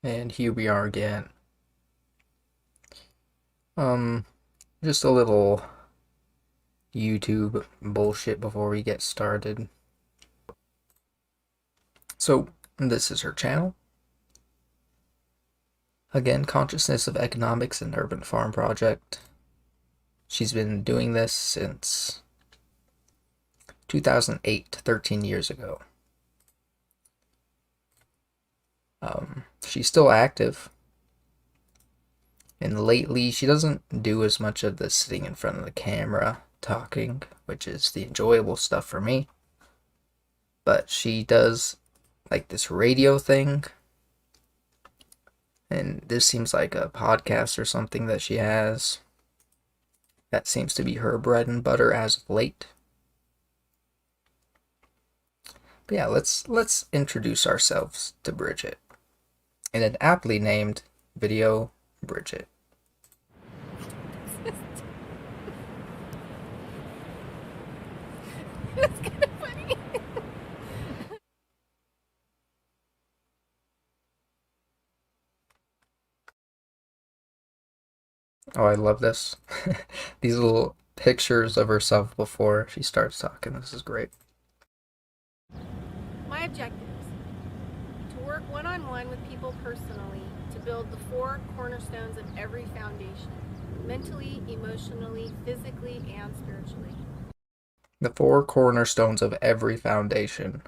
And here we are again. Um, just a little YouTube bullshit before we get started. So, this is her channel. Again, Consciousness of Economics and Urban Farm Project. She's been doing this since 2008, 13 years ago. She's still active. And lately, she doesn't do as much of the sitting in front of the camera talking, which is the enjoyable stuff for me. But she does like this radio thing. And this seems like a podcast or something that she has. That seems to be her bread and butter as of late. But yeah, let's introduce ourselves to Bridgette. In an aptly named video, Bridgette. That's kind of funny. Oh, I love this. These little pictures of herself before she starts talking. This is great. My objectives: to work one-on-one with people personally to build the four cornerstones of every foundation: mentally, emotionally, physically, and spiritually. The four cornerstones of every foundation.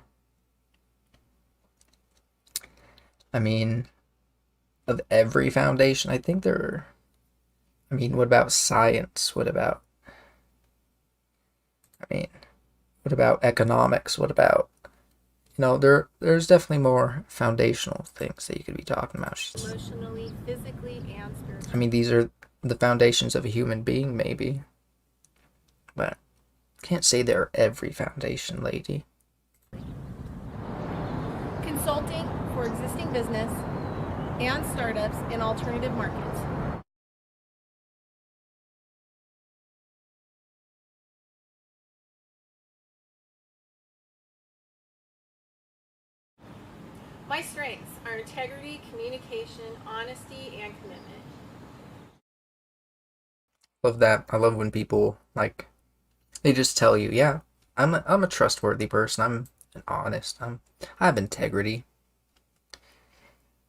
I mean, of every foundation, I think there are. I mean, what about science? What about economics? What about, there's definitely more foundational things that you could be talking about. Emotionally, physically, and spiritually. I mean, these are the foundations of a human being, maybe. But can't say they're every foundation, lady. Consulting for existing business and startups in alternative markets. My strengths are integrity, communication, honesty, and commitment. Love that. I love when people, like, they just tell you, yeah, I'm a trustworthy person. I'm an honest. I have integrity.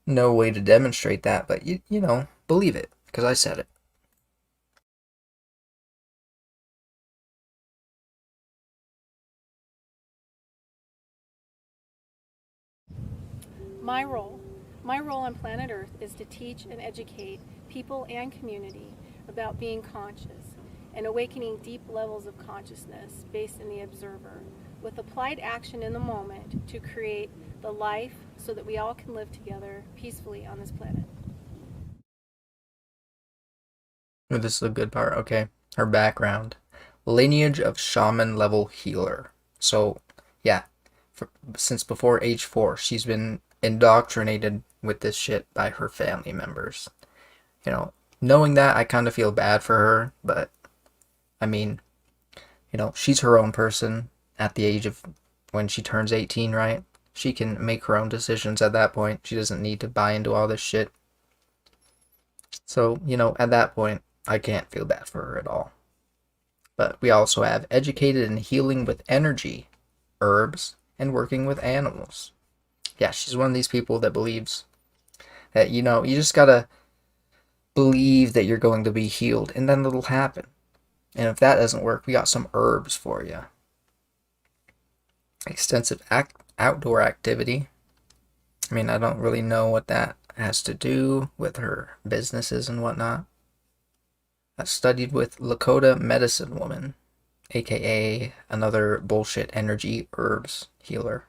No way to demonstrate that, but you know, believe it because I said it. My role. My role on planet Earth is to teach and educate people and community about being conscious and awakening deep levels of consciousness based in the observer, with applied action in the moment to create the life so that we all can live together peacefully on this planet. Oh, this is a good part. Okay, her background, lineage of shaman level healer. So, yeah, since before age 4, she's been indoctrinated with this shit by her family members. You know, knowing that, I kind of feel bad for her, but I mean, she's her own person at the age of when she turns 18, right? She can make her own decisions at that point. She doesn't need to buy into all this shit. So, at that point, I can't feel bad for her at all. But we also have educated in healing with energy, herbs, and working with animals. Yeah, she's one of these people that believes that, you just gotta believe that you're going to be healed, and then it'll happen. And if that doesn't work, we got some herbs for you. Extensive outdoor activity. I mean, I don't really know what that has to do with her businesses and whatnot. I studied with Lakota medicine woman, aka another bullshit energy herbs healer.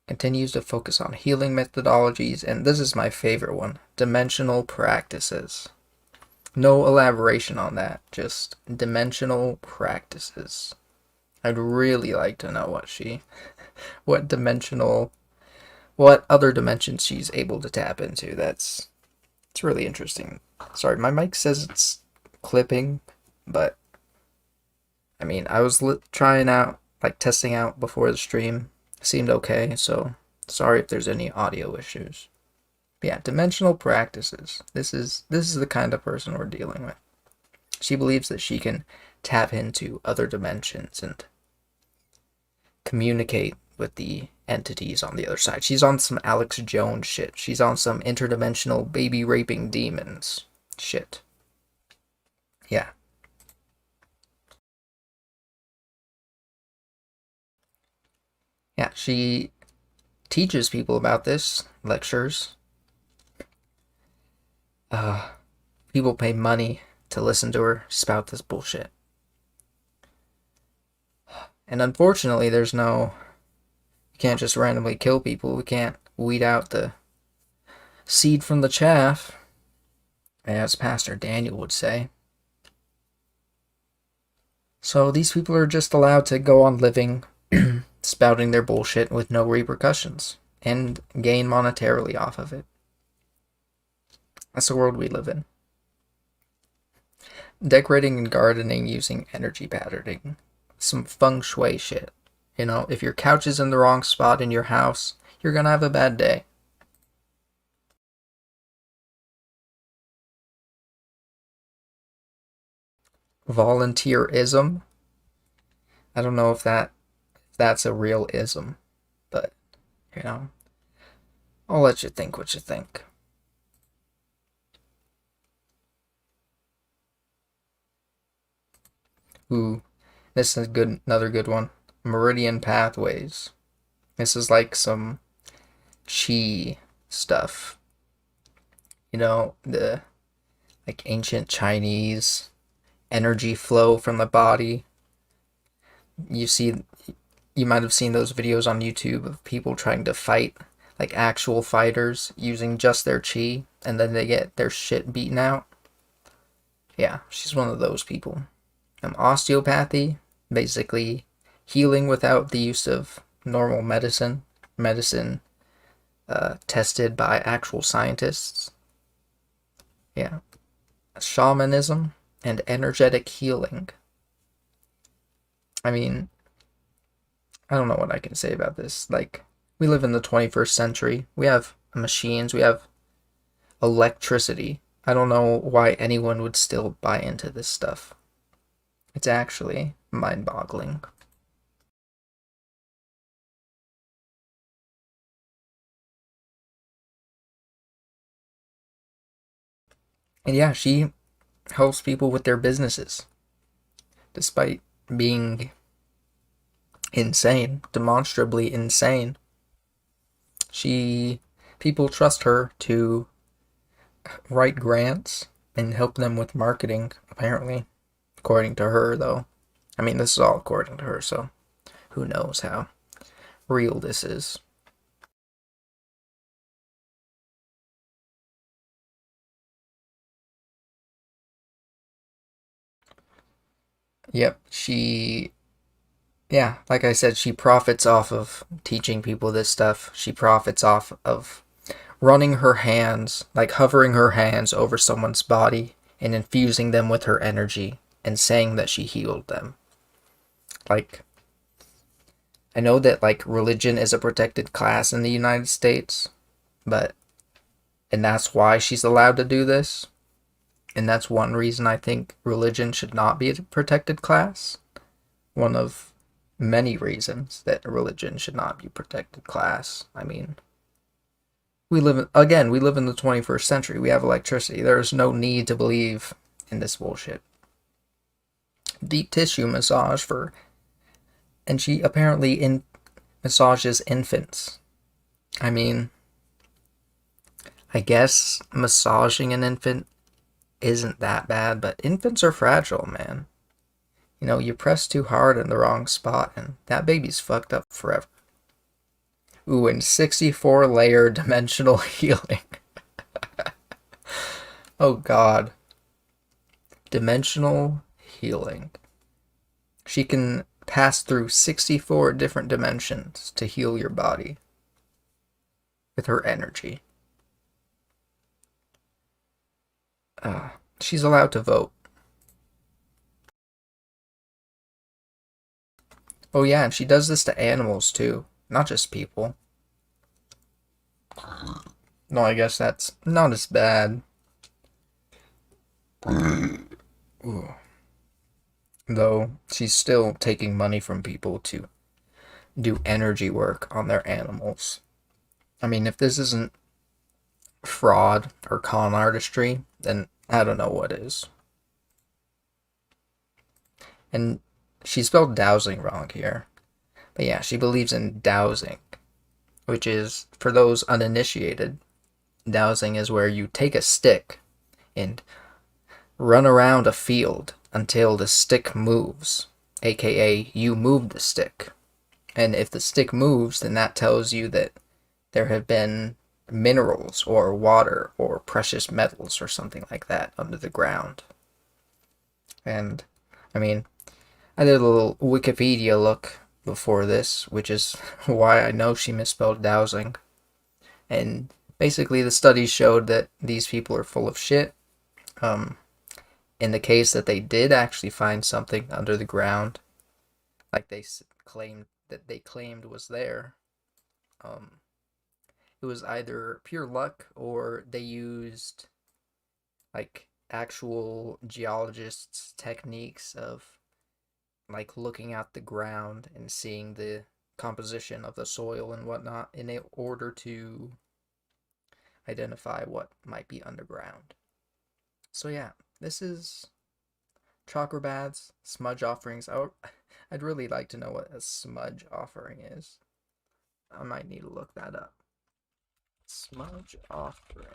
Continues to focus on healing methodologies, and this is my favorite one, dimensional practices. No elaboration on that, just dimensional practices. I'd really like to know what dimensional, what other dimensions she's able to tap into. It's really interesting. Sorry, my mic says it's clipping, but I mean, I was trying out, like testing out before the stream. It seemed okay, so sorry if there's any audio issues. Yeah, dimensional practices. This is the kind of person we're dealing with. She believes that she can tap into other dimensions and communicate with the entities on the other side. She's on some Alex Jones shit. She's on some interdimensional baby raping demons shit. Yeah. Yeah, she teaches people about this, lectures. People pay money to listen to her spout this bullshit. And unfortunately, you can't just randomly kill people. We can't weed out the seed from the chaff, as Pastor Daniel would say. So these people are just allowed to go on living, spouting their bullshit with no repercussions, and gain monetarily off of it. That's the world we live in. Decorating and gardening using energy patterning. Some feng shui shit. You know, if your couch is in the wrong spot in your house, you're gonna have a bad day. Volunteerism. I don't know if that's a real ism, but you know, I'll let you think what you think. Ooh, this is another good one. Meridian Pathways. This is like some chi stuff. You know, the like ancient Chinese energy flow from the body. You might have seen those videos on YouTube of people trying to fight, like actual fighters using just their chi, and then they get their shit beaten out. Yeah, she's one of those people. Osteopathy, basically healing without the use of normal medicine tested by actual scientists. Yeah. Shamanism and energetic healing. I mean, I don't know what I can say about this. Like, we live in the 21st century. We have machines, we have electricity. I don't know why anyone would still buy into this stuff. It's actually mind-boggling. And yeah, she helps people with their businesses. Despite being insane, demonstrably insane, people trust her to write grants and help them with marketing, apparently. According to her, though. I mean, this is all according to her, so who knows how real this is. Yep, yeah, like I said, she profits off of teaching people this stuff. She profits off of running her hands, like hovering her hands over someone's body and infusing them with her energy and saying that she healed them. Like, I know that, like, religion is a protected class in the United States, and that's why she's allowed to do this. And that's one reason I think religion should not be a protected class. One of many reasons that religion should not be a protected class. I mean, we live in the 21st century. We have electricity. There is no need to believe in this bullshit. Deep tissue massage and she apparently massages infants. I mean, I guess massaging an infant isn't that bad, but infants are fragile, man. You know, you press too hard in the wrong spot and that baby's fucked up forever. Ooh, and 64-layer dimensional healing. Oh god. Dimensional healing. She can pass through 64 different dimensions to heal your body with her energy. She's allowed to vote. Oh yeah, and she does this to animals too, not just people. No, I guess that's not as bad. Ooh. Though she's still taking money from people to do energy work on their animals. I mean, if this isn't fraud or con artistry, then I don't know what is. And she spelled dowsing wrong here. But yeah, she believes in dowsing, which is, for those uninitiated, dowsing is where you take a stick and run around a field until the stick moves, aka you move the stick. And if the stick moves, then that tells you that there have been minerals or water or precious metals or something like that under the ground. And I mean, I did a little Wikipedia look before this, which is why I know she misspelled dowsing. And basically, the studies showed that these people are full of shit. In the case that they did actually find something under the ground, like they claimed was there, it was either pure luck or they used like actual geologists' techniques of like looking at the ground and seeing the composition of the soil and whatnot in order to identify what might be underground. So yeah, this is chakra baths, smudge offerings. I'd really like to know what a smudge offering is. I might need to look that up. Smudge offering.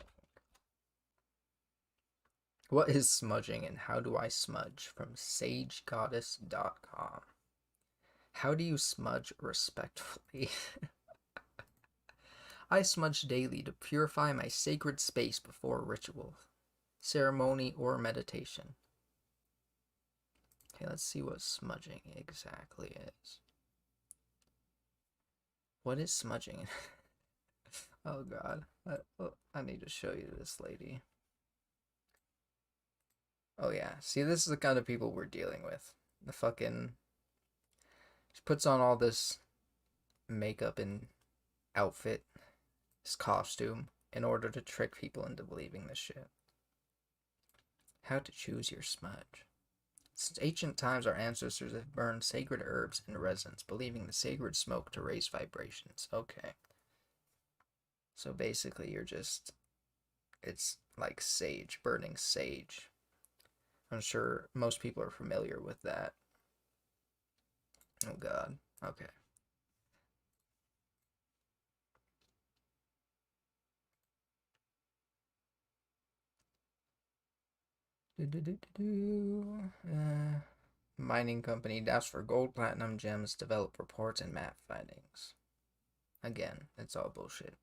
What is smudging and how do I smudge? From sagegoddess.com. How do you smudge respectfully? I smudge daily to purify my sacred space before ritual, ceremony, or meditation. Okay, let's see what smudging exactly is. What is smudging? Oh god, I need to show you this lady. Oh yeah, see, this is the kind of people we're dealing with. The fucking... She puts on all this makeup and outfit, this costume, in order to trick people into believing this shit. How to choose your smudge. Since ancient times, our ancestors have burned sacred herbs and resins, believing the sacred smoke to raise vibrations. Okay. So basically, it's like sage, burning sage. I'm sure most people are familiar with that. Oh god. Okay. Mining company dashed for gold, platinum, gems, develop reports and map findings. Again, it's all bullshit.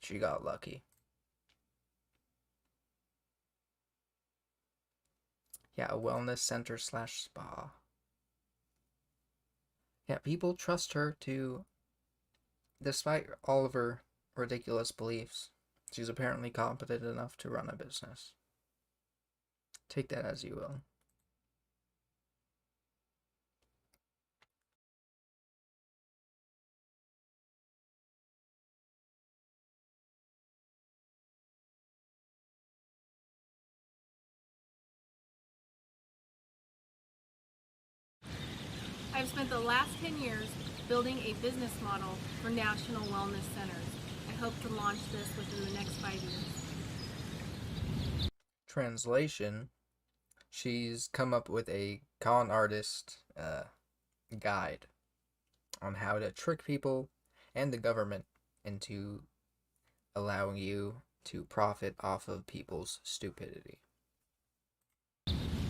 She got lucky. Yeah, a wellness center slash spa. Yeah, people trust her to, despite all of her ridiculous beliefs, she's apparently competent enough to run a business. Take that as you will. I've spent the last 10 years building a business model for national wellness centers. I hope to launch this within the next 5 years. Translation: she's come up with a con artist guide on how to trick people and the government into allowing you to profit off of people's stupidity.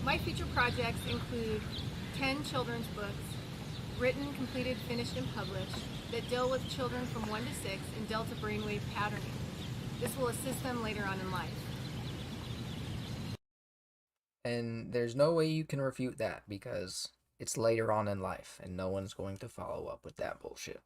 My future projects include 10 children's books, written, completed, finished, and published, that deal with children from 1 to 6 in delta brainwave patterning. This will assist them later on in life. And there's no way you can refute that because it's later on in life and no one's going to follow up with that bullshit.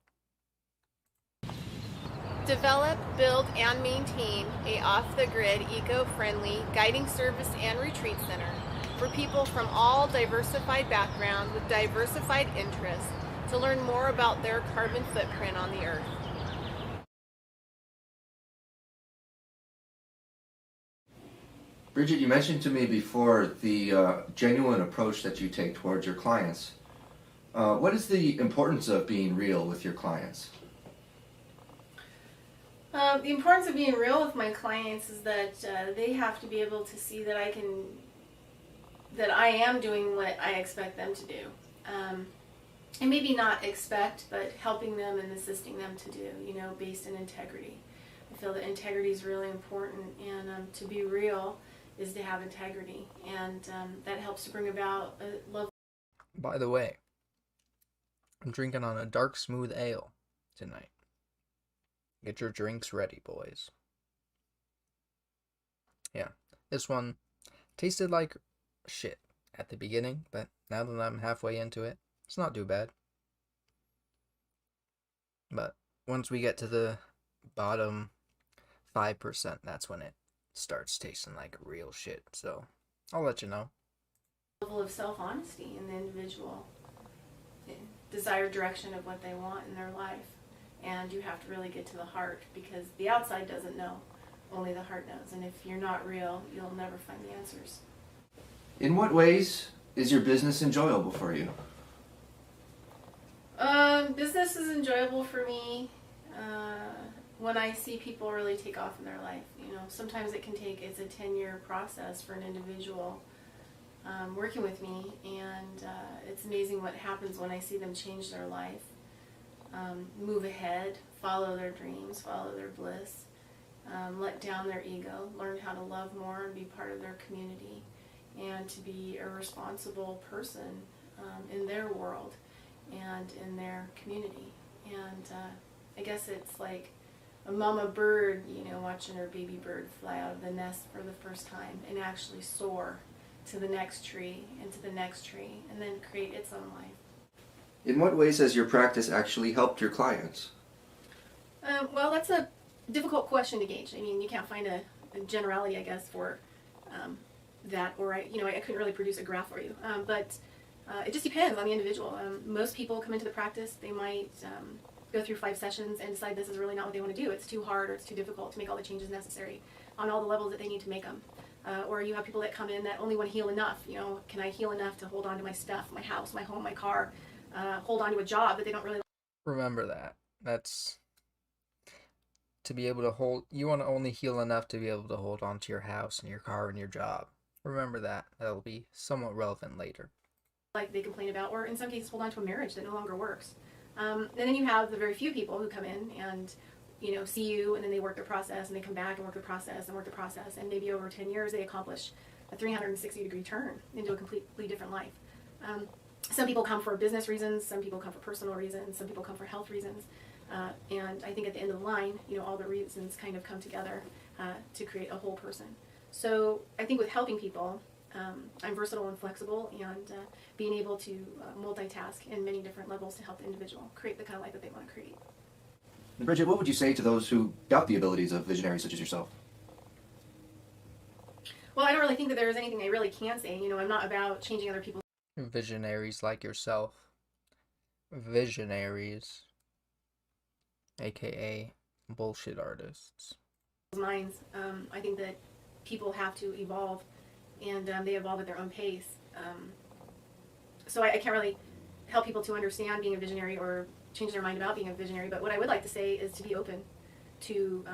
Develop, build, and maintain a off-the-grid, eco-friendly guiding service and retreat center for people from all diversified backgrounds with diversified interests to learn more about their carbon footprint on the earth. Bridgette, you mentioned to me before the genuine approach that you take towards your clients. What is the importance of being real with your clients? The importance of being real with my clients is that they have to be able to see that that I am doing what I expect them to do. And maybe not expect, but helping them and assisting them to do, based in integrity. I feel that integrity is really important, and to be real is to have integrity, and that helps to bring about a love. By the way, I'm drinking on a dark, smooth ale tonight. Get your drinks ready, boys. Yeah, this one tasted like shit at the beginning, but now that I'm halfway into it, it's not too bad. But once we get to the bottom 5%, that's when it starts tasting like real shit. So I'll let you know. Level of self-honesty in the individual desired direction of what they want in their life. And you have to really get to the heart, because the outside doesn't know, only the heart knows. And if you're not real, you'll never find the answers. In what ways is your business enjoyable for you? Business is enjoyable for me when I see people really take off in their life. Sometimes it's a 10-year process for an individual working with me, and it's amazing what happens when I see them change their life, move ahead, follow their dreams, follow their bliss, let down their ego, learn how to love more and be part of their community, and to be a responsible person in their world and in their community. And I guess it's like a mama bird, watching her baby bird fly out of the nest for the first time and actually soar to the next tree and to the next tree, and then create its own life. In what ways has your practice actually helped your clients? Well, that's a difficult question to gauge. I mean, you can't find a generality, I guess, for that, or I couldn't really produce a graph for you. But it just depends on the individual. Most people come into the practice, they might go through 5 sessions and decide this is really not what they want to do. It's too hard, or it's too difficult to make all the changes necessary on all the levels that they need to make them. Or you have people that come in that only want to heal enough. Can I heal enough to hold on to my stuff, my house, my home, my car, hold on to a job that they don't really like? Remember that. That's to be able to hold. You want to only heal enough to be able to hold on to your house and your car and your job. Remember that. That'll be somewhat relevant later. Like they complain about, or in some cases hold on to a marriage that no longer works. And then you have the very few people who come in and see you, and then they work their process, and they come back and work the process and work the process, and maybe over 10 years they accomplish a 360-degree turn into a completely different life. Some people come for business reasons, some people come for personal reasons, some people come for health reasons, and I think at the end of the line, all the reasons kind of come together to create a whole person. So I think with helping people, I'm versatile and flexible, and being able to multitask in many different levels to help the individual create the kind of life that they want to create. And Bridgette, what would you say to those who doubt the abilities of visionaries such as yourself? Well, I don't really think that there is anything I really can say. I'm not about changing other people's Visionaries like yourself. Visionaries, aka bullshit artists. minds. I think that people have to evolve, and they evolve at their own pace. So I can't really help people to understand being a visionary or change their mind about being a visionary, but what I would like to say is to be open to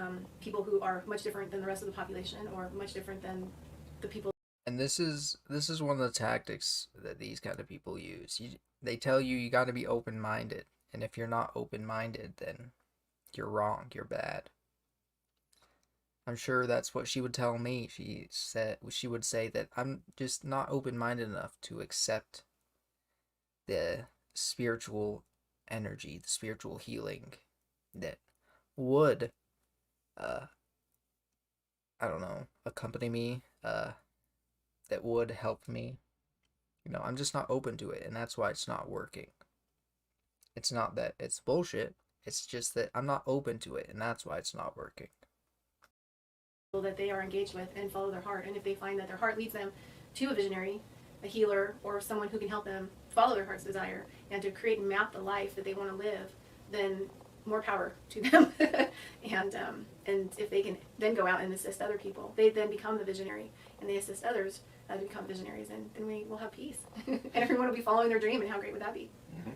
people who are much different than the rest of the population, or much different than the people. And this is one of the tactics that these kind of people use. They tell you got to be open-minded, and if you're not open-minded, then you're wrong, you're bad. I'm sure that's what she would tell me. She would say that I'm just not open-minded enough to accept the spiritual energy, the spiritual healing that would accompany me, that would help me. I'm just not open to it, and that's why it's not working. It's not that it's bullshit, it's just that I'm not open to it, and that's why it's not working. That they are engaged with and follow their heart, and if they find that their heart leads them to a visionary, a healer, or someone who can help them follow their heart's desire and to create and map the life that they want to live, then more power to them. And if they can then go out and assist other people, they then become the visionary, and they assist others to become visionaries, and then we will have peace. And everyone will be following their dream, and how great would that be? Mm-hmm.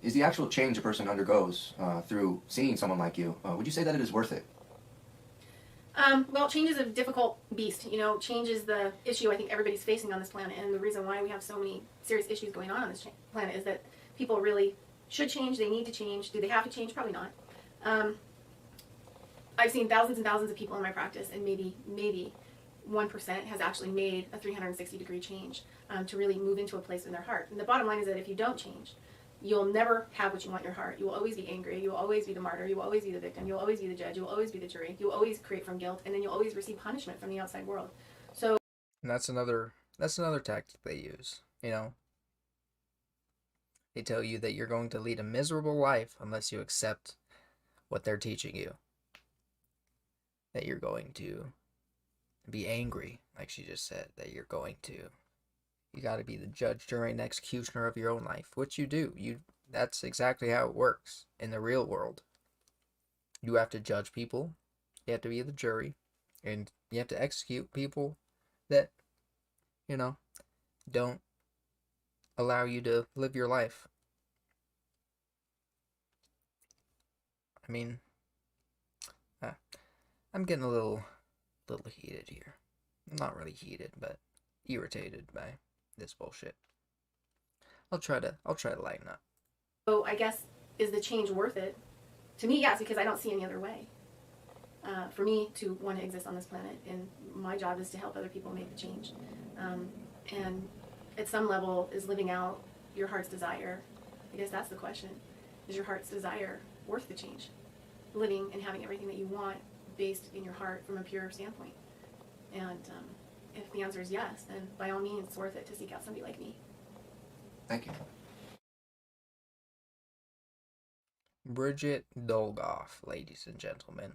Is the actual change a person undergoes through seeing someone like you, would you say that it is worth it? Well, change is a difficult beast. You know, change is the issue I think everybody's facing on this planet, and the reason why we have so many serious issues going on this planet is that people really should change. They need to change. Do they have to change? Probably not. I've seen thousands and thousands of people in my practice, and maybe 1% has actually made a 360-degree change to really move into a place in their heart. And the bottom line is that if you don't change, you'll never have what you want in your heart. You will always be angry. You will always be the martyr. You will always be the victim. You will always be the judge. You will always be the jury. You will always create from guilt, and then you'll always receive punishment from the outside world. So, and that's another tactic they use. You know, they tell you that you're going to lead a miserable life unless you accept what they're teaching you. That you're going to be angry, like she just said. That you got to be the judge, jury, and executioner of your own life, which you do. That's exactly how it works in the real world. You have to judge people, you have to be the jury, and you have to execute people that, you know, don't allow you to live your life. I mean, I'm getting a little heated here. Not really heated, but irritated by this bullshit. I'll try to lighten up. So I guess, is the change worth it? To me, yes, because I don't see any other way. For me to want to exist on this planet, and my job is to help other people make the change. And at some level, is living out your heart's desire. I guess that's the question. Is your heart's desire worth the change? Living and having everything that you want based in your heart from a pure standpoint. And if the answer is yes, then by all means, it's worth it to seek out somebody like me. Thank you. Bridgette Dolgoff, ladies and gentlemen.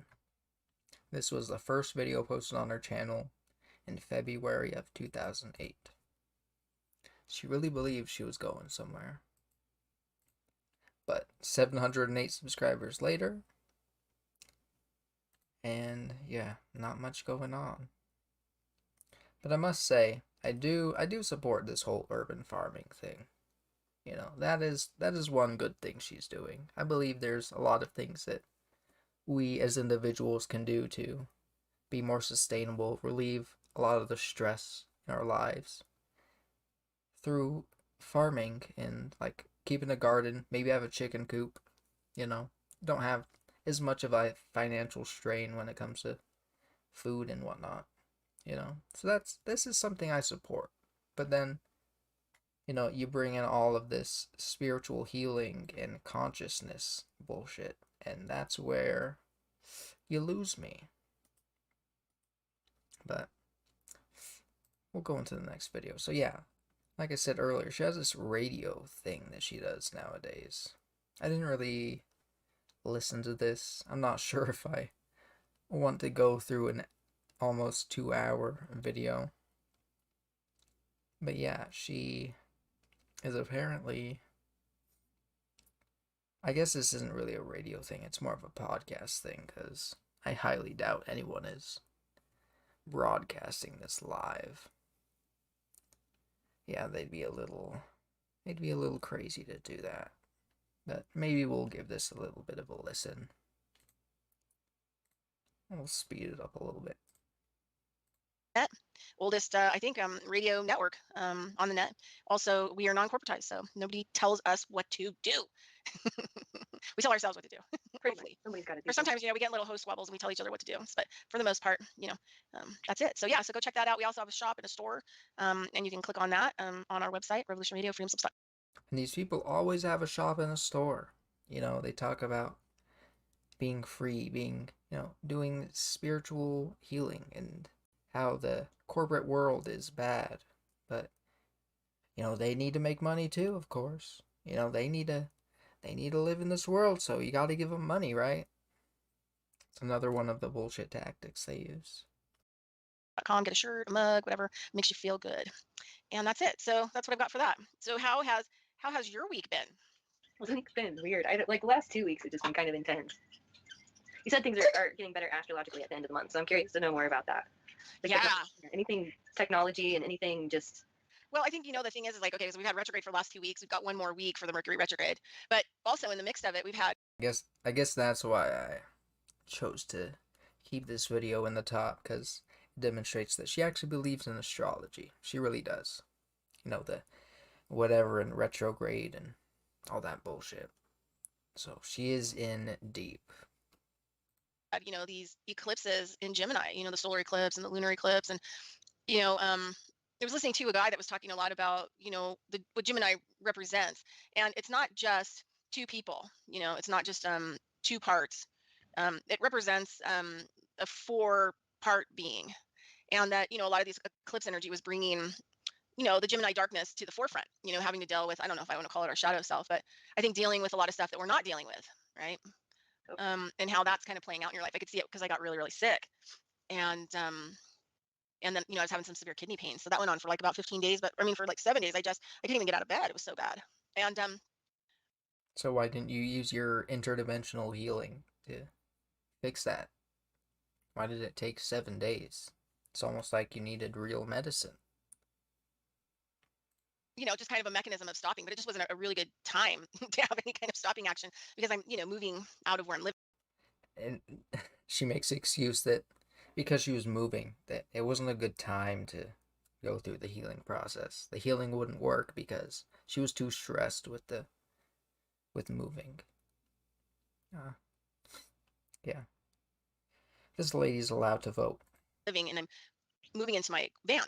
This was the first video posted on her channel in February of 2008. She really believed she was going somewhere. But 708 subscribers later, and yeah, not much going on. But I must say, I do support this whole urban farming thing. You know, that is one good thing she's doing. I believe there's a lot of things that we as individuals can do to be more sustainable, relieve a lot of the stress in our lives through farming and like keeping a garden, maybe have a chicken coop, you know, don't have as much of a financial strain when it comes to food and whatnot, you know. So this is something I support. But then, you know, you bring in all of this spiritual healing and consciousness bullshit, and that's where you lose me. But we'll go into the next video. So yeah, like I said earlier, she has this radio thing that she does nowadays. I didn't really listen to this. I'm not sure if I want to go through an almost 2-hour video. But yeah, she is apparently, I guess this isn't really a radio thing, it's more of a podcast thing, because I highly doubt anyone is broadcasting this live. Yeah, they'd be a little crazy to do that. But maybe we'll give this a little bit of a listen. We'll speed it up a little bit. Oldest, I think, radio network on the net. Also, we are non-corporatized, so nobody tells us what to do. We tell ourselves what to do. Gratefully. Somebody's got to do Or sometimes, you know, we get little host wobbles and we tell each other what to do. But for the most part, you know, that's it. So yeah, so go check that out. We also have a shop and a store, and you can click on that on our website, Revolution Radio Freedom Subscribe. And these people always have a shop and a store. You know, they talk about being free, being, you know, doing spiritual healing and how the corporate world is bad. But, you know, they need to make money too, of course. You know, they need to live in this world, so you got to give them money, right? It's another one of the bullshit tactics they use. Get a shirt, a mug, whatever makes you feel good. And that's it. So that's what I've got for that. So how has your week been? Well, the week's been weird. Like the last 2 weeks have just been kind of intense. You said things are getting better astrologically at the end of the month, so I'm curious to know more about that. Like Yeah. anything technology and anything just. Well, I think, the thing is like, okay, so we've had retrograde for the last 2 weeks. We've got one more week for the Mercury retrograde. But also in the mix of it, we've had. I guess that's why I chose to keep this video in the top, because it demonstrates that she actually believes in astrology. She really does. The whatever in retrograde and all that bullshit. So she is in deep. These eclipses in Gemini, the solar eclipse and the lunar eclipse. And, I was listening to a guy that was talking a lot about, what Gemini represents. And it's not just two people, it's not just two parts. It represents a four-part being. And that, a lot of these eclipse energy was bringing, the Gemini darkness to the forefront, having to deal with, I don't know if I want to call it our shadow self, but I think dealing with a lot of stuff that we're not dealing with, right? And how that's kind of playing out in your life. I could see it because I got really, really sick. And then, I was having some severe kidney pain. So that went on for like about 15 days, but I mean, for like 7 days, I couldn't even get out of bed. It was so bad. And so why didn't you use your interdimensional healing to fix that? Why did it take 7 days? It's almost like you needed real medicine. Just kind of a mechanism of stopping, but it just wasn't a really good time to have any kind of stopping action because I'm, moving out of where I'm living. And she makes the excuse that because she was moving, that it wasn't a good time to go through the healing process. The healing wouldn't work because she was too stressed with moving. Yeah. This lady's allowed to vote. Living, and I'm moving into my van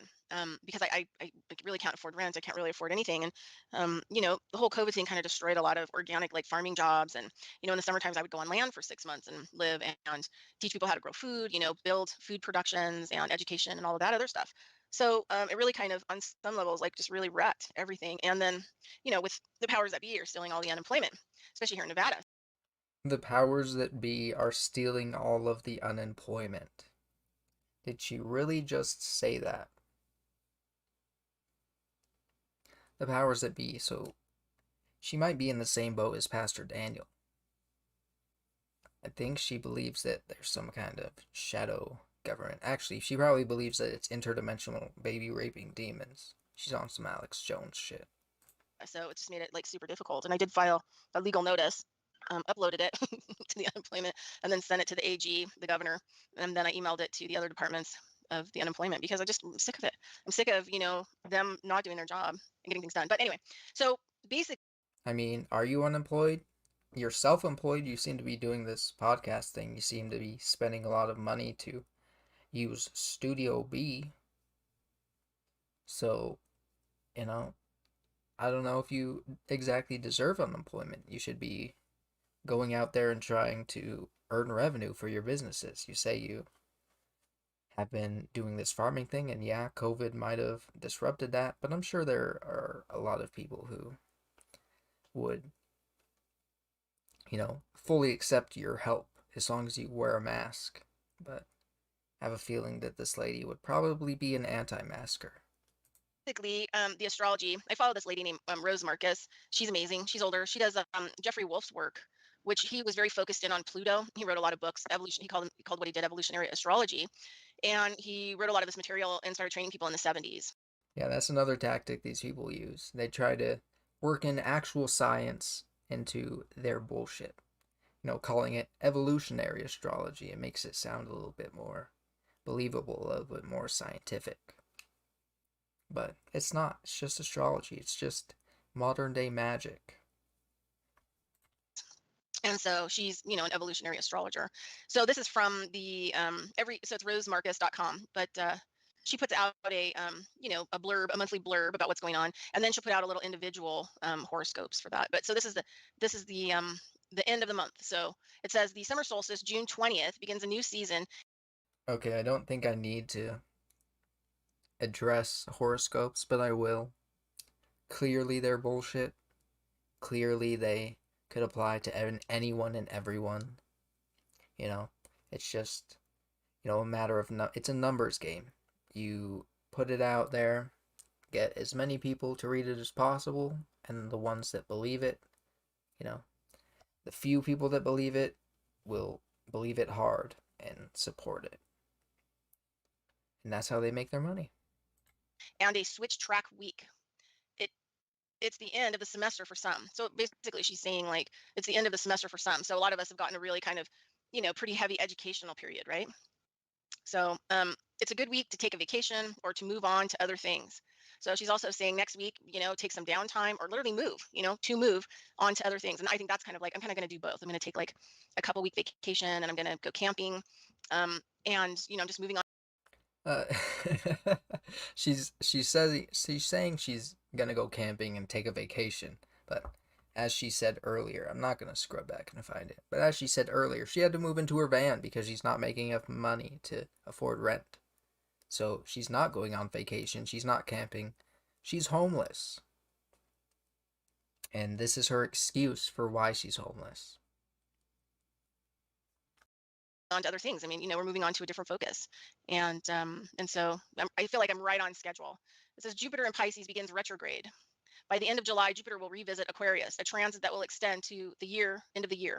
because I really can't afford rent. I can't really afford anything. And, the whole COVID thing kind of destroyed a lot of organic like farming jobs. And, in the summer times I would go on land for 6 months and live and teach people how to grow food, build food productions and education and all of that other stuff. So it really kind of on some levels like just really wrecked everything. And then, with the powers that be are stealing all the unemployment, especially here in Nevada. The powers that be are stealing all of the unemployment. Did she really just say that? The powers that be, so she might be in the same boat as Pastor Daniel. I think she believes that there's some kind of shadow government. Actually, she probably believes that it's interdimensional baby raping demons. She's on some Alex Jones shit. So it just made it like super difficult. And I did file a legal notice, uploaded it to the unemployment, and then sent it to the AG, the governor, and then I emailed it to the other departments of the unemployment because I'm sick of it. I'm sick of, them not doing their job and getting things done. But anyway, so basically. I mean, are you unemployed? You're self-employed. You seem to be doing this podcast thing. You seem to be spending a lot of money to use Studio B. So, I don't know if you exactly deserve unemployment. You should be going out there and trying to earn revenue for your businesses. You say you have been doing this farming thing, and yeah, COVID might have disrupted that, but I'm sure there are a lot of people who would, fully accept your help as long as you wear a mask. But I have a feeling that this lady would probably be an anti-masker. Basically, the astrology, I follow this lady named Rose Marcus. She's amazing. She's older. She does Jeffrey Wolf's work, which he was very focused in on Pluto. He wrote a lot of books, evolution. He called what he did evolutionary astrology. And he wrote a lot of this material and started training people in the 70s. Yeah, that's another tactic these people use. They try to work in actual science into their bullshit. Calling it evolutionary astrology. It makes it sound a little bit more believable, a little bit more scientific. But it's not. It's just astrology. It's just modern day magic. And so she's, an evolutionary astrologer. So this is from the so it's rosemarcus.com, but she puts out a a blurb, a monthly blurb about what's going on, and then she'll put out a little individual horoscopes for that. But so this is the end of the month. So it says the summer solstice, June 20th, begins a new season. Okay, I don't think I need to address horoscopes, but I will. Clearly they're bullshit. Clearly they could apply to anyone and everyone. It's just, a matter of, it's a numbers game. You put it out there, get as many people to read it as possible, and the ones that believe it, You know, the few people that believe it will believe it hard and support it. And that's how they make their money. And a switch track week. It's the end of the semester for some. So basically she's saying like it's the end of the semester for some. So a lot of us have gotten a really kind of, pretty heavy educational period, right? So it's a good week to take a vacation or to move on to other things. So she's also saying next week, take some downtime or literally move, to move on to other things. And I think that's kind of like, I'm kind of going to do both. I'm going to take like a couple week vacation and I'm going to go camping. And, I'm just moving on. She's saying she's gonna go camping and take a vacation, but as she said earlier, I'm not gonna scrub back and find it, but as she said earlier, she had to move into her van because she's not making enough money to afford rent. So she's not going on vacation, she's not camping, she's homeless. And this is her excuse for why she's homeless. On to other things. I mean, we're moving on to a different focus. And so I feel like I'm right on schedule. It says Jupiter in Pisces begins retrograde. By the end of July, Jupiter will revisit Aquarius, a transit that will extend to the end of the year.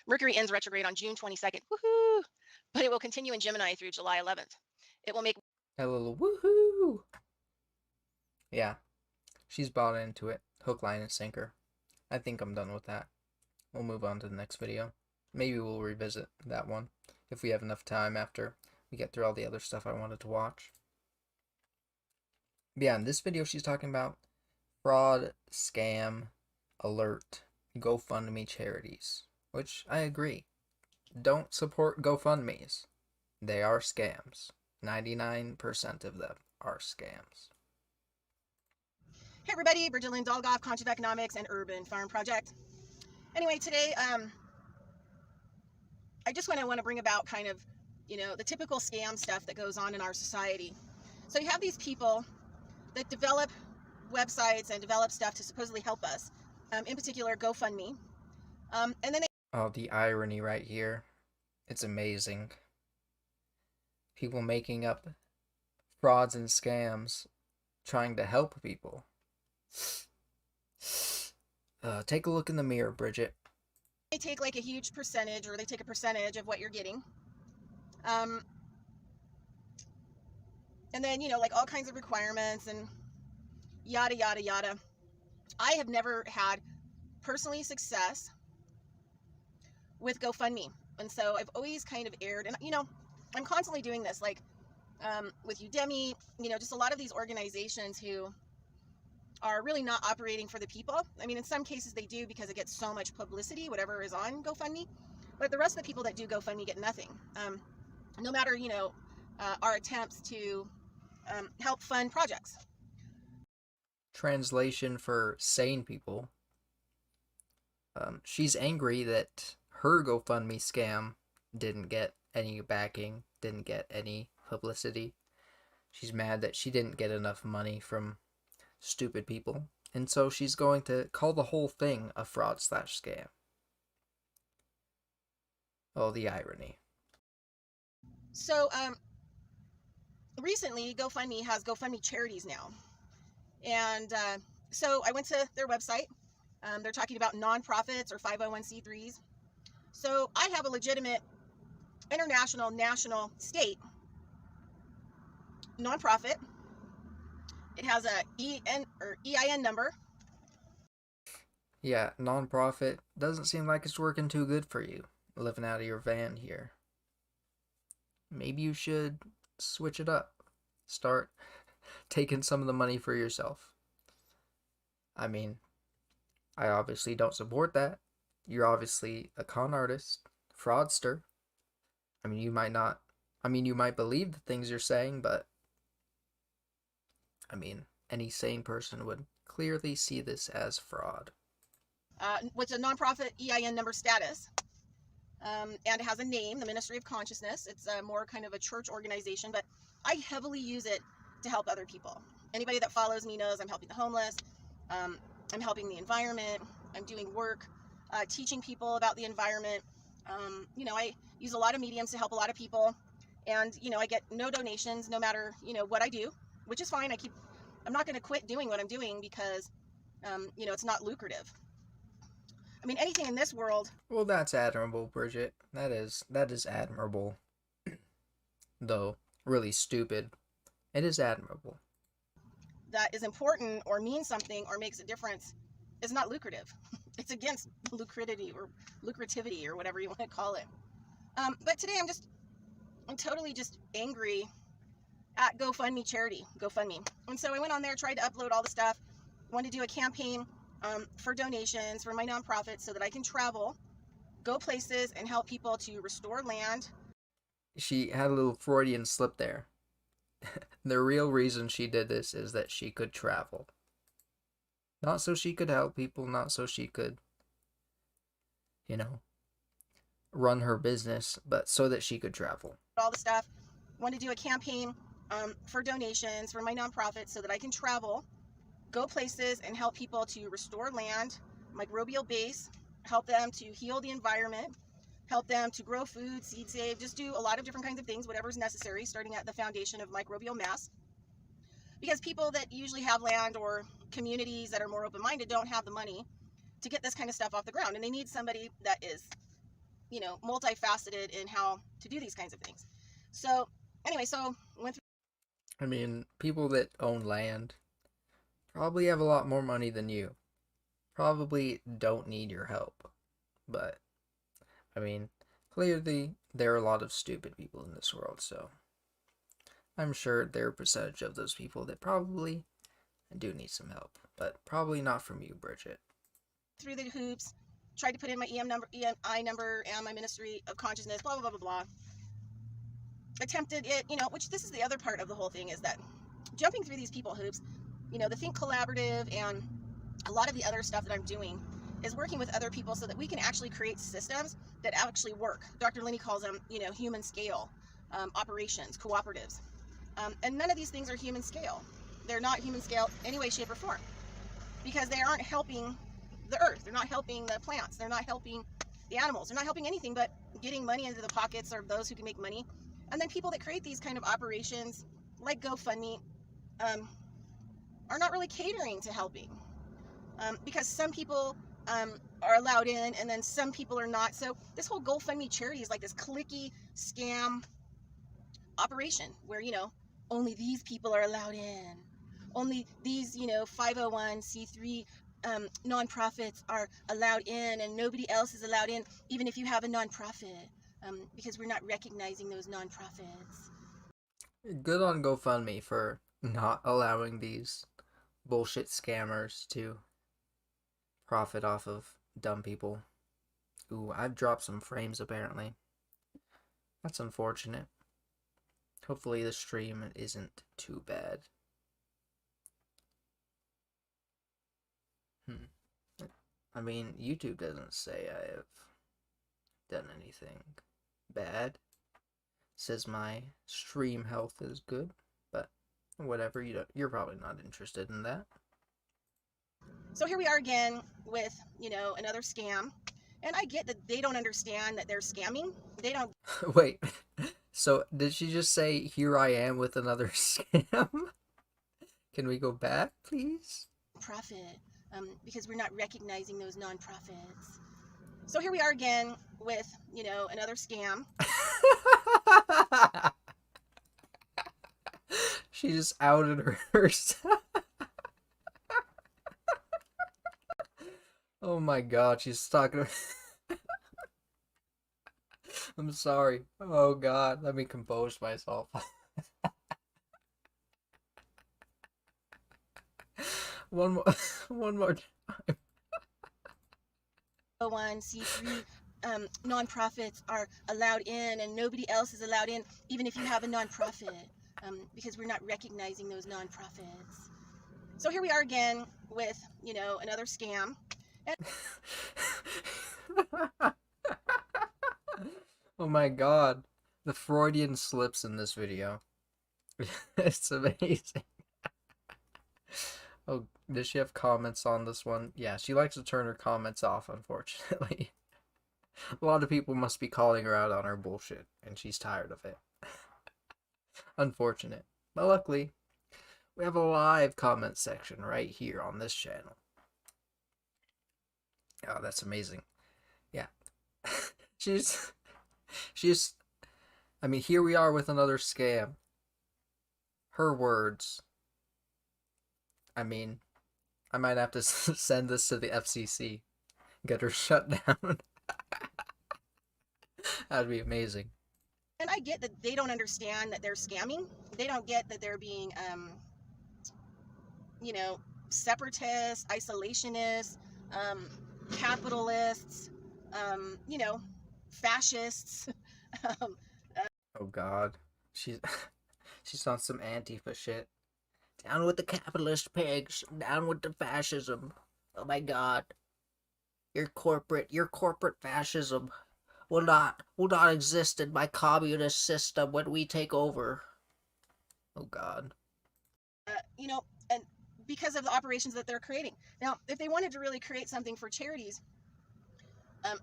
Mercury ends retrograde on June 22nd. Woohoo! But it will continue in Gemini through July 11th. It will make A little woohoo! Yeah, she's bought into it. Hook, line, and sinker. I think I'm done with that. We'll move on to the next video. Maybe we'll revisit that one if we have enough time after we get through all the other stuff I wanted to watch. But yeah, in this video she's talking about fraud, scam, alert, GoFundMe charities, which I agree. Don't support GoFundMes. They are scams. 99% of them are scams. Hey everybody, Bridgette Dolgoff, Conscious Economics and Urban Farm Project. Anyway, today I just want to bring about kind of, the typical scam stuff that goes on in our society. So you have these people that develop websites and develop stuff to supposedly help us, in particular GoFundMe, and then they... Oh, the irony right here. It's amazing. People making up frauds and scams, trying to help people. Take a look in the mirror, Bridget. They take like a huge percentage, or they take a percentage of what you're getting. And then, like all kinds of requirements and yada, yada, yada. I have never had personally success with GoFundMe. And so I've always kind of erred. And, I'm constantly doing this, like with Udemy, just a lot of these organizations who are really not operating for the people. I mean, in some cases they do because it gets so much publicity, whatever is on GoFundMe. But the rest of the people that do GoFundMe get nothing. No matter, our attempts to help fund projects. Translation for sane people. She's angry that her GoFundMe scam didn't get any backing, didn't get any publicity. She's mad that she didn't get enough money from stupid people, and so she's going to call the whole thing a fraud/scam. Oh, the irony. So recently GoFundMe has GoFundMe charities now, and so I went to their website. They're talking about nonprofits or 501c3s. So I have a legitimate international, national, state nonprofit. It has a EIN number. Yeah, nonprofit doesn't seem like it's working too good for you, living out of your van here. Maybe you should switch it up. Start taking some of the money for yourself. I mean, I obviously don't support that. You're obviously a con artist, fraudster. I mean, you might believe the things you're saying, but I mean, any sane person would clearly see this as fraud. What's a nonprofit EIN number status, and it has a name, the Ministry of Consciousness. It's more kind of a church organization, but I heavily use it to help other people. Anybody that follows me knows I'm helping the homeless. I'm helping the environment. I'm doing work, teaching people about the environment. I use a lot of mediums to help a lot of people, and I get no donations no matter what I do, which is fine. I'm not going to quit doing what I'm doing because it's not lucrative. I mean, anything in this world. Well, that's admirable, Bridgette. That is admirable. Though really stupid. It is admirable. That is important or means something or makes a difference is not lucrative. It's against lucrativity or whatever you want to call it. But today I'm totally just angry at GoFundMe charity, GoFundMe. And so I went on there, tried to upload all the stuff, wanted to do a campaign for donations for my nonprofit so that I can travel, go places, and help people to restore land. She had a little Freudian slip there. The real reason she did this is that she could travel. Not so she could help people, not so she could, you know, run her business, but so that she could travel. All the stuff. Want to do a campaign for donations for my nonprofit so that I can travel, go places, and help people to restore land, microbial base, help them to heal the environment, help them to grow food, seed save, just do a lot of different kinds of things, whatever's necessary, starting at the foundation of microbial mass. Because people that usually have land or communities that are more open-minded don't have the money to get this kind of stuff off the ground, and they need somebody that is, you know, multifaceted in how to do these kinds of things. So anyway, so went through. I mean, people that own land probably have a lot more money than you. Probably don't need your help. But, I mean, clearly there are a lot of stupid people in this world, so I'm sure there are a percentage of those people that probably do need some help. But probably not from you, Bridgette. Through the hoops, tried to put in my EMI number and my ministry of consciousness, blah, blah, blah, blah, blah. Attempted it, you know, which this is the other part of the whole thing, is that jumping through these people hoops, you know, the Think Collaborative and a lot of the other stuff that I'm doing is working with other people so that we can actually create systems that actually work. Dr. Linney calls them, you know, human scale operations, cooperatives. And none of these things are human scale. They're not human scale any way, shape, or form, because they aren't helping the earth. They're not helping the plants. They're not helping the animals. They're not helping anything but getting money into the pockets of those who can make money. And then people that create these kind of operations, like GoFundMe, are not really catering to helping, because some people are allowed in and then some people are not. So this whole GoFundMe charity is like this cliquey scam operation where, you know, only these people are allowed in. Only these, you know, 501c3 nonprofits are allowed in, and nobody else is allowed in, even if you have a nonprofit, because we're not recognizing those nonprofits. Good on GoFundMe for not allowing these bullshit scammers to profit off of dumb people. Ooh, I've dropped some frames apparently. That's unfortunate. Hopefully the stream isn't too bad. I mean, YouTube doesn't say I have done anything bad. It says my stream health is good, but whatever, you're probably not interested in that. So here we are again with, you know, another scam. And I get that they don't understand that they're scamming. They don't. Wait, so did she just say, here I am with another scam? Can we go back, please? Profit, because we're not recognizing those nonprofits. So here we are again with, you know, another scam. She just outed herself. Oh my god, she's talking. I'm sorry. Oh god, let me compose myself. one more time. 501c3 nonprofits are allowed in, and nobody else is allowed in, even if you have a nonprofit, because we're not recognizing those nonprofits. So here we are again with, you know, another scam. Oh my god, the Freudian slips in this video. It's amazing. Oh, does she have comments on this one? Yeah, she likes to turn her comments off, unfortunately. A lot of people must be calling her out on her bullshit, and she's tired of it. Unfortunate. But luckily, we have a live comment section right here on this channel. Oh, that's amazing. Yeah. she's she's I mean, here we are with another scam. Her words. I mean, I might have to send this to the FCC. Get her shut down. That'd be amazing. And I get that they don't understand that they're scamming. They don't get that they're being, you know, separatists, isolationists, capitalists, you know, fascists. um, Oh God, she's she's on some Antifa shit. Down with the capitalist pigs. Down with the fascism. Oh my God, your corporate fascism will not exist in my communist system when we take over. Oh God. you know, and because of the operations that they're creating. Now, if they wanted to really create something for charities, um,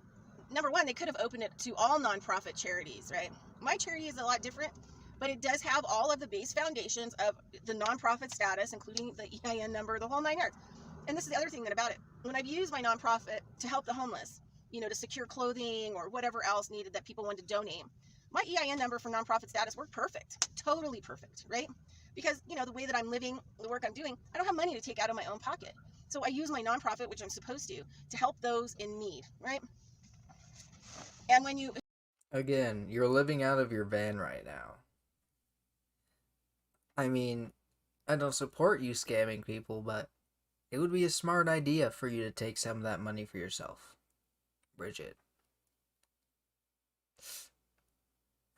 number one, they could have opened it to all nonprofit charities, right? My charity is a lot different, but it does have all of the base foundations of the nonprofit status, including the EIN number, the whole 9 yards. And this is the other thing that about it. When I've used my nonprofit to help the homeless, you know, to secure clothing or whatever else needed that people wanted to donate, my EIN number for nonprofit status worked perfect, totally perfect, right? Because, you know, the way that I'm living, the work I'm doing, I don't have money to take out of my own pocket. So I use my nonprofit, which I'm supposed to help those in need, right? And when you... Again, you're living out of your van right now. I mean, I don't support you scamming people, but it would be a smart idea for you to take some of that money for yourself, Bridgette.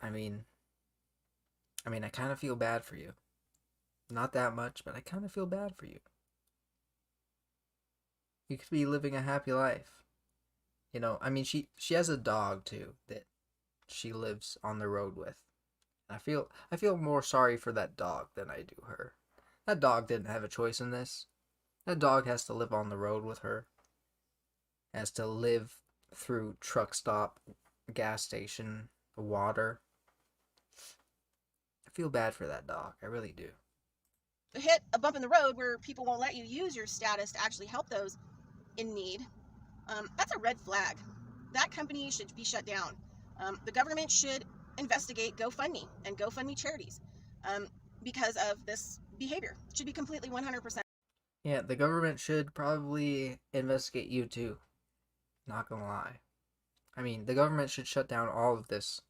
I mean, I kind of feel bad for you. Not that much, but I kind of feel bad for you. You could be living a happy life. You know, I mean, she has a dog too that she lives on the road with. I feel more sorry for that dog than I do her. That dog didn't have a choice in this. That dog has to live on the road with her. Has to live through truck stop, gas station, water. I feel bad for that dog. I really do. hit a bump in the road where people won't let you use your status to actually help those in need, that's a red flag. That company should be shut down. The government should investigate GoFundMe and GoFundMe charities because of this behavior. It should be completely 100%. Yeah, the government should probably investigate you too. Not gonna lie. I mean, the government should shut down all of this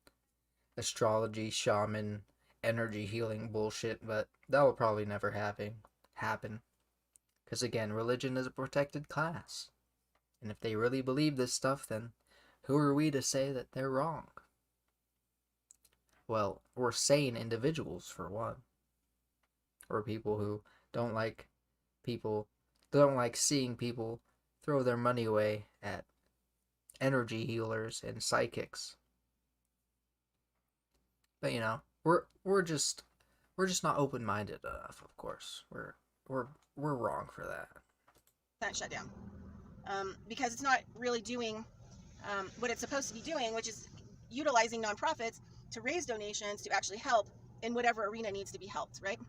astrology, shaman, energy healing bullshit, but that will probably never happen. Because again, religion is a protected class. And if they really believe this stuff, then who are we to say that they're wrong? Well, we're sane individuals, for one. Or people who don't like seeing people throw their money away at energy healers and psychics. But you know, we're just not open-minded enough, of course. We're wrong for that. That shut down. Because it's not really doing what it's supposed to be doing, which is utilizing nonprofits to raise donations to actually help in whatever arena needs to be helped, right?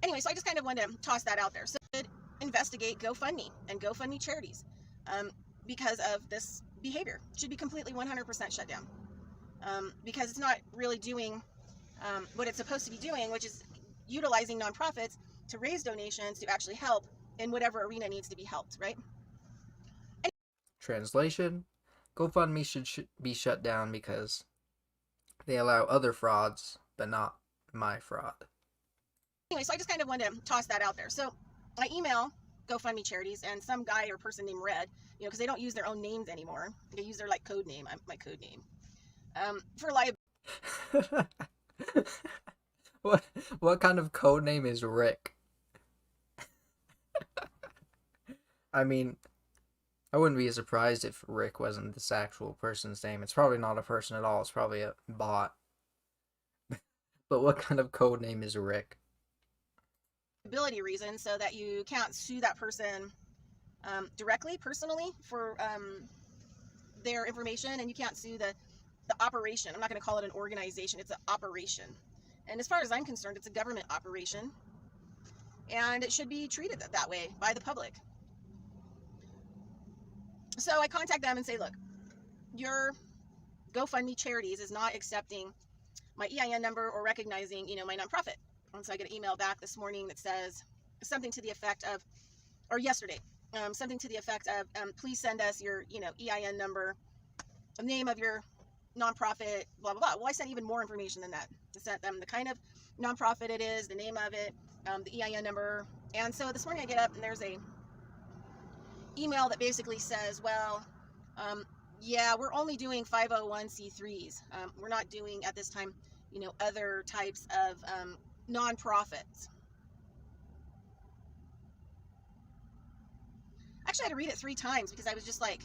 Anyway, so I just kind of wanted to toss that out there. So investigate GoFundMe and GoFundMe charities because of this behavior. It should be completely 100% shut down because it's not really doing what it's supposed to be doing, which is utilizing nonprofits to raise donations to actually help in whatever arena needs to be helped, right? Translation: GoFundMe should be shut down because they allow other frauds, but not my fraud. Anyway, so I just kind of wanted to toss that out there. So I email GoFundMe charities and some guy or person named Red, you know, because they don't use their own names anymore. They use their like code name, my code name, for liability. What kind of code name is Rick? I mean, I wouldn't be surprised if Rick wasn't this actual person's name. It's probably not a person at all. It's probably a bot. But what kind of code name is Rick? Ability reasons, so that you can't sue that person directly, personally, for their information, and you can't sue the operation. I'm not going to call it an organization. It's an operation. And as far as I'm concerned, it's a government operation, and it should be treated that way by the public. So I contact them and say, look, your GoFundMe charities is not accepting my EIN number or recognizing, my nonprofit. And so I get an email back this morning that says something to the effect of, or yesterday, something to the effect of, please send us your, EIN number, the name of your nonprofit, blah, blah, blah. Well, I sent even more information than that. I sent them the kind of nonprofit it is, the name of it, the EIN number. And so this morning I get up and there's a email that basically says, well, yeah, we're only doing 501c3s. We're not doing at this time, other types of nonprofits. Actually, I had to read it 3 times because I was just like,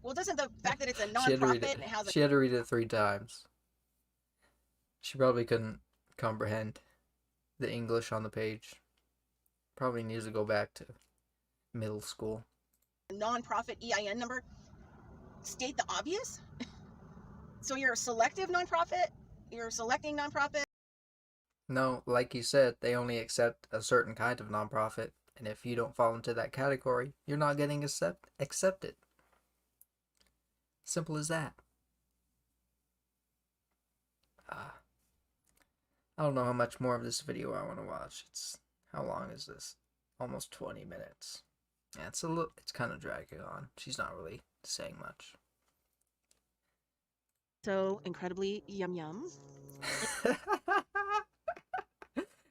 well, doesn't the fact that it's a nonprofit and it has She had to read it 3 times. She probably couldn't comprehend the English on the page. Probably needs to go back to middle school. a nonprofit EIN number state the obvious? So you're a selective nonprofit? You're selecting nonprofit? No, like you said, they only accept a certain kind of nonprofit, and if you don't fall into that category, you're not getting accepted. Simple as that. I don't know how much more of this video I want to watch. How long is this? Almost 20 minutes. Yeah, it's kind of dragging on. She's not really saying much. So incredibly yum.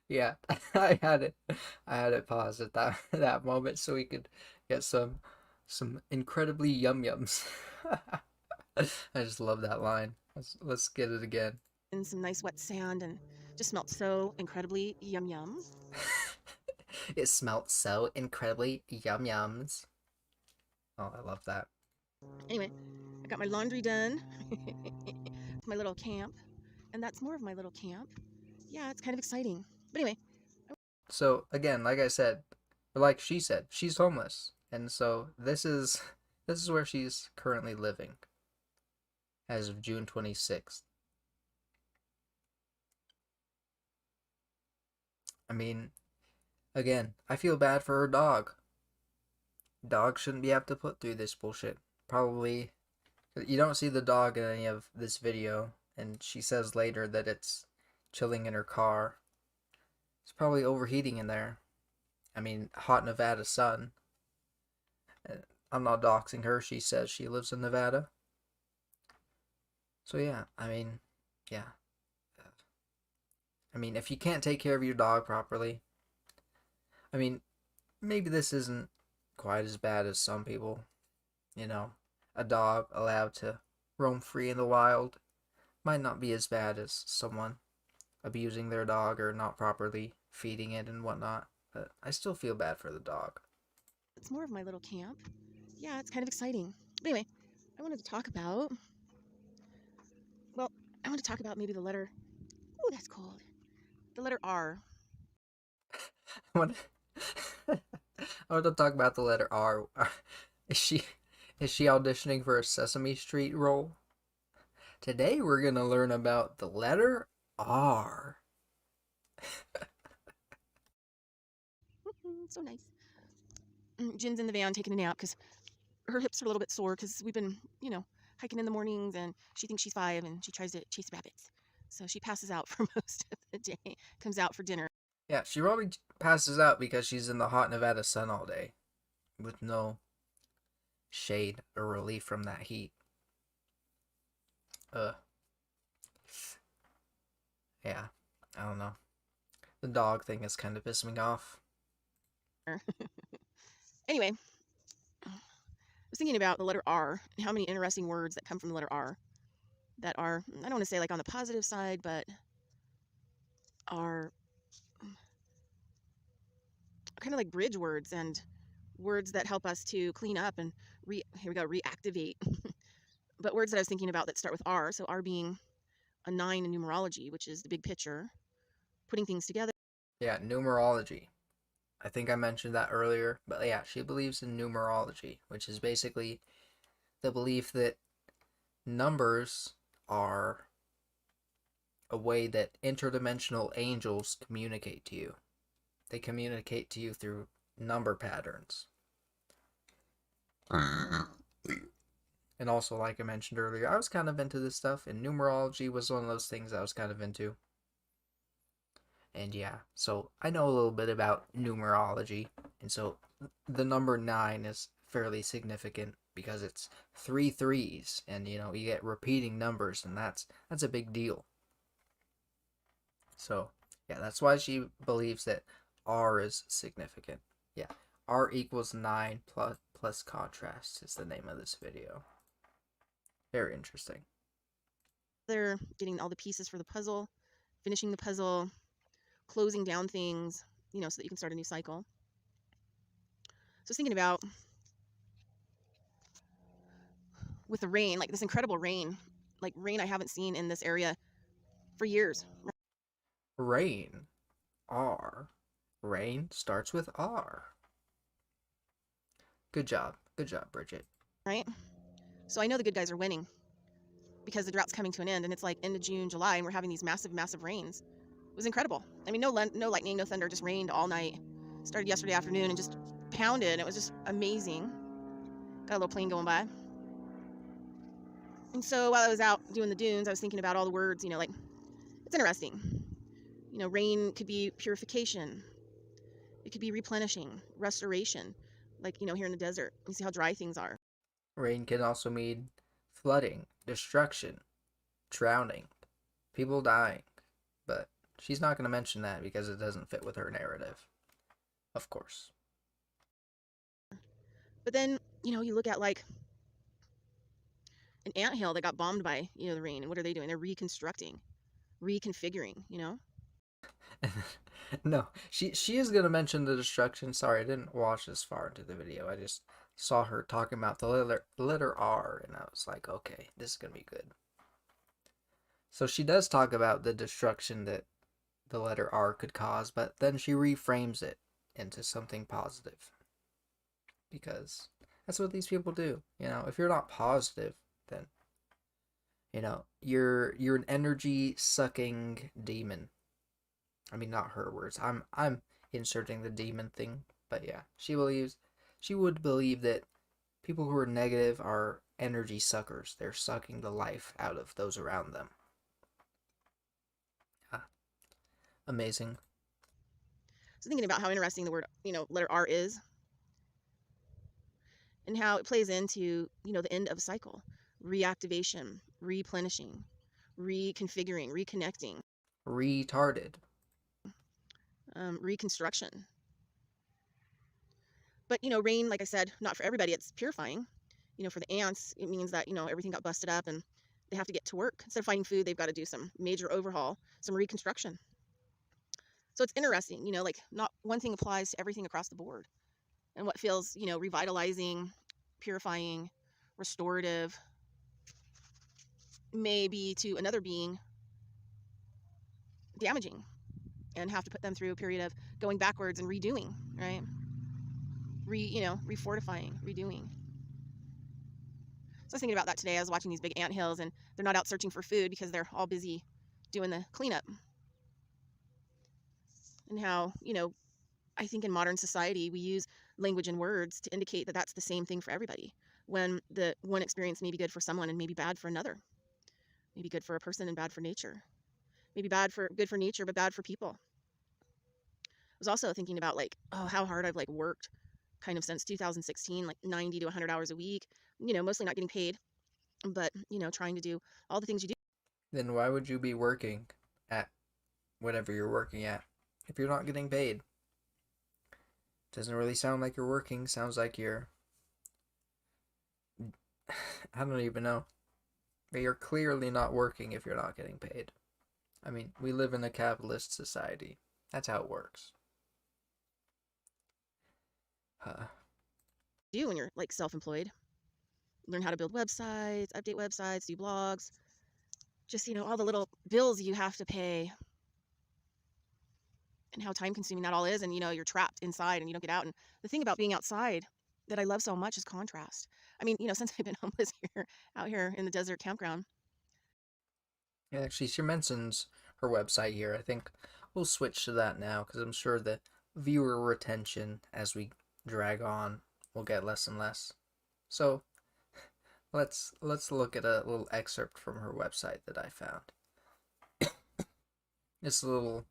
Yeah, I had it paused at that moment so we could get some incredibly yums. I just love that line. Let's get it again. In some nice wet sand and just smelled so incredibly yum. It smelled so incredibly yums. Oh, I love that. Anyway, I got my laundry done. My little camp. And that's more of my little camp. Yeah, it's kind of exciting. But anyway. So again, like I said, or like she said, she's homeless. And so this is where she's currently living as of June 26th. I mean, again, I feel bad for her dog. Dog shouldn't be have to put through this bullshit. Probably, you don't see the dog in any of this video, and she says later that it's chilling in her car. It's probably overheating in there. I mean, hot Nevada sun. I'm not doxing her. She says she lives in Nevada. So yeah, I mean, yeah. I mean, if you can't take care of your dog properly, I mean, maybe this isn't quite as bad as some people. A dog allowed to roam free in the wild might not be as bad as someone abusing their dog or not properly feeding it and whatnot. But I still feel bad for the dog. It's more of my little camp. Yeah, it's kind of exciting. But anyway, I wanted to talk about maybe the letter. Oh, that's cold. The letter R. I want to talk about the letter R. Is she auditioning for a Sesame Street role? Today we're going to learn about the letter R. So nice. Jin's in the van taking a nap because her hips are a little bit sore because we've been, hiking in the mornings, and she thinks she's 5 and she tries to chase rabbits. So she passes out for most of the day, comes out for dinner. Yeah, she probably passes out because she's in the hot Nevada sun all day with no shade or relief from that heat. Yeah, I don't know. The dog thing is kind of pissing me off. Anyway, I was thinking about the letter R and how many interesting words that come from the letter R that are, I don't want to say like on the positive side, but are kind of like bridge words and words that help us to clean up and reactivate. But words that I was thinking about that start with R. So R being a 9 in numerology, which is the big picture, putting things together. Yeah, numerology. I think I mentioned that earlier, but yeah, she believes in numerology, which is basically the belief that numbers are a way that interdimensional angels communicate to you. They communicate to you through number patterns. And also, like I mentioned earlier, I was kind of into this stuff, and numerology was one of those things I was kind of into. And yeah, so I know a little bit about numerology, and so the number 9 is fairly significant because it's 3 threes, and you get repeating numbers, and that's a big deal. So yeah, that's why she believes that R is significant. Yeah, R equals 9 plus contrast is the name of this video. Very interesting. They're getting all the pieces for the puzzle, finishing the puzzle, closing down things, so that you can start a new cycle. So I was thinking about with the rain, like this incredible rain, like rain I haven't seen in this area for years. Rain. R. Rain starts with R. Good job. Good job, Bridgette. Right? So I know the good guys are winning because the drought's coming to an end, and it's like end of June, July, and we're having these massive, massive rains. It was incredible. I mean, no lightning, no thunder, just rained all night. Started yesterday afternoon and just pounded. It was just amazing. Got a little plane going by. And so while I was out doing the dunes, I was thinking about all the words, like, it's interesting. Rain could be purification. It could be replenishing, restoration, like, here in the desert. You see how dry things are. Rain can also mean flooding, destruction, drowning, people dying. But she's not going to mention that because it doesn't fit with her narrative. Of course. But then, you look at like an anthill that got bombed by, the rain. And what are they doing? They're reconstructing, reconfiguring, No, she is going to mention the destruction. Sorry, I didn't watch this far into the video. I just saw her talking about the letter R, and I was like, okay, this is going to be good. So she does talk about the destruction that the letter R could cause, but then she reframes it into something positive. Because that's what these people do. If you're not positive, then you're an energy sucking demon. I mean, not her words. I'm inserting the demon thing, but yeah, she would believe that people who are negative are energy suckers. They're sucking the life out of those around them. Yeah. Amazing. So thinking about how interesting the word, letter R is, and how it plays into, the end of a cycle, reactivation, replenishing, reconfiguring, reconnecting, Retarded. reconstruction. But, rain, like I said, not for everybody, it's purifying. For the ants, it means that, everything got busted up and they have to get to work. Instead of finding food, they've got to do some major overhaul, some reconstruction. So it's interesting, like not one thing applies to everything across the board. And what feels, revitalizing, purifying, restorative, maybe to another being damaging, and have to put them through a period of going backwards and redoing, right? Refortifying, redoing. So I was thinking about that today. I was watching these big anthills, and they're not out searching for food because they're all busy doing the cleanup. And how, I think in modern society, we use language and words to indicate that that's the same thing for everybody, when the one experience may be good for someone and maybe bad for another. Maybe good for a person and bad for nature. Maybe good for nature, but bad for people. I was also thinking about how hard I've worked kind of since 2016, 90 to 100 hours a week, mostly not getting paid, but, trying to do all the things you do. Then why would you be working at whatever you're working at if you're not getting paid? Doesn't really sound like you're working. Sounds like you're... I don't even know. But you're clearly not working if you're not getting paid. I mean, we live in a capitalist society. That's how it works. Do when you're self-employed. Learn how to build websites, update websites, do blogs. Just, all the little bills you have to pay. And how time-consuming that all is, and you're trapped inside and you don't get out. And the thing about being outside that I love so much is contrast. I mean, since I've been homeless out here in the desert campground. Yeah, actually, she mentions her website here. I think we'll switch to that now because I'm sure that viewer retention as we drag on will get less and less. So let's look at a little excerpt from her website that I found. It's a little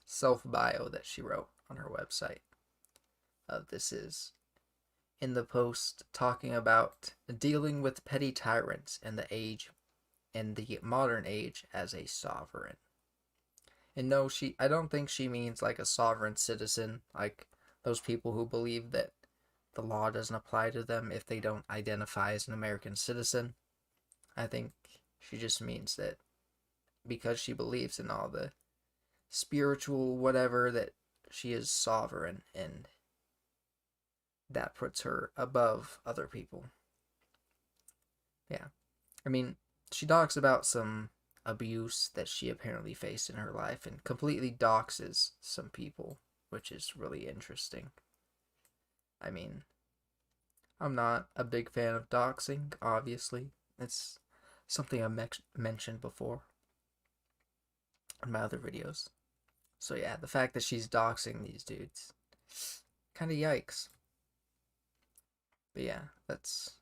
self bio that she wrote on her website. This is in the post talking about dealing with petty tyrants in the modern age as a sovereign. And no, I don't think she means like a sovereign citizen, like those people who believe that the law doesn't apply to them if they don't identify as an American citizen. I think she just means that because she believes in all the spiritual whatever, that she is sovereign, and that puts her above other people. Yeah. I mean, she talks about some abuse that she apparently faced in her life and completely doxes some people, which is really interesting. I mean, I'm not a big fan of doxing, obviously. It's something I've mentioned before in my other videos. So yeah, the fact that she's doxing these dudes, kind of yikes. But yeah, let's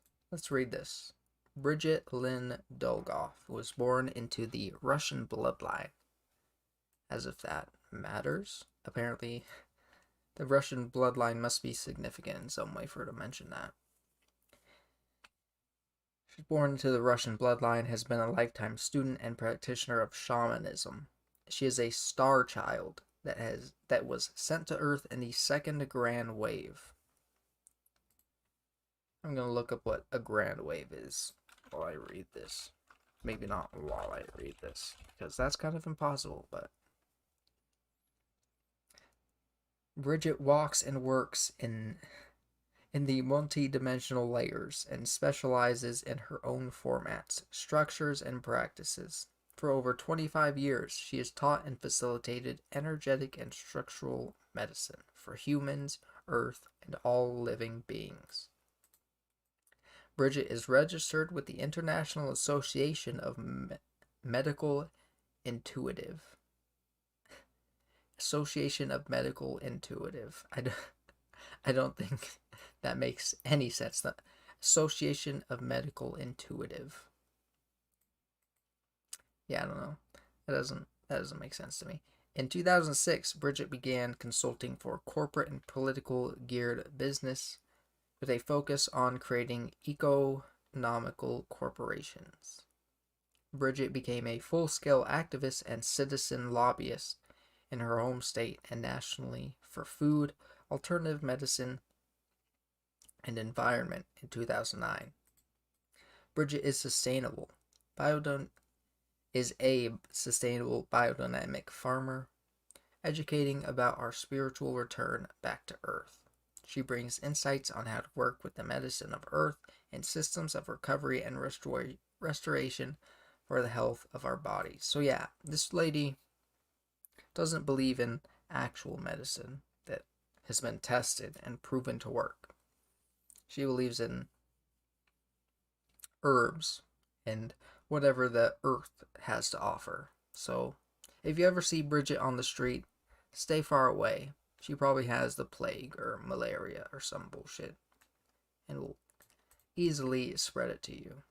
read this. Bridgette Lynn Dolgoff was born into the Russian bloodline. As if that matters. Apparently, the Russian bloodline must be significant in some way for her to mention that. She's born into the Russian bloodline, has been a lifetime student and practitioner of shamanism. She is a star child that was sent to Earth in the second grand wave. I'm going to look up what a grand wave is while I read this. Maybe not while I read this, because that's kind of impossible, but Bridgette walks and works in the multi-dimensional layers and specializes in her own formats, structures, and practices. For over 25 years, she has taught and facilitated energetic and structural medicine for humans, Earth, and all living beings. Bridgette is registered with the International Association of Medical Intuitive. Association of Medical Intuitive. I don't think that makes any sense. The Association of Medical Intuitive. Yeah, I don't know. That doesn't make sense to me. In 2006, Bridgette began consulting for corporate and political geared business with a focus on creating economical corporations. Bridgette became a full-scale activist and citizen lobbyist in her home state and nationally for food, alternative medicine, and environment in 2009. Bridgette is a sustainable biodynamic farmer, educating about our spiritual return back to Earth. She brings insights on how to work with the medicine of Earth and systems of recovery and restoration for the health of our bodies. So yeah, this lady doesn't believe in actual medicine that has been tested and proven to work. She believes in herbs and whatever the earth has to offer. So if you ever see Bridgette on the street, stay far away. She probably has the plague or malaria or some bullshit and will easily spread it to you.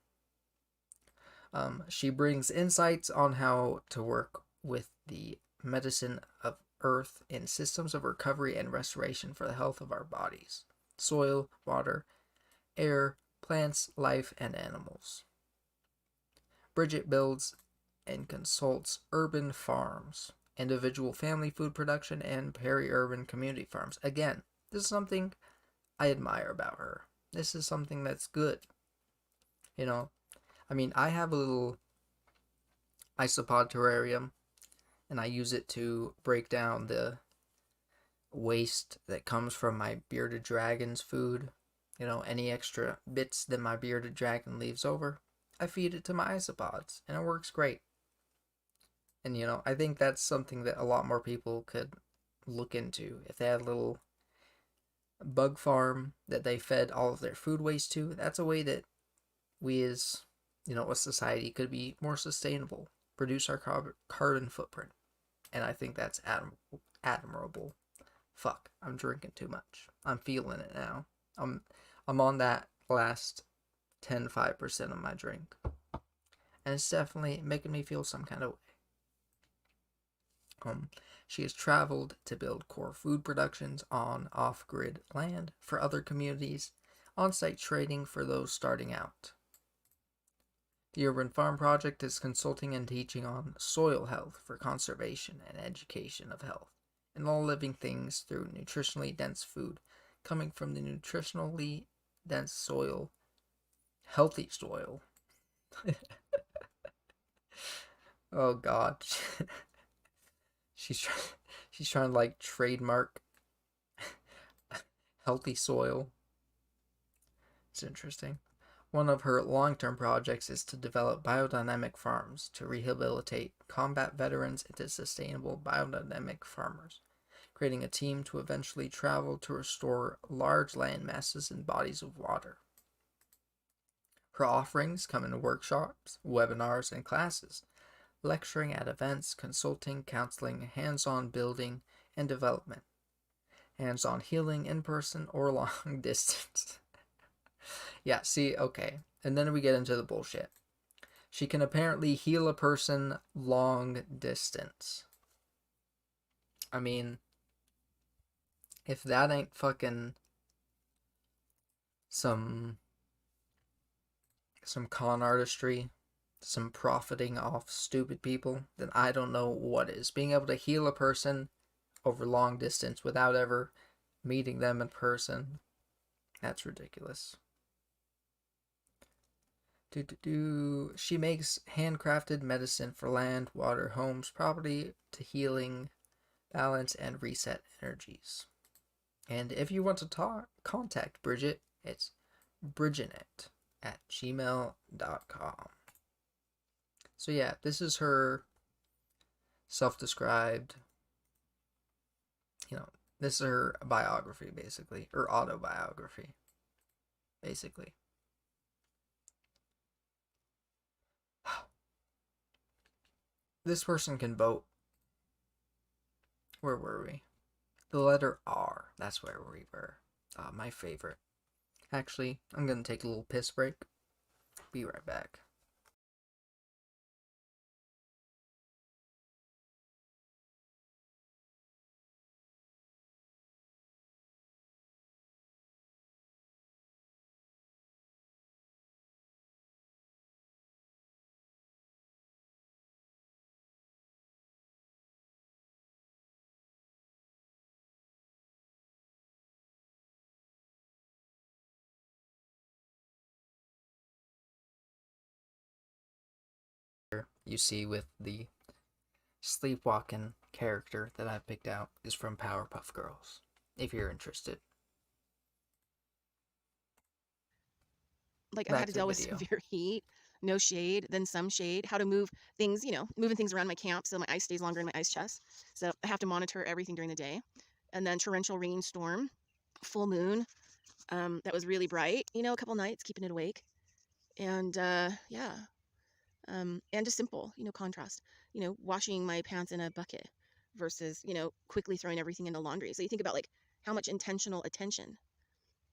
She brings insights on how to work with the medicine of Earth in systems of recovery and restoration for the health of our bodies, soil, water, air, plants, life, and animals. Bridgette builds and consults urban farms, individual family food production, and peri-urban community farms. Again, this is something I admire about her. This is something that's good. You know, I mean, I have a little isopod terrarium, and I use it to break down the waste that comes from my bearded dragon's food. You know, any extra bits that my bearded dragon leaves over, I feed it to my isopods, and it works great. And, you know, I think that's something that a lot more people could look into. If they had a little bug farm that they fed all of their food waste to, that's a way that we as, you know, a society could be more sustainable, reduce our carbon footprint. And I think that's admirable Fuck, I'm drinking too much. I'm feeling it now. I'm on that last 5% of my drink. And it's definitely making me feel some kind of way. She has traveled to build core food productions on off-grid land for other communities, on-site trading for those starting out. The Urban Farm Project is consulting and teaching on soil health for conservation and education of health and all living things through nutritionally dense food coming from the nutritionally dense soil, healthy soil. Oh God. She's trying to like trademark healthy soil. It's interesting. One of her long-term projects is to develop biodynamic farms to rehabilitate combat veterans into sustainable biodynamic farmers, creating a team to eventually travel to restore large land masses and bodies of water. Her offerings come in workshops, webinars, and classes, lecturing at events, consulting, counseling, hands-on building and development, hands-on healing in person or long distance. Yeah, see, okay. And then we get into the bullshit. She can apparently heal a person long distance. I mean, if that ain't fucking some con artistry, some profiting off stupid people, then I don't know what is. Being able to heal a person over long distance without ever meeting them in person, that's ridiculous. She makes handcrafted medicine for land, water, homes, property to healing, balance, and reset energies. And if you want to contact Bridgette, it's bridgette@gmail.com. So yeah, this is her self-described, this is her biography, basically, or autobiography, basically. This person can vote. Where were we? The letter R. That's where we were. My favorite. Actually, I'm gonna take a little piss break. Be right back. You see with the sleepwalking character that I've picked out is from Powerpuff Girls, if you're interested. Like I've had to deal with severe heat, no shade, then some shade, how to move things, moving things around my camp so my ice stays longer in my ice chest. So I have to monitor everything during the day. And then torrential rainstorm, full moon, that was really bright, a couple nights, keeping it awake. And yeah. And just simple, contrast, washing my pants in a bucket versus, quickly throwing everything into laundry. So you think about like how much intentional attention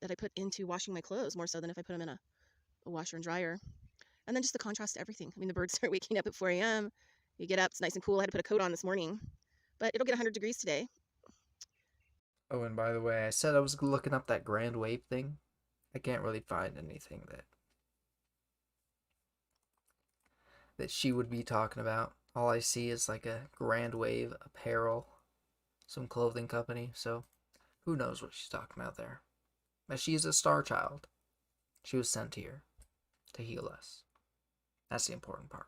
that I put into washing my clothes more so than if I put them in a washer and dryer. And then just the contrast to everything. I mean, the birds start waking up at 4 a.m. You get up, it's nice and cool. I had to put a coat on this morning, but it'll get 100 degrees today. Oh, and by the way, I said I was looking up that grand wave thing. I can't really find anything that she would be talking about. All I see is like a Grand Wave apparel, some clothing company, so who knows what she's talking about there. But she's a star child. She was sent here to heal us. That's the important part.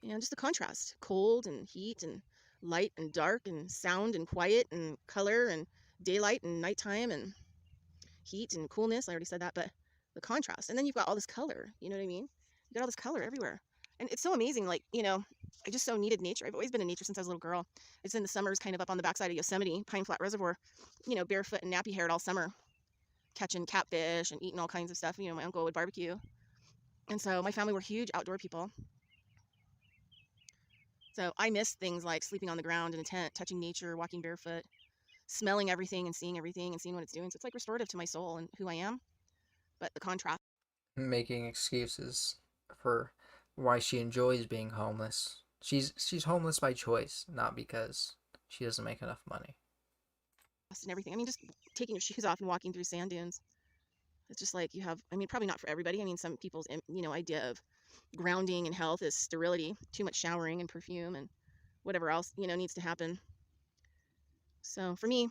And just the contrast, cold and heat and light and dark and sound and quiet and color and daylight and nighttime and heat and coolness. I already said that, but the contrast. And then you've got all this color, you know what I mean? You got all this color everywhere. And it's so amazing, like, I just so needed nature. I've always been in nature since I was a little girl. It's in the summers kind of up on the backside of Yosemite, Pine Flat Reservoir, barefoot and nappy haired all summer, catching catfish and eating all kinds of stuff. My uncle would barbecue. And so my family were huge outdoor people. So I miss things like sleeping on the ground in a tent, touching nature, walking barefoot, smelling everything and seeing what it's doing. So it's like restorative to my soul and who I am. But the contrast. Making excuses for why she enjoys being homeless. She's homeless by choice, not because she doesn't make enough money. And everything. I mean, just taking your shoes off and walking through sand dunes. It's just like you have, I mean, probably not for everybody. I mean, some people's, idea of grounding and health is sterility, too much showering and perfume and whatever else, needs to happen. So for me,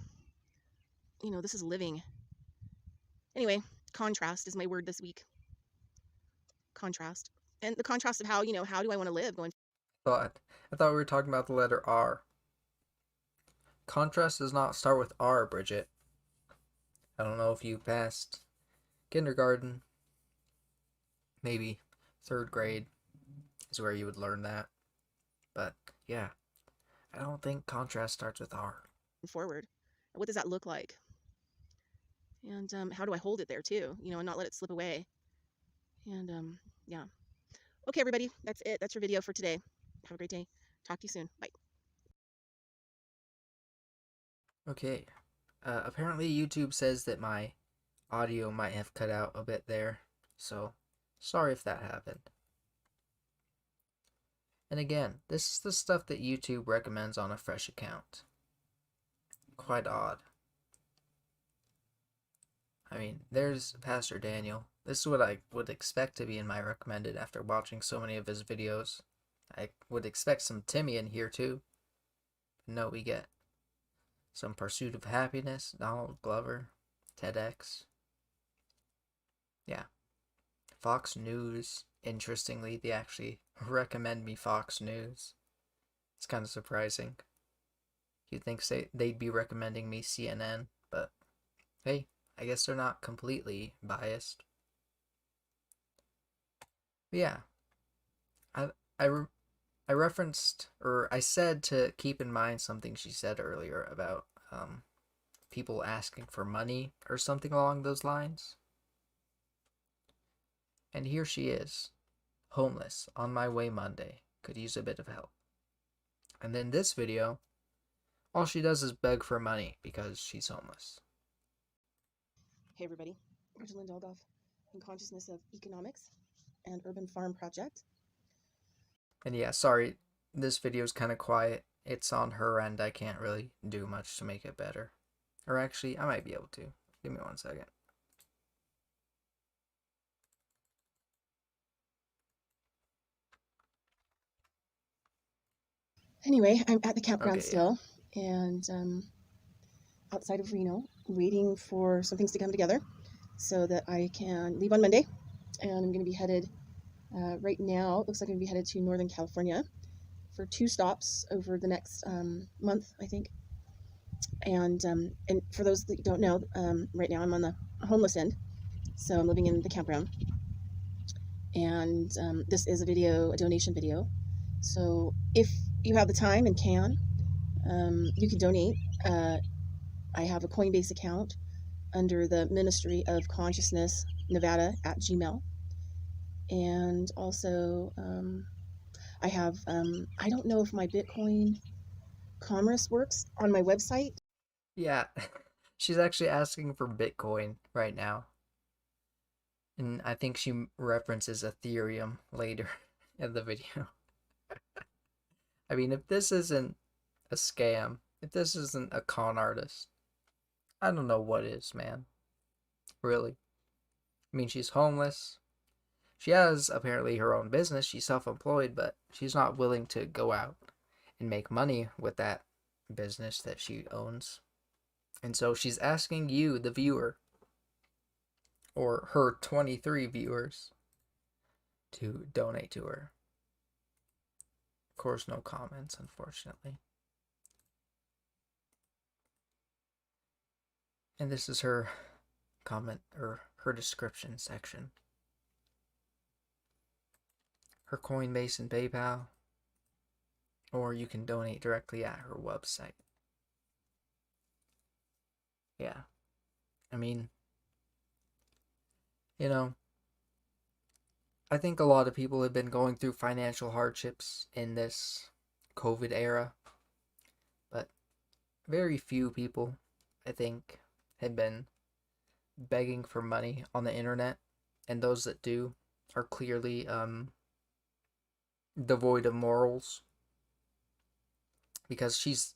this is living. Anyway, contrast is my word this week. Contrast. And the contrast of how do I want to live going. I thought we were talking about the letter R. Contrast does not start with R, Bridgette. I don't know if you passed kindergarten. Maybe 3rd grade is where you would learn that. But yeah, I don't think contrast starts with R. Forward. What does that look like? And how do I hold it there too? And not let it slip away. And yeah. Okay, everybody, that's it. That's your video for today. Have a great day. Talk to you soon. Bye. Okay. Apparently YouTube says that my audio might have cut out a bit there, so sorry if that happened. And again, this is the stuff that YouTube recommends on a fresh account. Quite odd. I mean, there's Pastor Daniel. This is what I would expect to be in my recommended after watching so many of his videos. I would expect some Timmy in here too. No, we get some Pursuit of Happiness, Donald Glover, TEDx. Yeah. Fox News. Interestingly, they actually recommend me Fox News. It's kind of surprising. You'd think they'd be recommending me CNN, but hey, I guess they're not completely biased. But yeah, I referenced, or I said to keep in mind something she said earlier about people asking for money or something along those lines. And here she is, homeless, on my way Monday, could use a bit of help. And then this video, all she does is beg for money because she's homeless. Hey everybody, Bridgette Dolgoff in Consciousness of Economics and Urban Farm Project. And yeah, sorry, this video is kind of quiet. It's on her end. I can't really do much to make it better. Or actually, I might be able to. Give me 1 second. Anyway, I'm at the campground Okay, still, and outside of Reno, waiting for some things to come together so that I can leave on Monday. And I'm going to be headed, right now, it looks like I'm going to be headed to Northern California for 2 stops over the next month, I think. And for those that don't know, right now I'm on the homeless end, so I'm living in the campground. And this is a donation video. So if you have the time and can, you can donate. I have a Coinbase account under the Ministry of Consciousness Nevada at Gmail. And also, I have, I don't know if my Bitcoin commerce works on my website. Yeah, she's actually asking for Bitcoin right now. And I think she references Ethereum later in the video. I mean, if this isn't a scam, if this isn't a con artist, I don't know what is, man. Really. I mean, she's homeless. She has apparently her own business. She's self-employed, but she's not willing to go out and make money with that business that she owns. And so she's asking you, the viewer, or her 23 viewers, to donate to her. Of course, no comments, unfortunately. And this is her comment, or her description section. Her Coinbase and PayPal, or you can donate directly at her website. Yeah. I mean, you know, I think a lot of people have been going through financial hardships in this COVID era, but very few people I think, have been begging for money on the internet, and those that do are clearly devoid of morals, because she's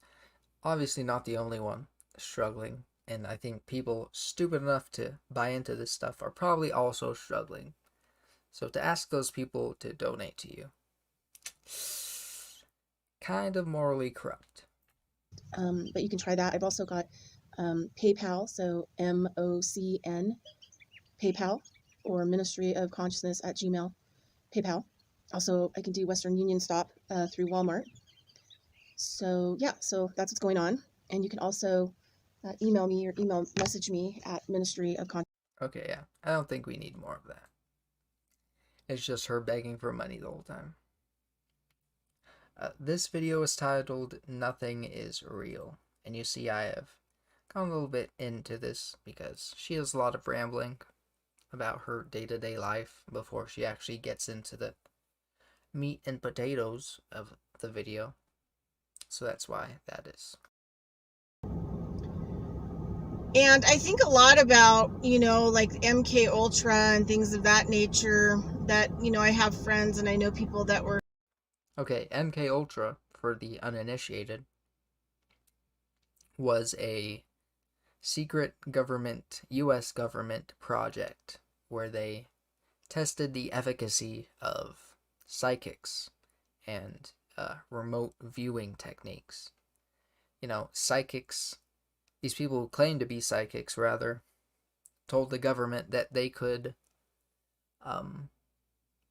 obviously not the only one struggling, and I think people stupid enough to buy into this stuff are probably also struggling. So to ask those people to donate to you, kind of morally corrupt. But you can try that. I've also got PayPal, so MOCN, PayPal, or Ministry of Consciousness at Gmail, PayPal. Also, I can do Western Union Stop through Walmart. So yeah, so that's what's going on. And you can also email me or email message me at Ministry of Consciousness. Okay, yeah, I don't think we need more of that. It's just her begging for money the whole time. This video is titled Nothing is Real, and you see I have gone a little bit into this because she has a lot of rambling about her day-to-day life before she actually gets into the meat and potatoes of the video. So that's why that is. And I think a lot about, like MK Ultra and things of that nature, that, I have friends and I know people that were. Okay, MK Ultra, for the uninitiated, was a secret government, US government project where they tested the efficacy of psychics and remote viewing techniques. Psychics, these people who claim to be psychics, rather, told the government that they could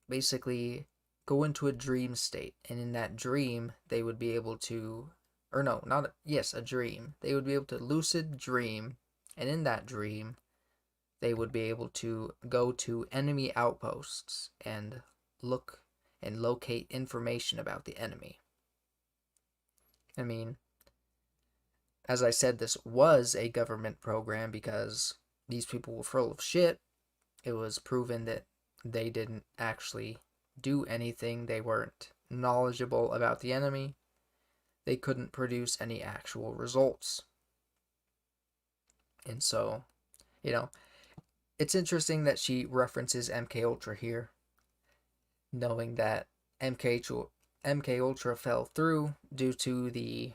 basically go into a dream state, and in that dream they would be able to, a dream. They would be able to lucid dream, and in that dream they would be able to go to enemy outposts and look and locate information about the enemy. I mean, as I said, this was a government program because these people were full of shit. It was proven that they didn't actually do anything. They weren't knowledgeable about the enemy. They couldn't produce any actual results. And so, it's interesting that she references MK Ultra here, knowing that MK Ultra fell through due to the,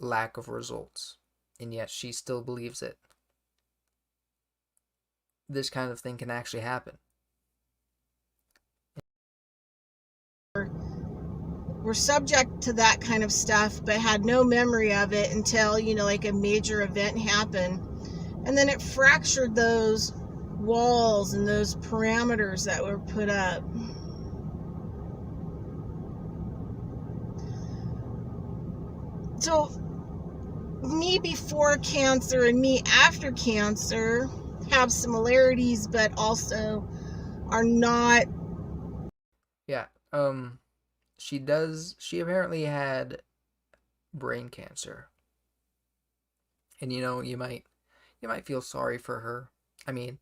lack of results. And yet she still believes that this kind of thing can actually happen. Were subject to that kind of stuff, but had no memory of it until, like a major event happened. And then it fractured those walls and those parameters that were put up. So me before cancer and me after cancer have similarities, but also are not. Yeah, she apparently had brain cancer. And you might feel sorry for her. I mean,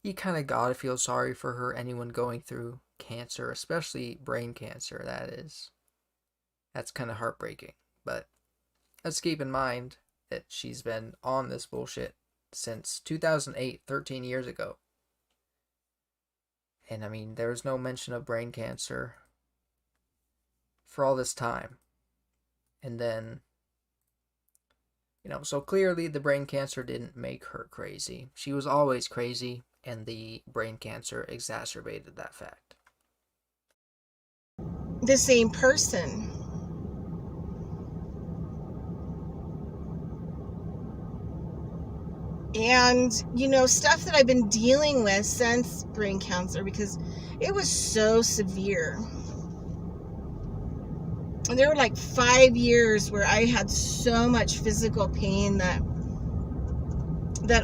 you kind of gotta feel sorry for her, anyone going through cancer, especially brain cancer, that's kind of heartbreaking. But let's keep in mind that she's been on this bullshit since 2008, 13 years ago. And I mean, there was no mention of brain cancer for all this time. And then, so clearly the brain cancer didn't make her crazy. She was always crazy, and the brain cancer exacerbated that fact. The same person. And, stuff that I've been dealing with since brain cancer, because it was so severe. And there were like 5 years where I had so much physical pain that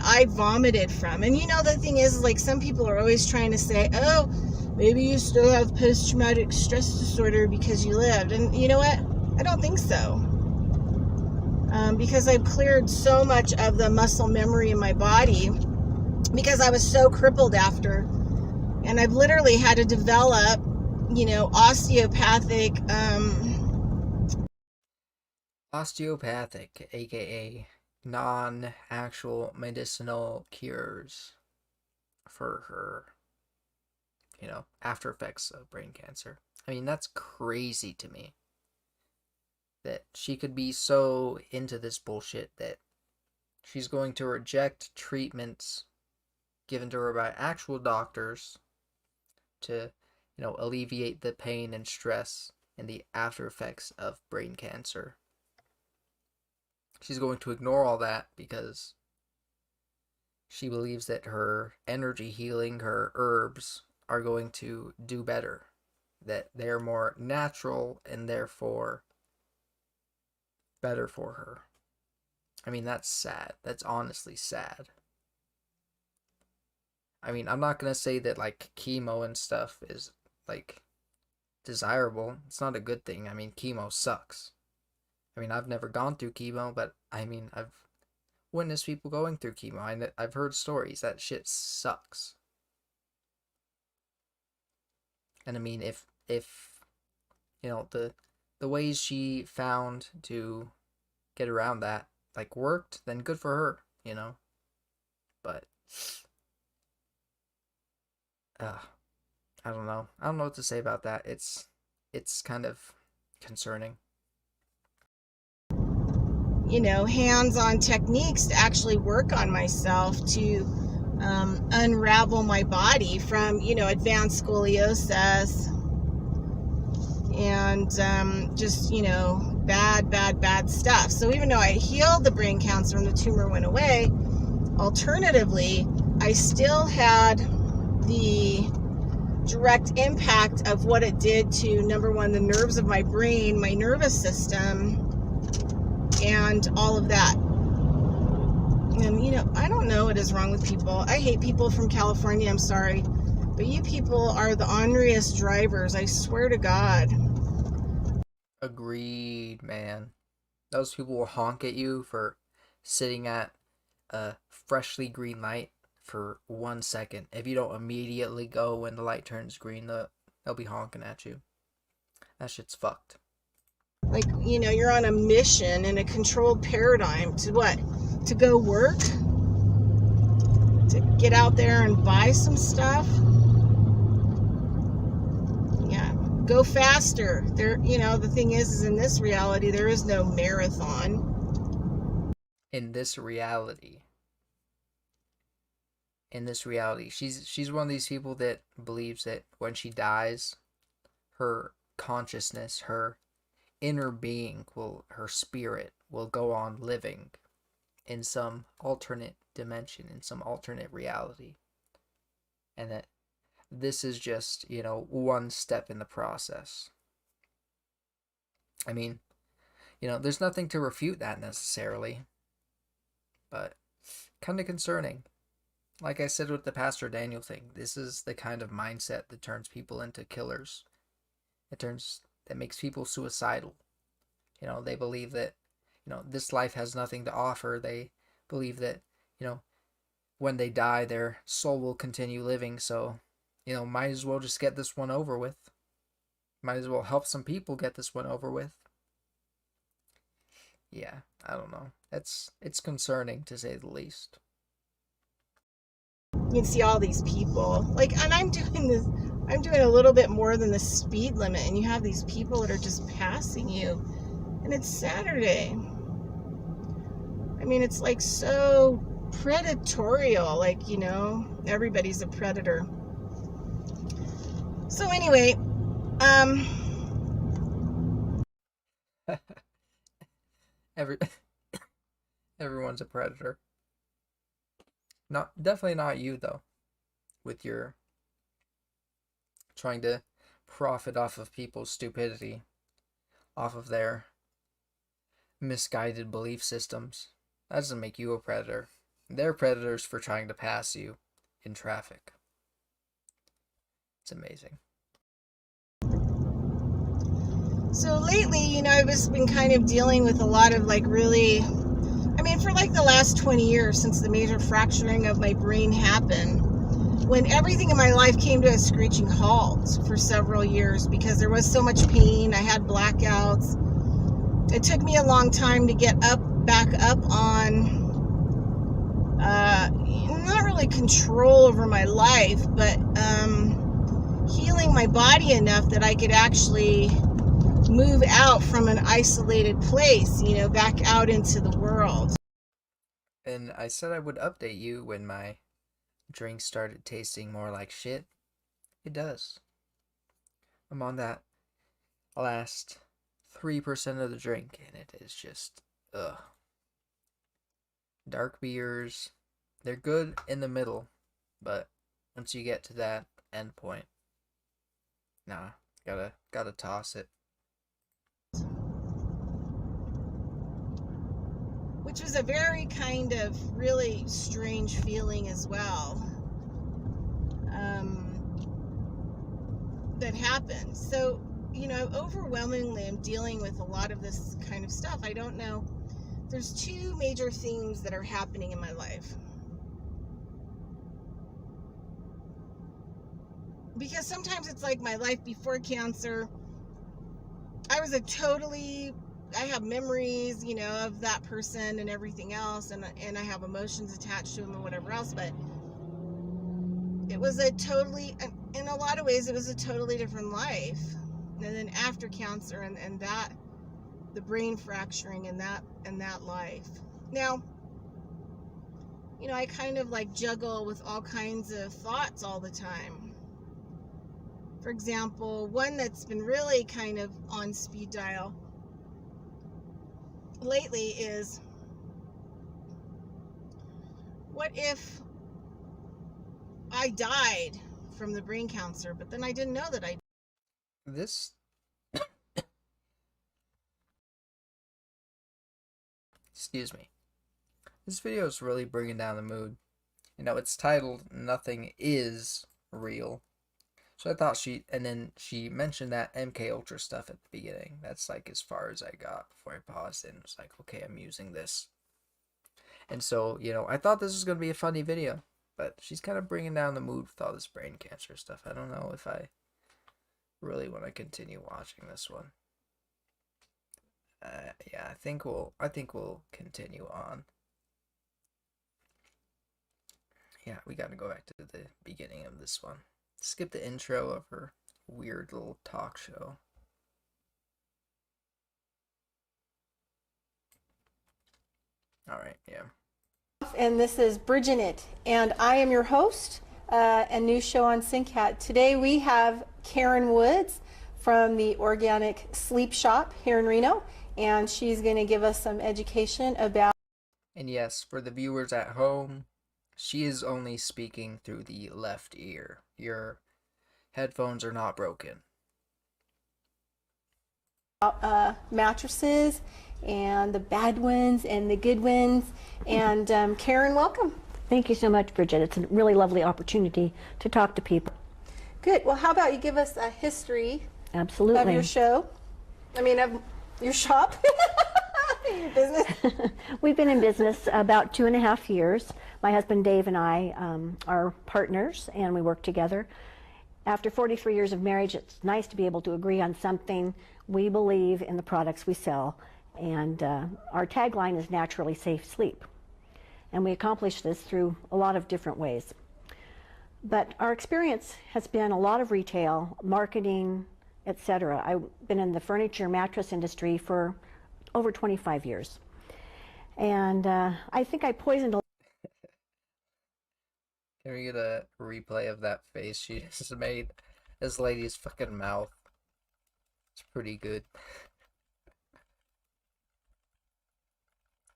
I vomited from. And the thing is, like, some people are always trying to say, oh, maybe you still have post-traumatic stress disorder because you lived. And you know what? I don't think so. Because I've cleared so much of the muscle memory in my body because I was so crippled after. And I've literally had to develop, Osteopathic, aka non-actual medicinal cures for her, after effects of brain cancer. I mean, that's crazy to me. That she could be so into this bullshit that she's going to reject treatments given to her by actual doctors to, alleviate the pain and stress and the after effects of brain cancer. She's going to ignore all that because she believes that her energy healing, her herbs, are going to do better. That they're more natural and therefore better for her. I mean, that's sad. That's honestly sad. I mean, I'm not going to say that, chemo and stuff is, desirable. It's not a good thing. I mean, chemo sucks. I mean, I've never gone through chemo, but, I've witnessed people going through chemo. I've heard stories. That shit sucks. And, if the ways she found to get around that, worked, then good for her, But, I don't know. I don't know what to say about that. It's kind of concerning. Hands-on techniques to actually work on myself to unravel my body from, advanced scoliosis and just, bad stuff. So even though I healed the brain cancer and the tumor went away, alternatively, I still had the direct impact of what it did to, number one, the nerves of my brain, my nervous system, and all of that. And, I don't know what is wrong with people. I hate people from California, I'm sorry. But you people are the orneriest drivers, I swear to God. Agreed, man. Those people will honk at you for sitting at a freshly green light for 1 second. If you don't immediately go when the light turns green, they'll be honking at you. That shit's fucked. You're on a mission in a controlled paradigm to what? To go work? To get out there and buy some stuff? Yeah. Go faster. The thing is in this reality, there is no marathon. In this reality, she's one of these people that believes that when she dies, her consciousness, her inner being, her spirit will go on living in some alternate dimension, in some alternate reality. And that this is just, one step in the process. I mean, there's nothing to refute that necessarily, but kind of concerning. Like I said with the Pastor Daniel thing, this is the kind of mindset that turns people into killers. That makes people suicidal. They believe that, this life has nothing to offer. They believe that, when they die, their soul will continue living. So, might as well just get this one over with. Might as well help some people get this one over with. Yeah, I don't know. It's concerning, to say the least. You can see all these people. And I'm doing a little bit more than the speed limit, and you have these people that are just passing you. And it's Saturday. It's so predatorial. Everybody's a predator. So anyway, Everyone's a predator. Definitely not you, though, with your trying to profit off of people's stupidity, off of their misguided belief systems. That doesn't make you a predator. They're predators for trying to pass you in traffic. It's amazing. So lately, I've just been kind of dealing with a lot of really, for the last 20 years since the major fracturing of my brain happened, when everything in my life came to a screeching halt for several years because there was so much pain, I had blackouts. It took me a long time to get up back up on not really control over my life, but healing my body enough that I could actually move out from an isolated place, back out into the world. And I said I would update you when my drink started tasting more like shit. It does. I'm on that last 3% of the drink, and it is just, ugh. Dark beers, they're good in the middle, but once you get to that end point, nah, gotta toss it. Which was a very kind of really strange feeling as well. That happened. So, overwhelmingly I'm dealing with a lot of this kind of stuff. I don't know. There's two major themes that are happening in my life. Because sometimes it's like my life before cancer. I have memories, of that person and everything else, and I have emotions attached to them and whatever else, but it was in a lot of ways, it was a totally different life. And then after cancer and that, the brain fracturing and that life. Now, I kind of like juggle with all kinds of thoughts all the time. For example, one that's been really kind of on speed dial lately is, what if I died from the brain cancer, but then I didn't know that I... This excuse me. This video is really bringing down the mood. It's titled "Nothing is Real." So I thought and then she mentioned that MK Ultra stuff at the beginning. That's like as far as I got before I paused it and was like, okay, I'm using this. And so, I thought this was going to be a funny video, but she's kind of bringing down the mood with all this brain cancer stuff. I don't know if I really want to continue watching this one. Yeah, I think we'll continue on. Yeah, we got to go back to the beginning of this one. Skip the intro of her weird little talk show. Alright, yeah. And this is Bridgette, and I am your host, a new show on SynCat. Today we have Karen Woods from the Organic Sleep Shop here in Reno, and she's going to give us some education about... And yes, for the viewers at home, she is only speaking through the left ear. Your headphones are not broken. Mattresses and the bad ones and the good ones. And Karen, welcome. Thank you so much, Bridgette. It's a really lovely opportunity to talk to people. Good. Well, how about you give us a history Absolutely. of your show? I mean, of your shop? Your business? We've been in business about 2.5 years. My husband Dave and I are partners, and we work together. After 43 years of marriage, it's nice to be able to agree on something. We believe in the products we sell, and our tagline is naturally safe sleep. And we accomplish this through a lot of different ways. But our experience has been a lot of retail, marketing, etc. I've been in the furniture mattress industry for over 25 years. And I think I poisoned a... Can we get a replay of that face she just made? This lady's fucking mouth. It's pretty good.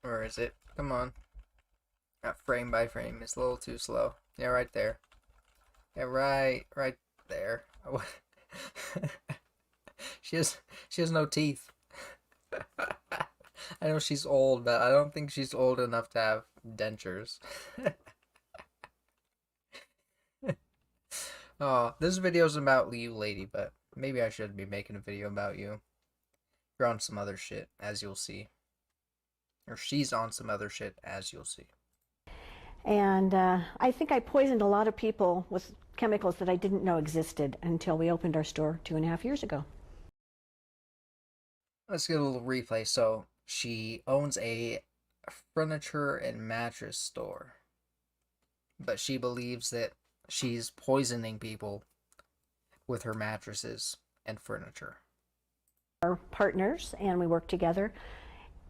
Where is it? Come on. Not frame by frame. It's a little too slow. Yeah, right there. Yeah, right there. She has no teeth. I know she's old, but I don't think she's old enough to have dentures. Oh, this video's about you, lady, but maybe I should be making a video about you. You're on some other shit, as you'll see. Or she's on some other shit, as you'll see. And I think I poisoned a lot of people with chemicals that I didn't know existed until we opened our store 2.5 years ago. Let's get a little replay. So, she owns a furniture and mattress store. But she believes that she's poisoning people with her mattresses and furniture. Our partners and we work together.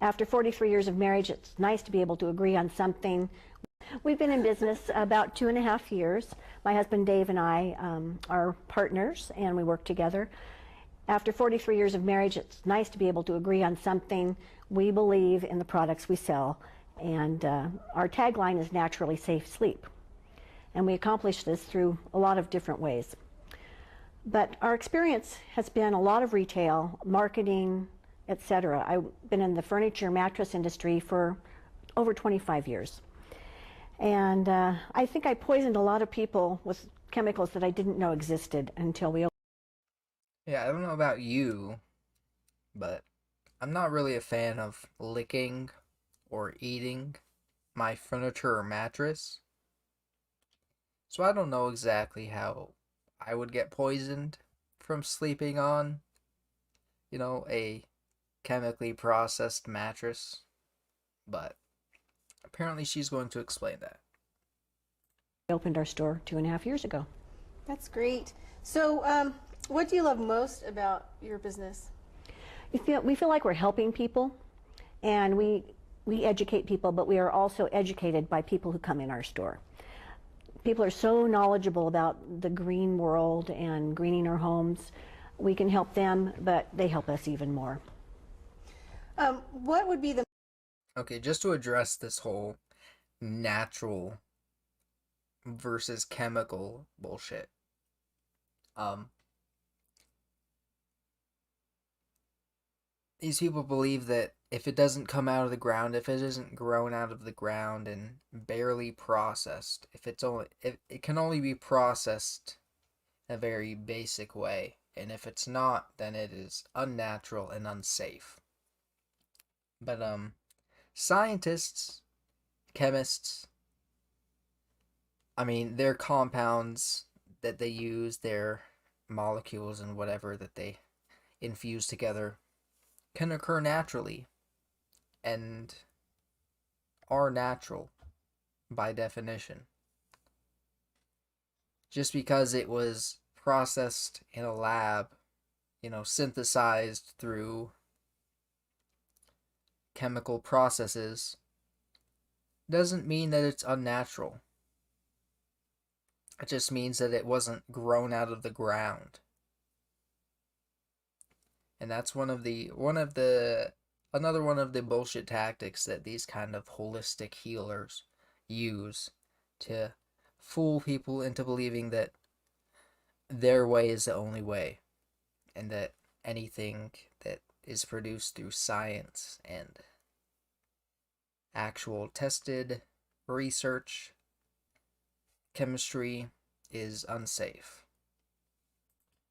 After 43 years of marriage, it's nice to be able to agree on something. We've been in business about 2.5 years. My husband Dave and I are partners and we work together. After 43 years of marriage, it's nice to be able to agree on something. We believe in the products we sell, and our tagline is naturally safe sleep. And we accomplish this through a lot of different ways. But our experience has been a lot of retail, marketing, etc. I've been in the furniture mattress industry for over 25 years. And I think I poisoned a lot of people with chemicals that I didn't know existed until we... Yeah, I don't know about you, but I'm not really a fan of licking or eating my furniture or mattress. So I don't know exactly how I would get poisoned from sleeping on, a chemically processed mattress. But apparently she's going to explain that. We opened our store 2.5 years ago. That's great. So, what do you love most about your business? We feel like we're helping people, and we educate people, but we are also educated by people who come in our store. People are so knowledgeable about the green world and greening our homes. We can help them, but they help us even more. What would be the... Okay, just to address this whole natural versus chemical bullshit. These people believe that if it doesn't come out of the ground, if it isn't grown out of the ground and barely processed, if it can only be processed in a very basic way, and if it's not, then it is unnatural and unsafe. But scientists, chemists, their compounds that they use, their molecules and whatever that they infuse together can occur naturally and are natural by definition. Just because it was processed in a lab, synthesized through chemical processes, doesn't mean that it's unnatural. It just means that it wasn't grown out of the ground. And that's another one of the bullshit tactics that these kind of holistic healers use to fool people into believing that their way is the only way, and that anything that is produced through science and actual tested research chemistry is unsafe.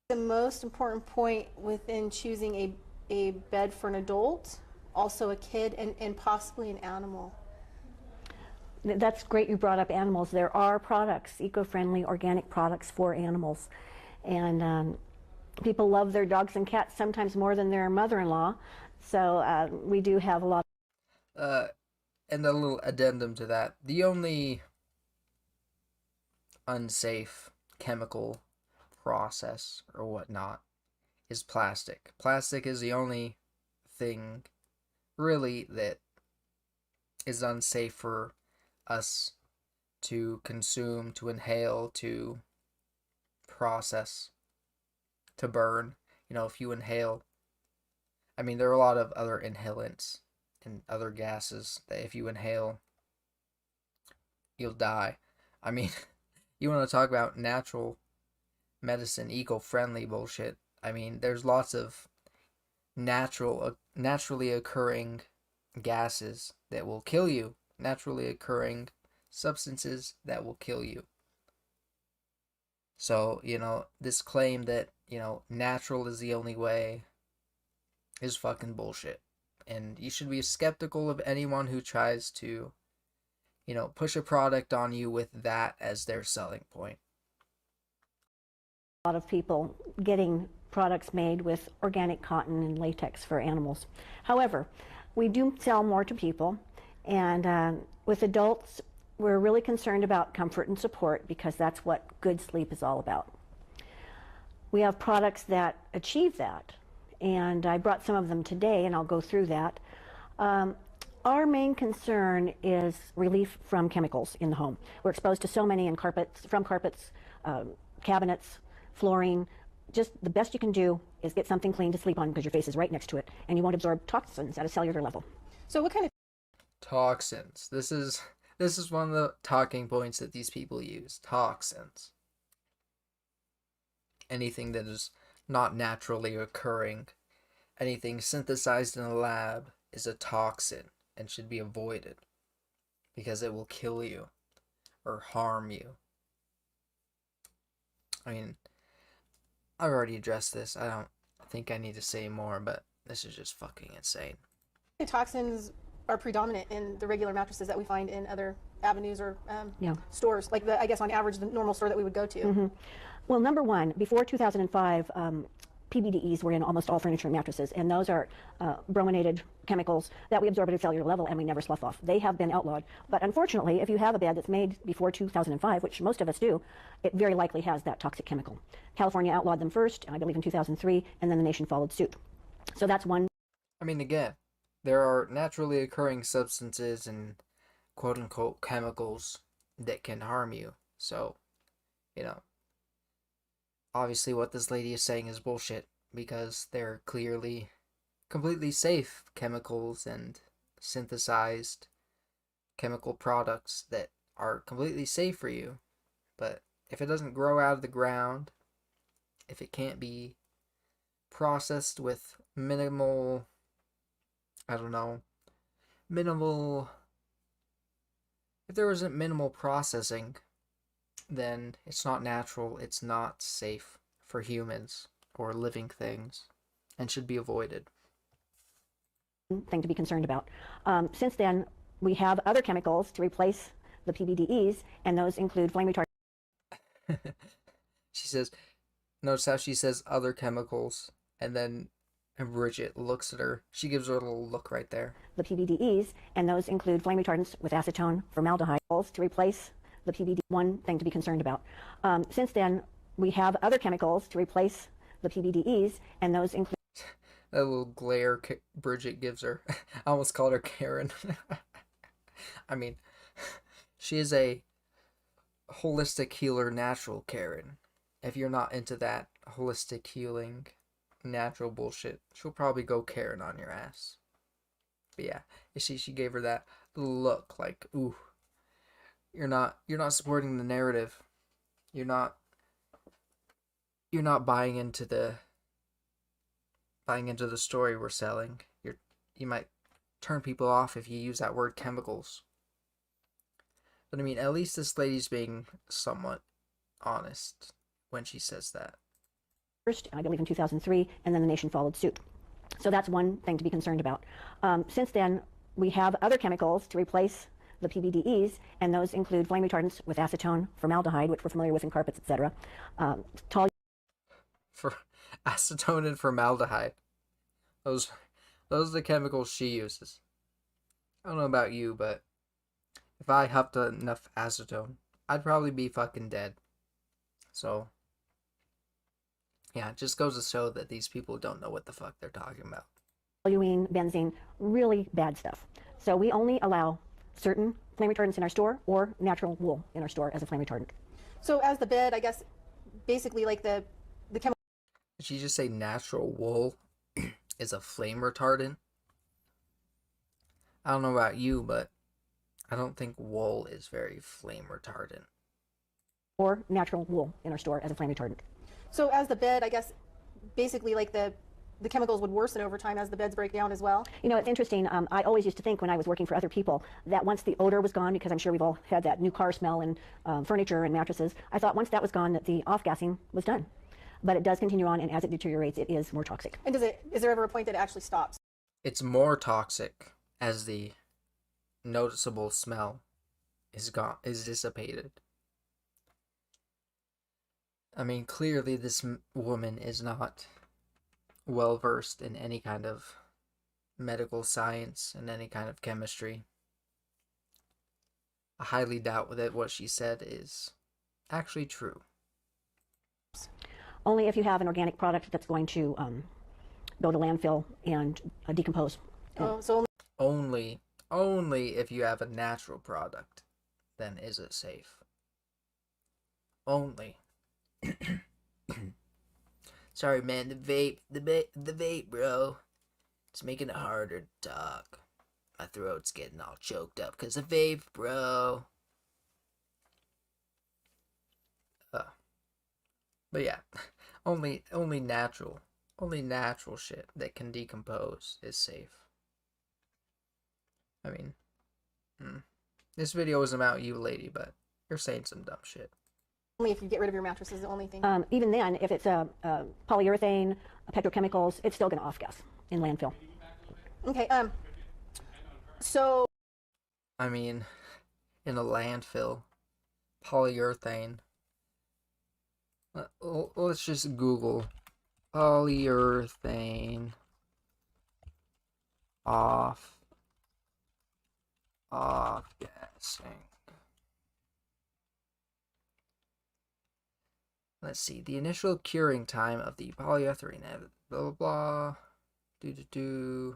The most important point within choosing a bed for an adult, also a kid, and possibly an animal? That's great you brought up animals. There are products, eco-friendly, organic products for animals. And people love their dogs and cats sometimes more than their mother-in-law. So we do have a lot. And a little addendum to that. The only unsafe chemical process or whatnot is plastic. Plastic is the only thing really that is unsafe for us to consume, to inhale, to process, to burn. If you inhale, there are a lot of other inhalants and other gases that if you inhale, you'll die. You want to talk about natural medicine, eco-friendly bullshit. There's lots of naturally occurring gases that will kill you, naturally occurring substances that will kill you. So, this claim that, natural is the only way is fucking bullshit. And you should be skeptical of anyone who tries to, push a product on you with that as their selling point. A lot of people getting products made with organic cotton and latex for animals. However, we do sell more to people, And with adults, we're really concerned about comfort and support because that's what good sleep is all about. We have products that achieve that, and I brought some of them today, and I'll go through that. Our main concern is relief from chemicals in the home. We're exposed to so many in carpets, cabinets, flooring. Just the best you can do is get something clean to sleep on because your face is right next to it, and you won't absorb toxins at a cellular level. So what kind of Toxins. This is one of the talking points that these people use. Toxins. Anything that is not naturally occurring, anything synthesized in a lab is a toxin and should be avoided because it will kill you or harm you. I mean, I've already addressed this. I don't think I need to say more, but this is just fucking insane. toxins are predominant in the regular mattresses that we find in other avenues or stores, like I guess on average the normal store that we would go to? Mm-hmm. Well, number one, before 2005, PBDEs were in almost all furniture and mattresses, and those are brominated chemicals that we absorb at a cellular level and we never slough off. They have been outlawed. But unfortunately, if you have a bed that's made before 2005, which most of us do, it very likely has that toxic chemical. California outlawed them first, I believe in 2003, and then the nation followed suit. So that's one. I mean, again, there are naturally occurring substances and quote-unquote chemicals that can harm you. So, obviously what this lady is saying is bullshit because they're clearly completely safe chemicals and synthesized chemical products that are completely safe for you. But if it doesn't grow out of the ground, if it can't be processed with minimal, if there isn't minimal processing, then it's not natural, it's not safe for humans or living things, and should be avoided. Thing to be concerned about. Since then, we have other chemicals to replace the PBDEs, and those include flame retardant. She says, notice how she says other chemicals, and then Bridgette looks at her. She gives her a little look right there. The PBDEs, and those include flame retardants with acetone, formaldehyde, to replace the PBD. One thing to be concerned about. Since then, we have other chemicals to replace the PBDEs, and those include. That little glare Bridgette gives her. I almost called her Karen. I mean, she is a holistic healer, natural Karen. If you're not into that holistic healing, natural bullshit, she'll probably go Karen on your ass. But yeah, you see, she gave her that little look like, ooh, you're not supporting the narrative. You're not buying into the story we're selling. You might turn people off if you use that word chemicals. But I mean, at least this lady's being somewhat honest when she says that. First, I believe in 2003, and then the nation followed suit. So that's one thing to be concerned about. Since then, we have other chemicals to replace the PBDEs, and those include flame retardants with acetone, formaldehyde, which we're familiar with in carpets, etc. For acetone and formaldehyde. Those are the chemicals she uses. I don't know about you, but if I huffed enough acetone, I'd probably be fucking dead. So, yeah, it just goes to show that these people don't know what the fuck they're talking about. Toluene, benzene, really bad stuff. So we only allow certain flame retardants in our store or natural wool in our store as a flame retardant. So as the bed, I guess, basically like the chemical. Did she just say natural wool is a flame retardant? I don't know about you, but I don't think wool is very flame retardant. Or natural wool in our store as a flame retardant. So as the bed, I guess, basically like the chemicals would worsen over time as the beds break down as well? You know, it's interesting. I always used to think when I was working for other people that once the odor was gone, because I'm sure we've all had that new car smell in furniture and mattresses, I thought once that was gone that the off-gassing was done. But it does continue on, and as it deteriorates, it is more toxic. And is there ever a point that it actually stops? It's more toxic as the noticeable smell is dissipated. I mean, clearly this woman is not well versed in any kind of medical science and any kind of chemistry. I highly doubt that what she said is actually true. Only if you have an organic product that's going to go to landfill and decompose. Oh, so Only if you have a natural product, then is it safe. Only. Sorry, man. The vape, bro. It's making it harder to talk. My throat's getting all choked up because of vape, bro. But yeah, only natural shit that can decompose is safe. I mean, this video isn't about you, lady, but you're saying some dumb shit. only if you get rid of your mattress is the only thing. Even then, if it's polyurethane, petrochemicals, it's still going to off-gas in landfill. Okay. So I mean, in a landfill, polyurethane. Let's just Google polyurethane off-gassing. Let's see, the initial curing time of the polyurethane, blah blah blah, The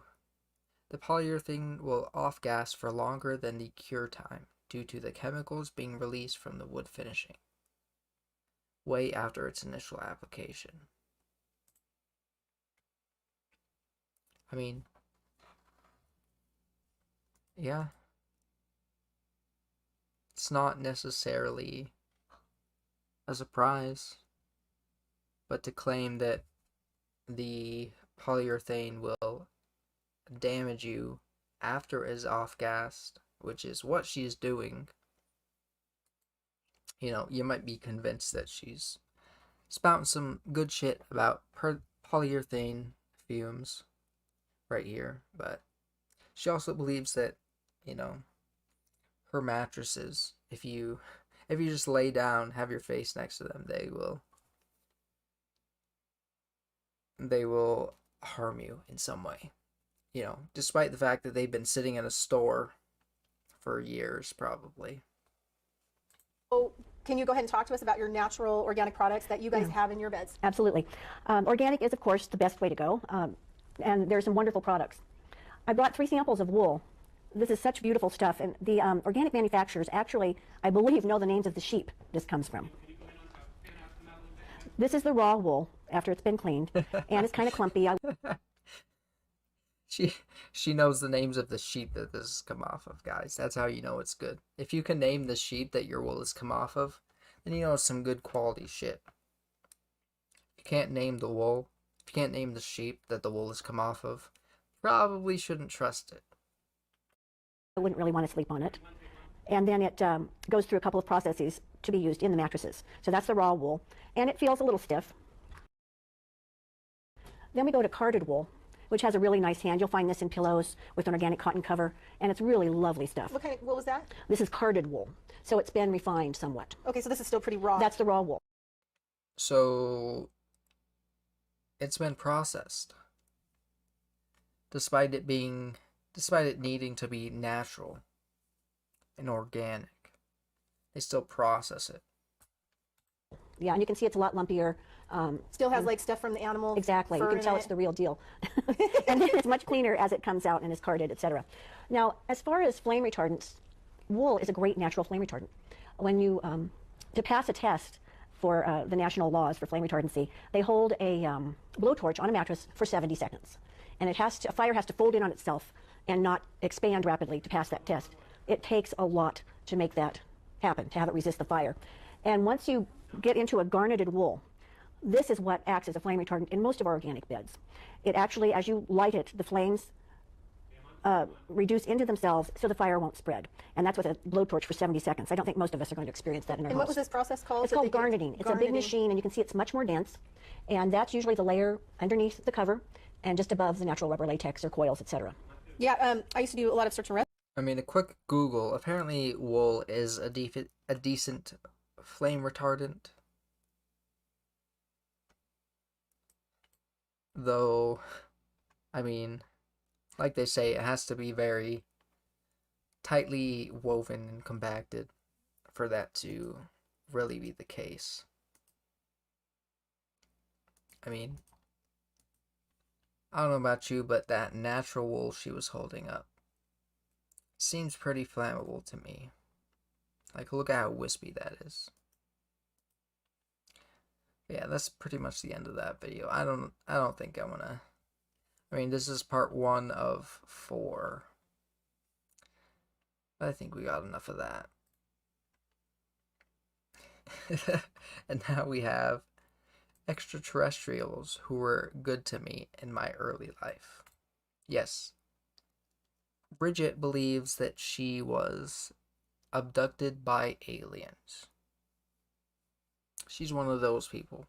polyurethane will off-gas for longer than the cure time due to the chemicals being released from the wood finishing way after its initial application. I mean, yeah, it's not necessarily a surprise, but to claim that the polyurethane will damage you after it is off-gassed, which is what she's doing, you know, you might be convinced that she's spouting some good shit about polyurethane fumes right here, but she also believes that, you know, her mattresses, if you just lay down, have your face next to them, they will harm you in some way. You know, despite the fact that they've been sitting in a store for years, probably. can you go ahead and talk to us about your natural organic products that you guys have in your beds? Absolutely. Organic is, of course, the best way to go, and there's some wonderful products. I brought 3 samples of wool. This is such beautiful stuff, and the organic manufacturers actually, I believe, know the names of the sheep this comes from. This is the raw wool after it's been cleaned, and it's kind of clumpy. She knows the names of the sheep that this has come off of, guys. That's how you know it's good. If you can name the sheep that your wool has come off of, then you know it's some good quality shit. If you can't name the wool, if you can't name the sheep that the wool has come off of, probably shouldn't trust it. I wouldn't really want to sleep on it. And then it goes through a couple of processes to be used in the mattresses. So that's the raw wool, and it feels a little stiff. Then we go to carded wool, which has a really nice hand. You'll find this in pillows with an organic cotton cover, and it's really lovely stuff. What kind of wool was that? This is carded wool, so it's been refined somewhat. Okay, so this is still pretty raw. That's the raw wool. So it's been processed. Despite it needing to be natural and organic, they still process it. Yeah, and you can see it's a lot lumpier. Still has like stuff from the animal. Exactly, you fur can in tell it. it's the real deal. And then it's much cleaner as it comes out and is carded, etc. Now, as far as flame retardants, wool is a great natural flame retardant. When you, to pass a test for the national laws for flame retardancy, they hold a blowtorch on a mattress for 70 seconds. And a fire has to fold in on itself and not expand rapidly to pass that test. It takes a lot to make that happen, to have it resist the fire. And once you get into a garneted wool, this is what acts as a flame retardant in most of our organic beds. It actually, as you light it, the flames reduce into themselves so the fire won't spread. And that's with a blowtorch for 70 seconds. I don't think most of us are going to experience that in our And house. what was this process called? It's called garneting. It's a big machine, and you can see it's much more dense. And that's usually the layer underneath the cover and just above the natural rubber latex or coils, etc. Yeah, I used to do a lot of search and rescue. I mean, a quick Google. Apparently, wool is a decent flame retardant. Though, I mean, like they say, it has to be very tightly woven and compacted for that to really be the case. I mean, I don't know about you, but that natural wool she was holding up seems pretty flammable to me. Like, look at how wispy that is. Yeah, that's pretty much the end of that video. I don't think I wanna. I mean, this is part 1 of 4. I think we got enough of that. And now we have extraterrestrials who were good to me in my early life. Yes, Bridgette believes that she was abducted by aliens. She's one of those people.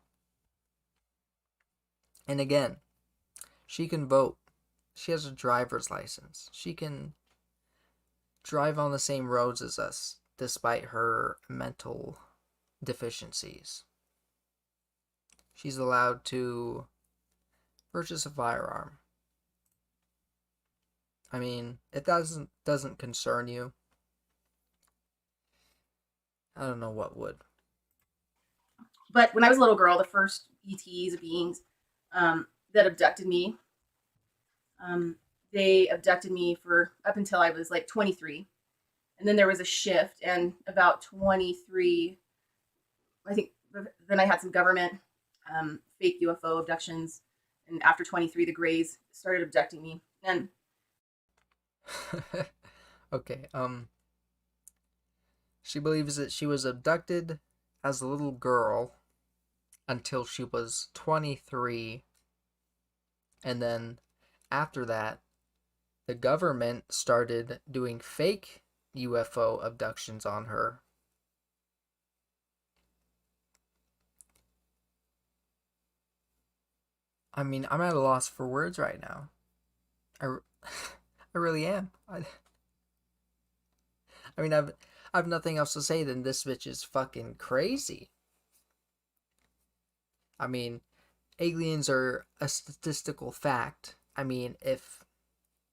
And again, she can vote. She has a driver's license. She can drive on the same roads as us, despite her mental deficiencies. She's allowed to purchase a firearm. I mean, if that doesn't concern you, I don't know what would. But when I was a little girl, the first ETs, beings that abducted me, they abducted me for up until I was like 23. And then there was a shift, and about 23, I think, then I had some government fake UFO abductions. And after 23, the Greys started abducting me. And okay, she believes that she was abducted as a little girl until she was 23, and then after that, the government started doing fake UFO abductions on her. I mean, I'm at a loss for words right now. I really am. I mean, I've nothing else to say than this bitch is fucking crazy. I mean, aliens are a statistical fact. I mean, if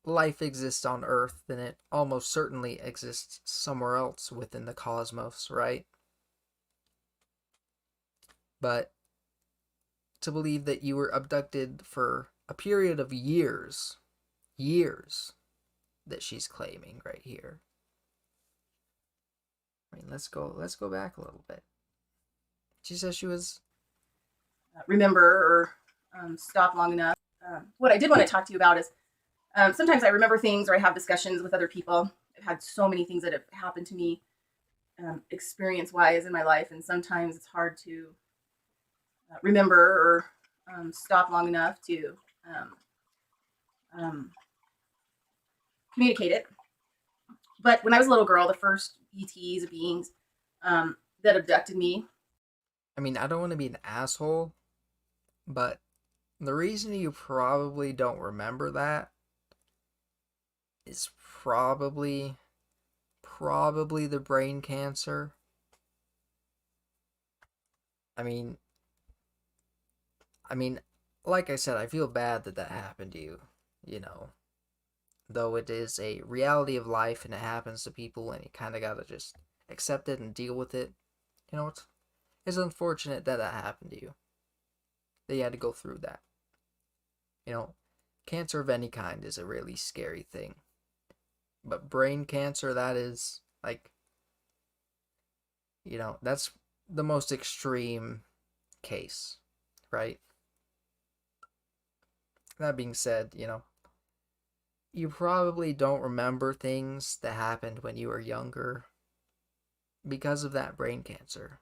life exists on Earth, then it almost certainly exists somewhere else within the cosmos, right? But to believe that you were abducted for a period of years that she's claiming right here. I mean, let's go back a little bit. She says she was remember or stop long enough. What I did want to talk to you about is sometimes I remember things or I have discussions with other people. I've had so many things that have happened to me experience-wise in my life, and sometimes it's hard to remember or stop long enough to communicate it. But when I was a little girl, the first ETs, beings that abducted me. I mean, I don't want to be an asshole, but the reason you probably don't remember that is probably the brain cancer. I mean, like I said, I feel bad that happened to you, you know. Though it is a reality of life and it happens to people and you kind of gotta just accept it and deal with it. You know, it's unfortunate that happened to you. That you had to go through that. You know, cancer of any kind is a really scary thing. But brain cancer, that is, like, you know, that's the most extreme case, right? That being said, you know, you probably don't remember things that happened when you were younger because of that brain cancer.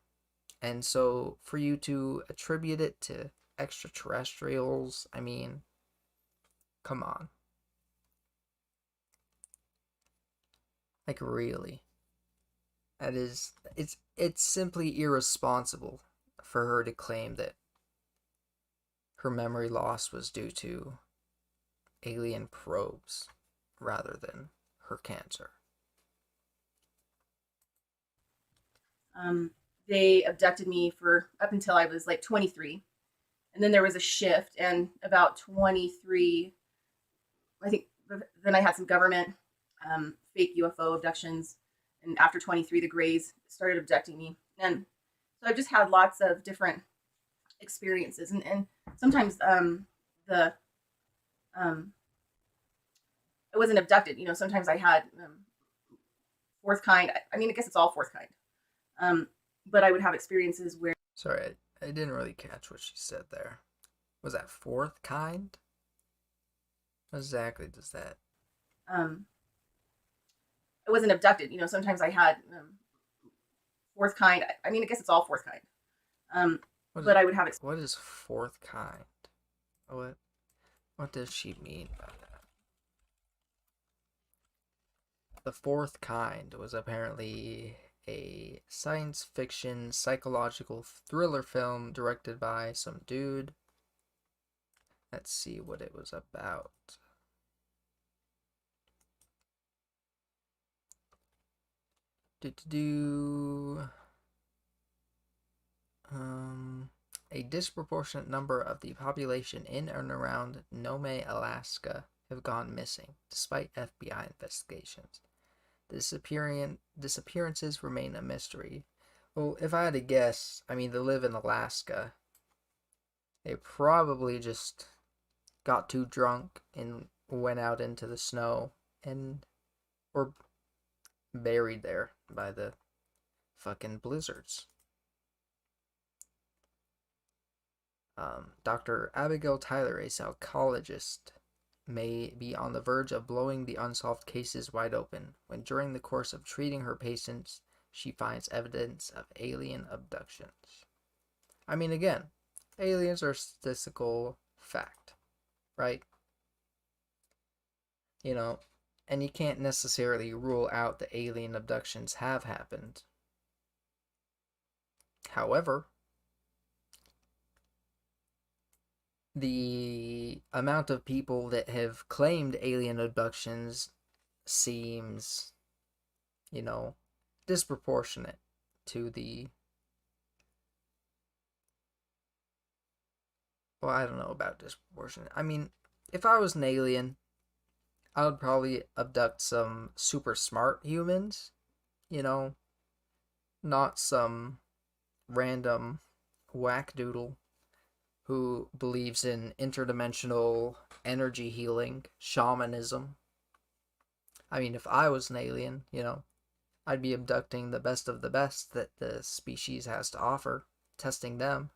And so for you to attribute it to extraterrestrials, I mean, come on. Like, really. It's simply irresponsible for her to claim that her memory loss was due to alien probes rather than her cancer. They abducted me for up until I was like 23. And then there was a shift, and about 23, I think, then I had some government fake UFO abductions. And after 23, the Greys started abducting me. And so I've just had lots of different experiences. And sometimes the I wasn't abducted. Sometimes I had fourth kind. I mean, I guess it's all fourth kind. But I would have experiences where. Sorry, I didn't really catch what she said there. Was that fourth kind? What exactly does that? I wasn't abducted. Sometimes I had fourth kind. I mean, I guess it's all fourth kind. But I would have. What is fourth kind? What does she mean by that? The Fourth Kind was apparently a science fiction psychological thriller film directed by some dude. Let's see what it was about. A disproportionate number of the population in and around Nome, Alaska have gone missing, despite FBI investigations. The disappearances remain a mystery. Well, if I had to guess, I mean, they live in Alaska. They probably just got too drunk and went out into the snow and were buried there by the fucking blizzards. Dr. Abigail Tyler, a psychologist, may be on the verge of blowing the unsolved cases wide open when during the course of treating her patients, she finds evidence of alien abductions. I mean, again, aliens are a statistical fact, right? And you can't necessarily rule out that alien abductions have happened. However, the amount of people that have claimed alien abductions seems, disproportionate to the... Well, I don't know about disproportionate. I mean, if I was an alien, I would probably abduct some super smart humans, not some random whack-doodle who believes in interdimensional energy healing, shamanism. I mean, if I was an alien, I'd be abducting the best of the best that the species has to offer, testing them.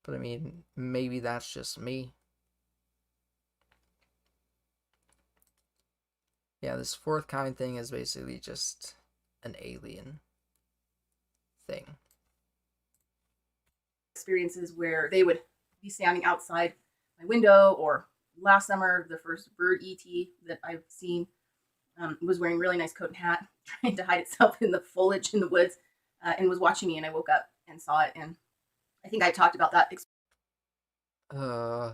But I mean, maybe that's just me. Yeah, this fourth kind thing is basically just an alien thing. Experiences where they would be standing outside my window, or last summer, the first bird ET that I've seen was wearing a really nice coat and hat, trying to hide itself in the foliage in the woods, and was watching me, and I woke up and saw it, and I think I talked about that.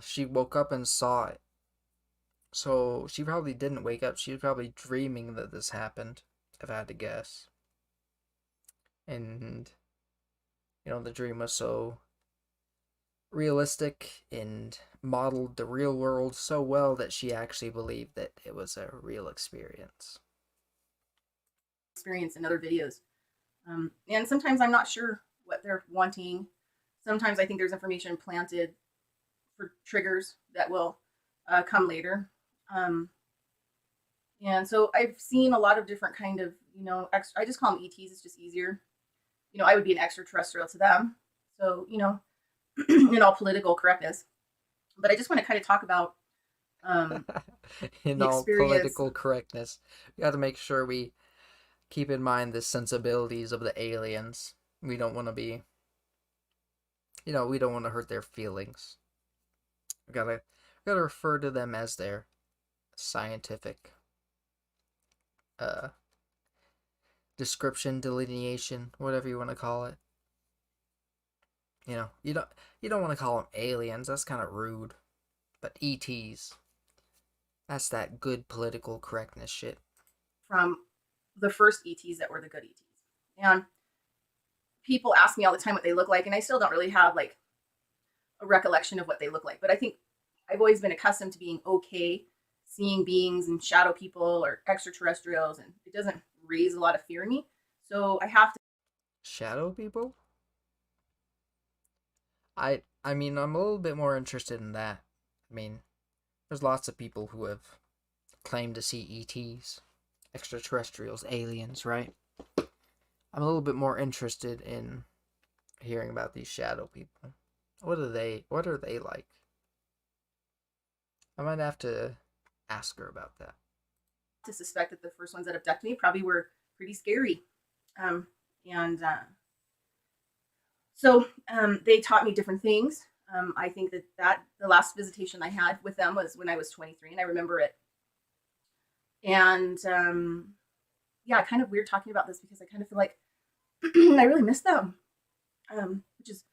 She woke up and saw it. So she probably didn't wake up. She was probably dreaming that this happened, if I had to guess. And, the dream was so realistic and modeled the real world so well that she actually believed that it was a real experience. Experience in other videos. And sometimes I'm not sure what they're wanting. Sometimes I think there's information planted for triggers that will come later. And so I've seen a lot of different kind of, I just call them ETs. It's just easier. I would be an extraterrestrial to them. So, in all political correctness. But I just want to kind of talk about in all political correctness. We have to make sure we keep in mind the sensibilities of the aliens. We don't want to be, we don't want to hurt their feelings. We gotta refer to them as their scientific description, delineation, whatever you want to call it. You don't want to call them aliens. That's kind of rude. But ETs, that's that good political correctness shit. From the first ETs that were the good ETs. And people ask me all the time what they look like, and I still don't really have like a recollection of what they look like. But I think I've always been accustomed to being okay seeing beings and shadow people or extraterrestrials, and it doesn't raise a lot of fear in me. So I have to. Shadow people? I mean, I'm a little bit more interested in that. I mean, there's lots of people who have claimed to see ETs, extraterrestrials, aliens, right? I'm a little bit more interested in hearing about these shadow people. What are they like? I might have to ask her about that. To suspect that the first ones that abducted me probably were pretty scary. And so they taught me different things. I think that the last visitation I had with them was when I was 23, and I remember it. And yeah, kind of weird talking about this because I kind of feel like I really miss them, which is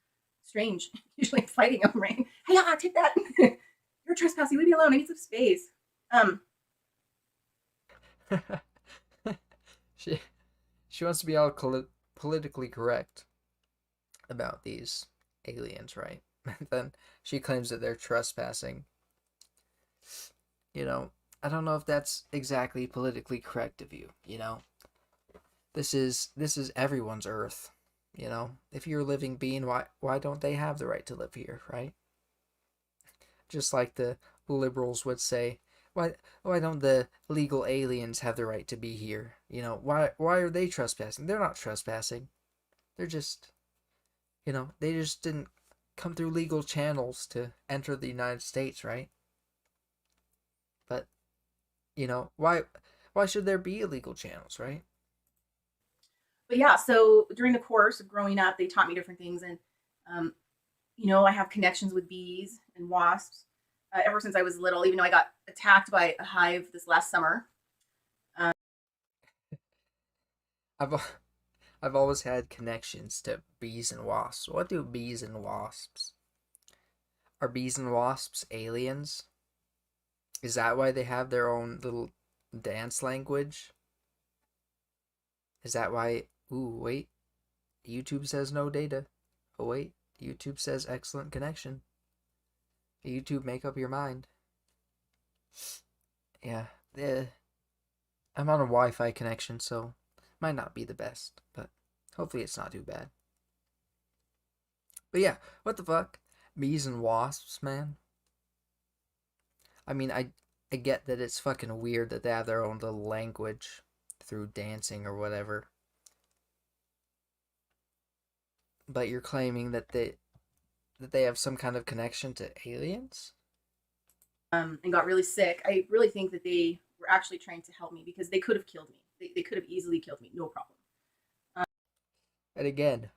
strange. Usually I'm fighting them, right? Hey, take that. You're trespassing. Leave me alone. I need some space. She wants to be all politically correct about these aliens, right? And then she claims that they're trespassing. You know, I don't know if that's exactly politically correct of you, you know? This is everyone's Earth, you know? If you're a living being, why don't they have the right to live here, right? Just like the liberals would say, why don't the legal aliens have the right to be here? You know, why are they trespassing? They're not trespassing. They're just, you know, they just didn't come through legal channels to enter the United States, right? But, you know, why should there be illegal channels, right? But yeah, so during the course of growing up, they taught me different things, and you know, I have connections with bees and wasps ever since I was little. Even though I got attacked by a hive this last summer. I've always had connections to bees and wasps. What do bees and wasps? Are bees and wasps aliens? Is that why they have their own little dance language? Is that why? Ooh, wait. YouTube says no data. Oh, wait. YouTube says excellent connection. YouTube, make up your mind. Yeah. I'm on a Wi-Fi connection, so might not be the best, but hopefully it's not too bad. But yeah, what the fuck? Bees and wasps, man. I mean, I get that it's fucking weird that they have their own little language through dancing or whatever. But you're claiming that they have some kind of connection to aliens? And got really sick. I really think that they were actually trying to help me because they could have killed me. They could have easily killed me, no problem. And again,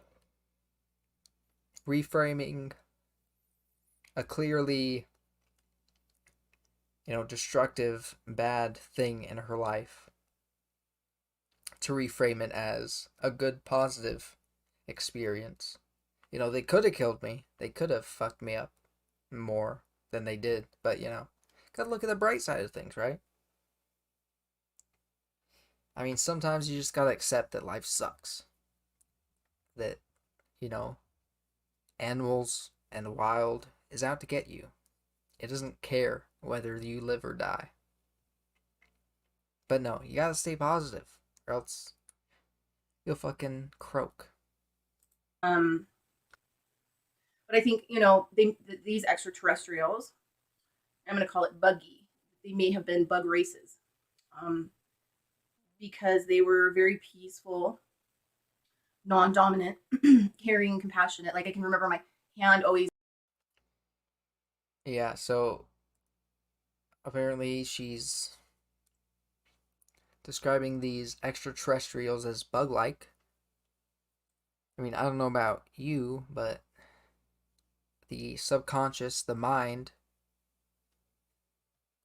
reframing a clearly, you know, destructive, bad thing in her life to reframe it as a good, positive experience. You know, they could have killed me. They could have fucked me up more than they did. But, you know, gotta look at the bright side of things, right? I mean, sometimes you just gotta accept that life sucks. That, you know, animals and the wild is out to get you. It doesn't care whether you live or die. But no, you gotta stay positive, or else you'll fucking croak. But I think, you know, these extraterrestrials, I'm going to call it buggy. They may have been bug races, because they were very peaceful, non-dominant, caring, compassionate. Like I can remember my hand always. Yeah, so apparently she's describing these extraterrestrials as bug-like. I mean, I don't know about you, but the subconscious, the mind,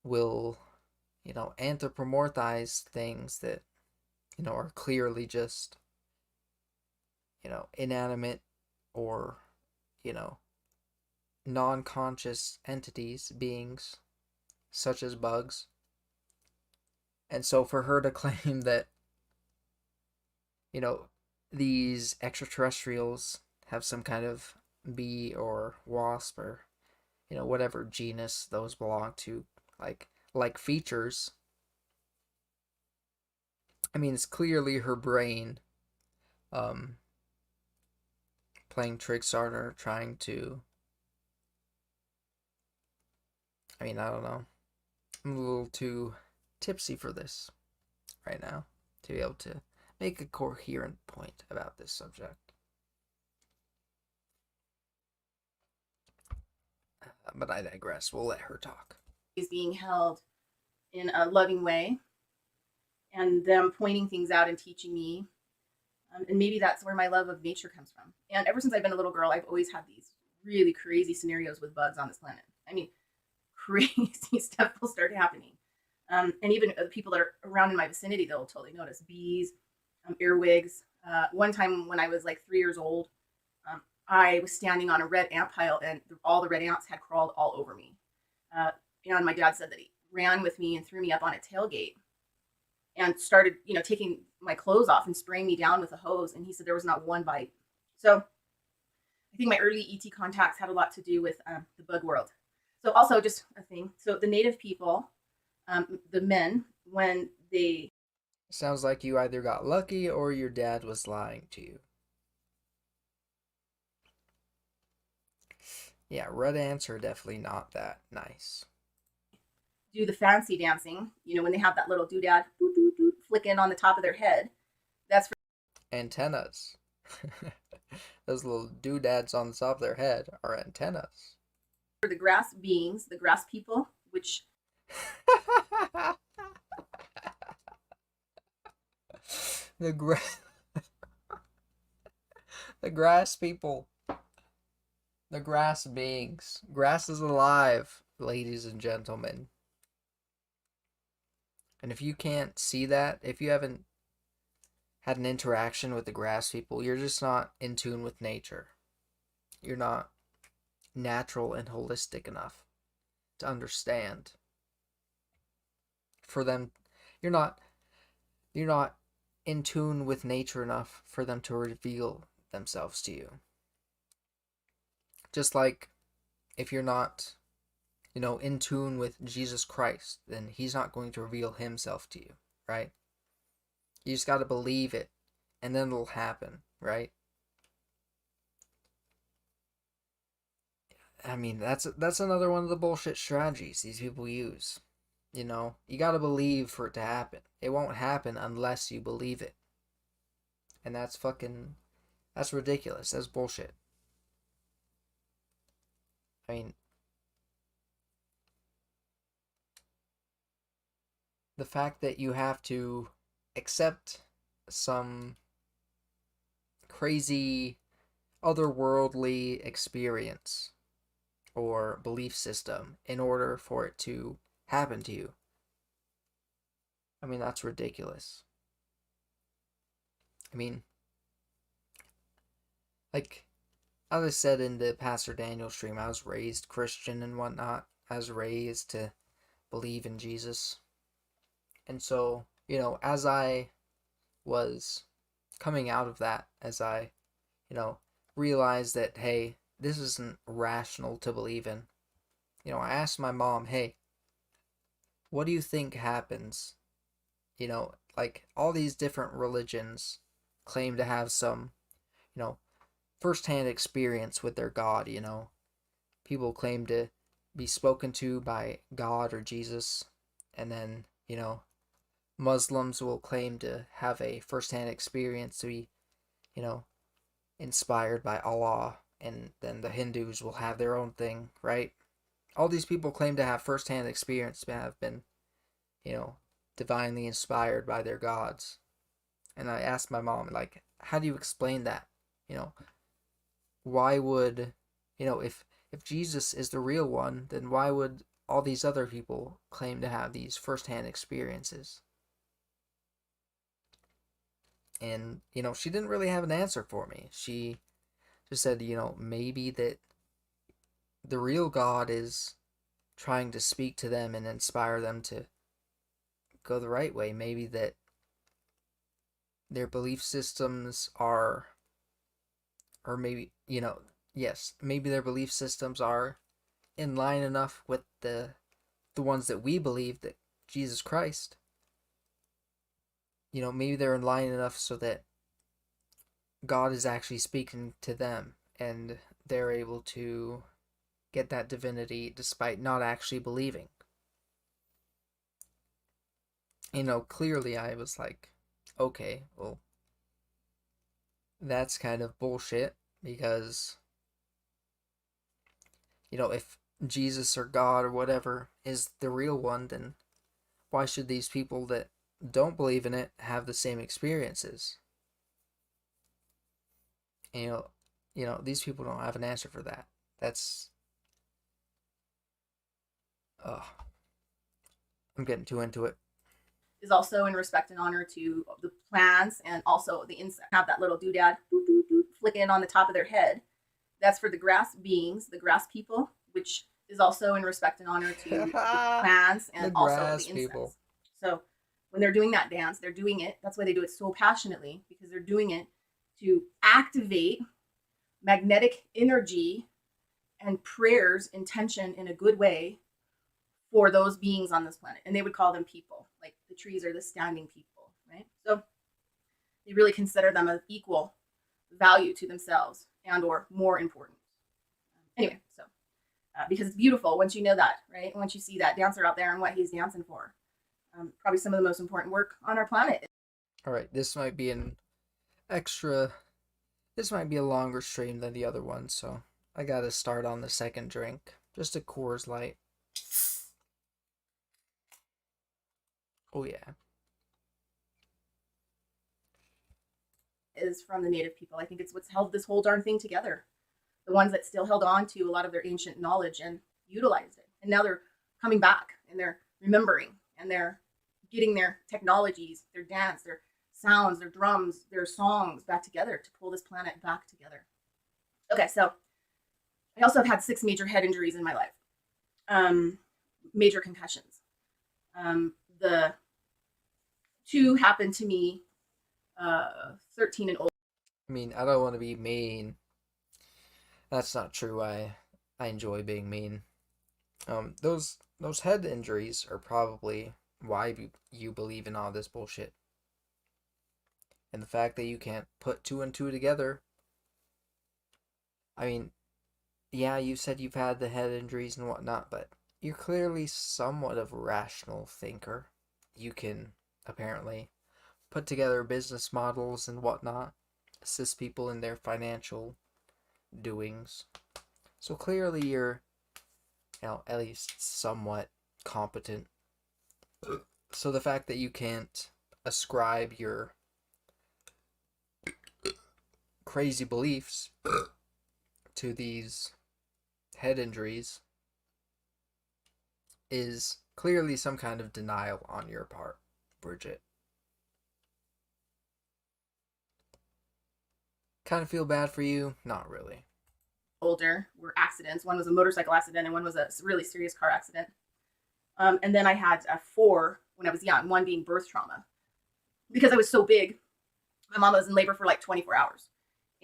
will, you know, anthropomorphize things that, you know, are clearly just, you know, inanimate or, you know, non-conscious entities, beings, such as bugs. And so for her to claim that, you know, these extraterrestrials have some kind of bee or wasp or, you know, whatever genus those belong to, like like features. I mean, it's clearly her brain um playing tricks on her, trying to, I mean, I don't know. I'm a little too tipsy for this right now to be able to make a coherent point about this subject. But I digress. We'll let her talk. Is being held in a loving way, and them pointing things out and teaching me. And maybe that's where my love of nature comes from. And ever since I've been a little girl, I've always had these really crazy scenarios with bugs on this planet. I mean, crazy stuff will start happening. And even the people that are around in my vicinity, they'll totally notice bees, earwigs. One time when I was like 3 years old, I was standing on a red ant pile, and all the red ants had crawled all over me. And my dad said that he ran with me and threw me up on a tailgate and started, taking my clothes off and spraying me down with a hose. And he said there was not one bite. So I think my early ET contacts had a lot to do with the bug world. So also just a thing. So the native people, the men, when they... Sounds like you either got lucky or your dad was lying to you. Yeah, red ants are definitely not that nice. Do the fancy dancing, when they have that little doodad flicking on the top of their head. That's for antennas. Those little doodads on the top of their head are antennas. For the grass beings, the grass people, which... the grass people. The grass beings. Grass is alive, ladies and gentlemen. And if you can't see that, if you haven't had an interaction with the grass people, you're just not in tune with nature. You're not natural and holistic enough to understand. For them, you're not in tune with nature enough for them to reveal themselves to you. Just like if you're not, in tune with Jesus Christ, then he's not going to reveal himself to you, right? You just got to believe it, and then it'll happen, right? I mean, that's another one of the bullshit strategies these people use. You got to believe for it to happen. It won't happen unless you believe it. And that's ridiculous. That's bullshit. I mean, the fact that you have to accept some crazy otherworldly experience or belief system in order for it to happen to you. I mean, that's ridiculous. I mean, like, as I said in the Pastor Daniel stream, I was raised Christian and whatnot. I was raised to believe in Jesus. And so, as I was coming out of that, as I, realized that, hey, this isn't rational to believe in. I asked my mom, hey, what do you think happens? Like all these different religions claim to have some, firsthand experience with their God, People claim to be spoken to by God or Jesus, and then, Muslims will claim to have a firsthand experience to be, inspired by Allah, and then the Hindus will have their own thing, right? All these people claim to have firsthand experience, to have been, divinely inspired by their gods. And I asked my mom, like, how do you explain that? Why would, if Jesus is the real one, then why would all these other people claim to have these firsthand experiences? And, she didn't really have an answer for me. She just said, maybe that the real God is trying to speak to them and inspire them to go the right way. Maybe that their belief systems are, or maybe, yes, maybe their belief systems are in line enough with the the ones that we believe, that Jesus Christ, maybe they're in line enough so that God is actually speaking to them and they're able to get that divinity despite not actually believing. Clearly I was like, okay, well, that's kind of bullshit, because, if Jesus or God or whatever is the real one, then why should these people that don't believe in it have the same experiences? And, these people don't have an answer for that. That's, I'm getting too into it. Is also in respect and honor to the plants, and also the insects have that little doodad doot, doot, doot, flicking on the top of their head. That's for the grass beings, the grass people, which is also in respect and honor to the plants and also the insects. People. So when they're doing that dance, they're doing it. That's why they do it so passionately, because they're doing it to activate magnetic energy and prayers, intention in a good way for those beings on this planet. And they would call them people, like the trees are the standing people, right? So they really consider them of equal value to themselves and or more important. Anyway, so because it's beautiful once you know that, right? Once you see that dancer out there and what he's dancing for. Probably some of the most important work on our planet. All right, this might be this might be a longer stream than the other one, so I gotta start on the second drink. Just a Coors Light. Oh yeah. Is from the native people. I think it's what's held this whole darn thing together. The ones that still held on to a lot of their ancient knowledge and utilized it. And now they're coming back and they're remembering and they're getting their technologies, their dance, their sounds, their drums, their songs back together to pull this planet back together. Okay, so I also have had 6 major head injuries in my life. Major concussions. The 2 happened to me 13 and older. I mean, I don't want to be mean. That's not true. I enjoy being mean. Those head injuries are probably why you believe in all this bullshit. And the fact that you can't put 2 and 2 together. I mean, yeah, you said you've had the head injuries and whatnot, but you're clearly somewhat of a rational thinker. You can apparently put together business models and whatnot, assist people in their financial doings. So clearly you're, at least somewhat competent. So the fact that you can't ascribe your crazy beliefs to these head injuries is clearly some kind of denial on your part, Bridgette. Kind of feel bad for you? Not really. Older were accidents. One was a motorcycle accident and one was a really serious car accident. And then I had 4 when I was young, one being birth trauma. Because I was so big, my mom was in labor for like 24 hours.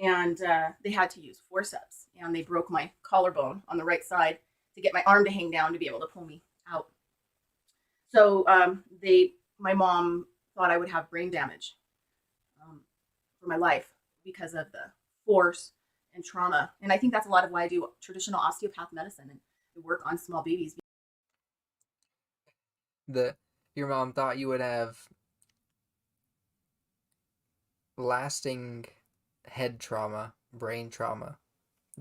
And they had to use forceps. And they broke my collarbone on the right side to get my arm to hang down to be able to pull me out. So my mom thought I would have brain damage for my life because of the force and trauma. And I think that's a lot of why I do traditional osteopath medicine and work on small babies. Your mom thought you would have lasting head trauma, brain trauma,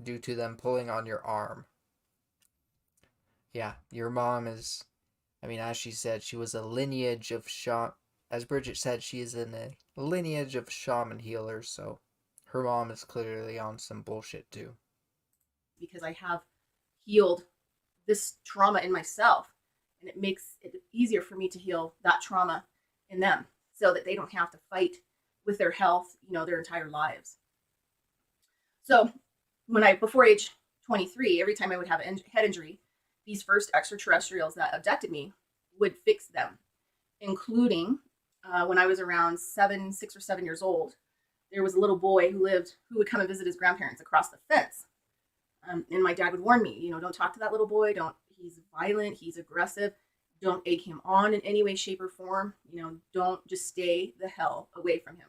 due to them pulling on your arm. Yeah, your mom is, as she said, she was a lineage of as Bridgette said, she is in a lineage of shaman healers, so her mom is clearly on some bullshit too. Because I have healed this trauma in myself, and it makes it easier for me to heal that trauma in them so that they don't have to fight with their health, their entire lives. So before age 23, every time I would have a head injury, these first extraterrestrials that abducted me would fix them, including when I was around 6 or 7 years old. There was a little boy who would come and visit his grandparents across the fence. And my dad would warn me, don't talk to that little boy. He's violent. He's aggressive. Don't egg him on in any way, shape, or form. You know, don't, just stay the hell away from him.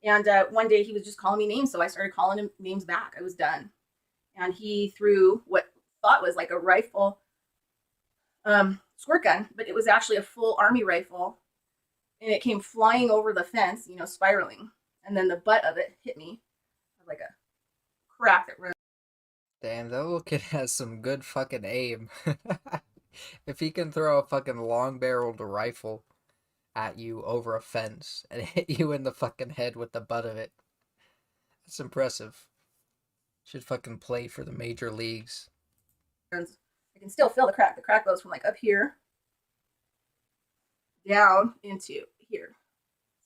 And one day he was just calling me names, so I started calling him names back. I was done. And he threw what thought was like a rifle, squirt gun, but it was actually a full army rifle, and it came flying over the fence, you know, spiraling. And then the butt of it hit me like a crack that ran. Damn, that little kid has some good fucking aim. If he can throw a fucking long-barreled rifle at you over a fence and hit you in the fucking head with the butt of it, that's impressive. Should fucking play for the major leagues. I can still feel the crack. The crack goes from like up here down into here.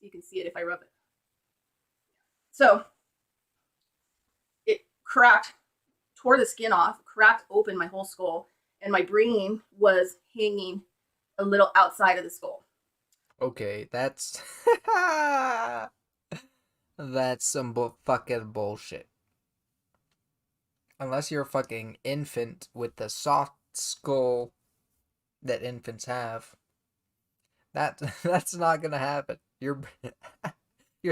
You can see it if I rub it. So it cracked, tore the skin off, cracked open my whole skull, and my brain was hanging a little outside of the skull. Okay, that's that's some fucking bullshit. Unless you're a fucking infant with the soft skull that infants have, that's not gonna happen. Your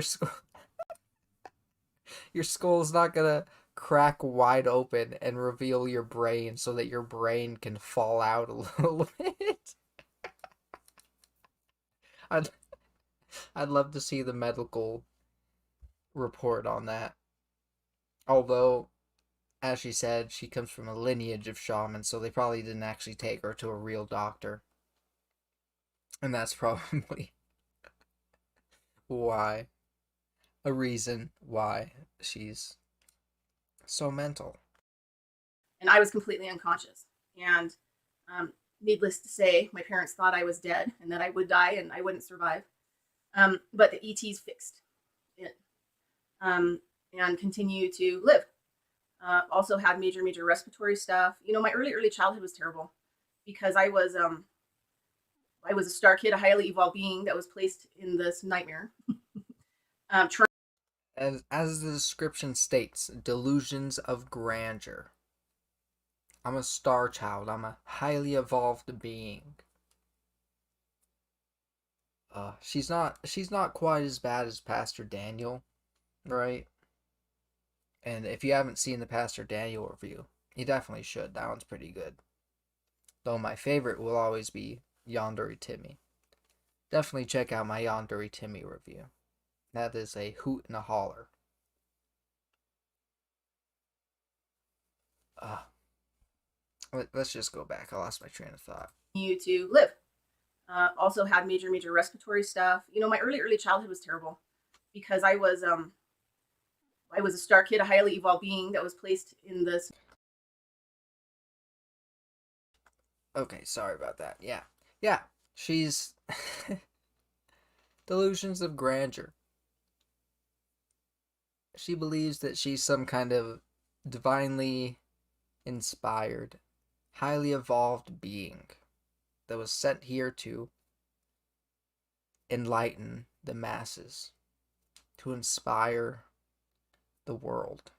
skull your skull's not gonna crack wide open and reveal your brain so that your brain can fall out a little bit. I'd love to see the medical report on that. Although, as she said, she comes from a lineage of shamans, so they probably didn't actually take her to a real doctor. And that's probably why. A reason why she's so mental. And I was completely unconscious. And needless to say, my parents thought I was dead and that I would die and I wouldn't survive. But the ETs fixed it and continue to live. Also had major respiratory stuff. You know, my early childhood was terrible because I was a star kid, a highly evolved being that was placed in this nightmare. As the description states, delusions of grandeur. I'm a star child. I'm a highly evolved being. She's not quite as bad as Pastor Daniel, right? And if you haven't seen the Pastor Daniel review, you definitely should. That one's pretty good. Though my favorite will always be Yandere Timmy. Definitely check out my Yandere Timmy review. That is a hoot and a holler. Let's just go back. I lost my train of thought. You to live. Also had major respiratory stuff. You know, my early childhood was terrible because I was a star kid, a highly evolved being that was placed in this. Okay, sorry about that. Yeah, she's delusions of grandeur. She believes that she's some kind of divinely inspired, highly evolved being that was sent here to enlighten the masses, to inspire the world.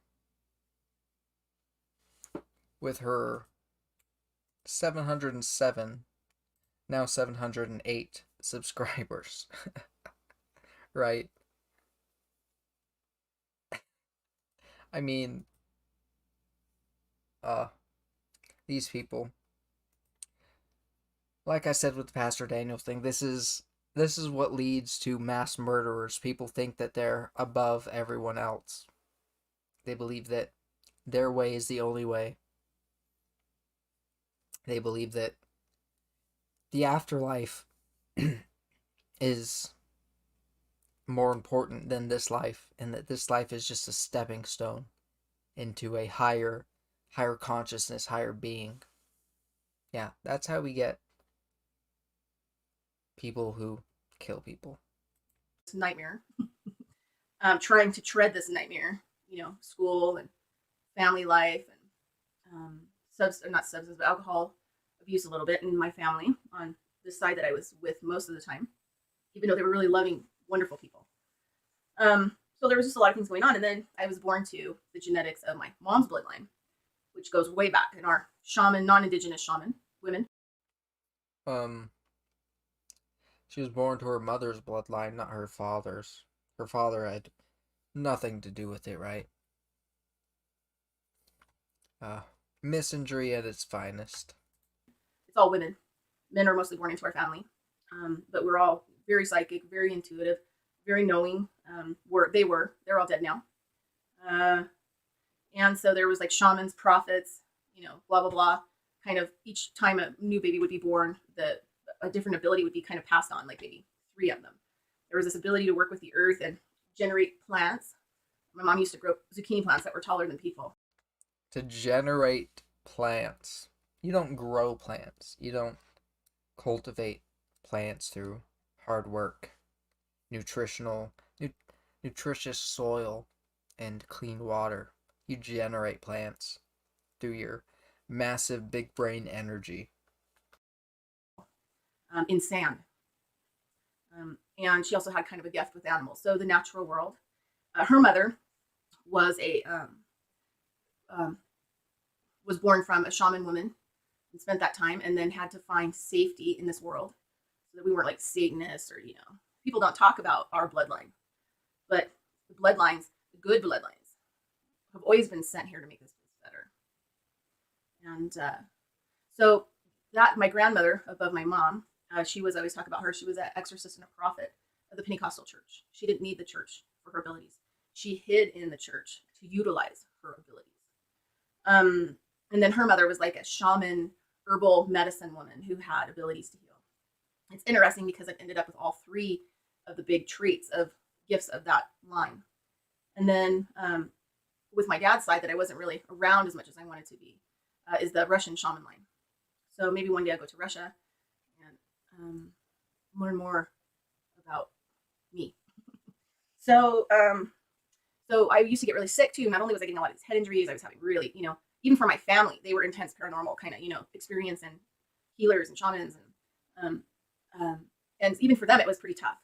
With her 707, now 708 subscribers. Right? I mean, these people, like I said with the Pastor Daniel thing, this is what leads to mass murderers. People think that they're above everyone else. They believe that their way is the only way. They believe that the afterlife is more important than this life, and that this life is just a stepping stone into a higher consciousness, higher being. Yeah, that's how we get people who kill people. Nightmare. Trying to tread this nightmare, you know, school and family life and not substance, but alcohol abuse a little bit in my family on the side that I was with most of the time, even though they were really loving, wonderful people. So there was just a lot of things going on. And then I was born to the genetics of my mom's bloodline, which goes way back in our shaman, non-indigenous shaman. women. She was born to her mother's bloodline, not her father's. Her father had nothing to do with it, right? Misandry at its finest. It's all women. Men are mostly born into our family, but we're all very psychic, very intuitive, very knowing. They're all dead now. And so there was like shamans, prophets, blah blah blah. Kind of each time a new baby would be born, a different ability would be kind of passed on, like maybe 3 of them. There was this ability to work with the earth and generate plants. My mom used to grow zucchini plants that were taller than people. To generate plants. You don't grow plants. You don't cultivate plants through hard work, nutritious soil, and clean water. You generate plants through your massive big brain energy. In sand. And she also had kind of a gift with animals. So the natural world. Her mother was was born from a shaman woman and spent that time and then had to find safety in this world so that we weren't like Satanists or, people don't talk about our bloodline. But the bloodlines, the good bloodlines, have always been sent here to make this place better. And so that my grandmother above my mom, she was, I always talk about her, she was an exorcist and a prophet of the Pentecostal church. She didn't need the church for her abilities. She hid in the church to utilize her abilities. And then her mother was like a shaman, herbal medicine woman who had abilities to heal. It's interesting because I ended up with all 3 of the big traits of gifts of that line. And then with my dad's side that I wasn't really around as much as I wanted to be is the Russian shaman line. So maybe one day I'll go to Russia and learn more about me. So I used to get really sick too. Not only was I getting a lot of these head injuries, I was having really, even for my family, they were intense paranormal kind of, experience and healers and shamans. And even for them, it was pretty tough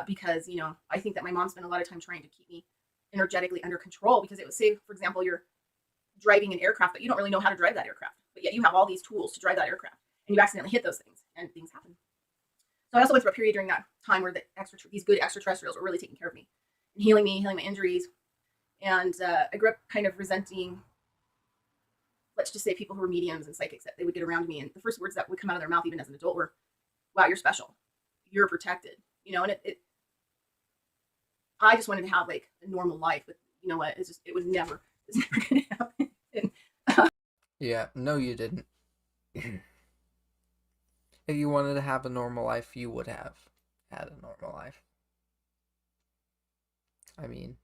because, I think that my mom spent a lot of time trying to keep me energetically under control because it would say, for example, you're driving an aircraft, but you don't really know how to drive that aircraft. But yet you have all these tools to drive that aircraft and you accidentally hit those things and things happen. So I also went through a period during that time where these good extraterrestrials were really taking care of me and healing me, healing my injuries. And I grew up kind of resenting, let's just say, people who were mediums and psychics that they would get around me. And the first words that would come out of their mouth, even as an adult, were, wow, you're special. You're protected. And I just wanted to have like a normal life. But you know what? It was never going to happen. Yeah, no, you didn't. If you wanted to have a normal life, you would have had a normal life. I mean,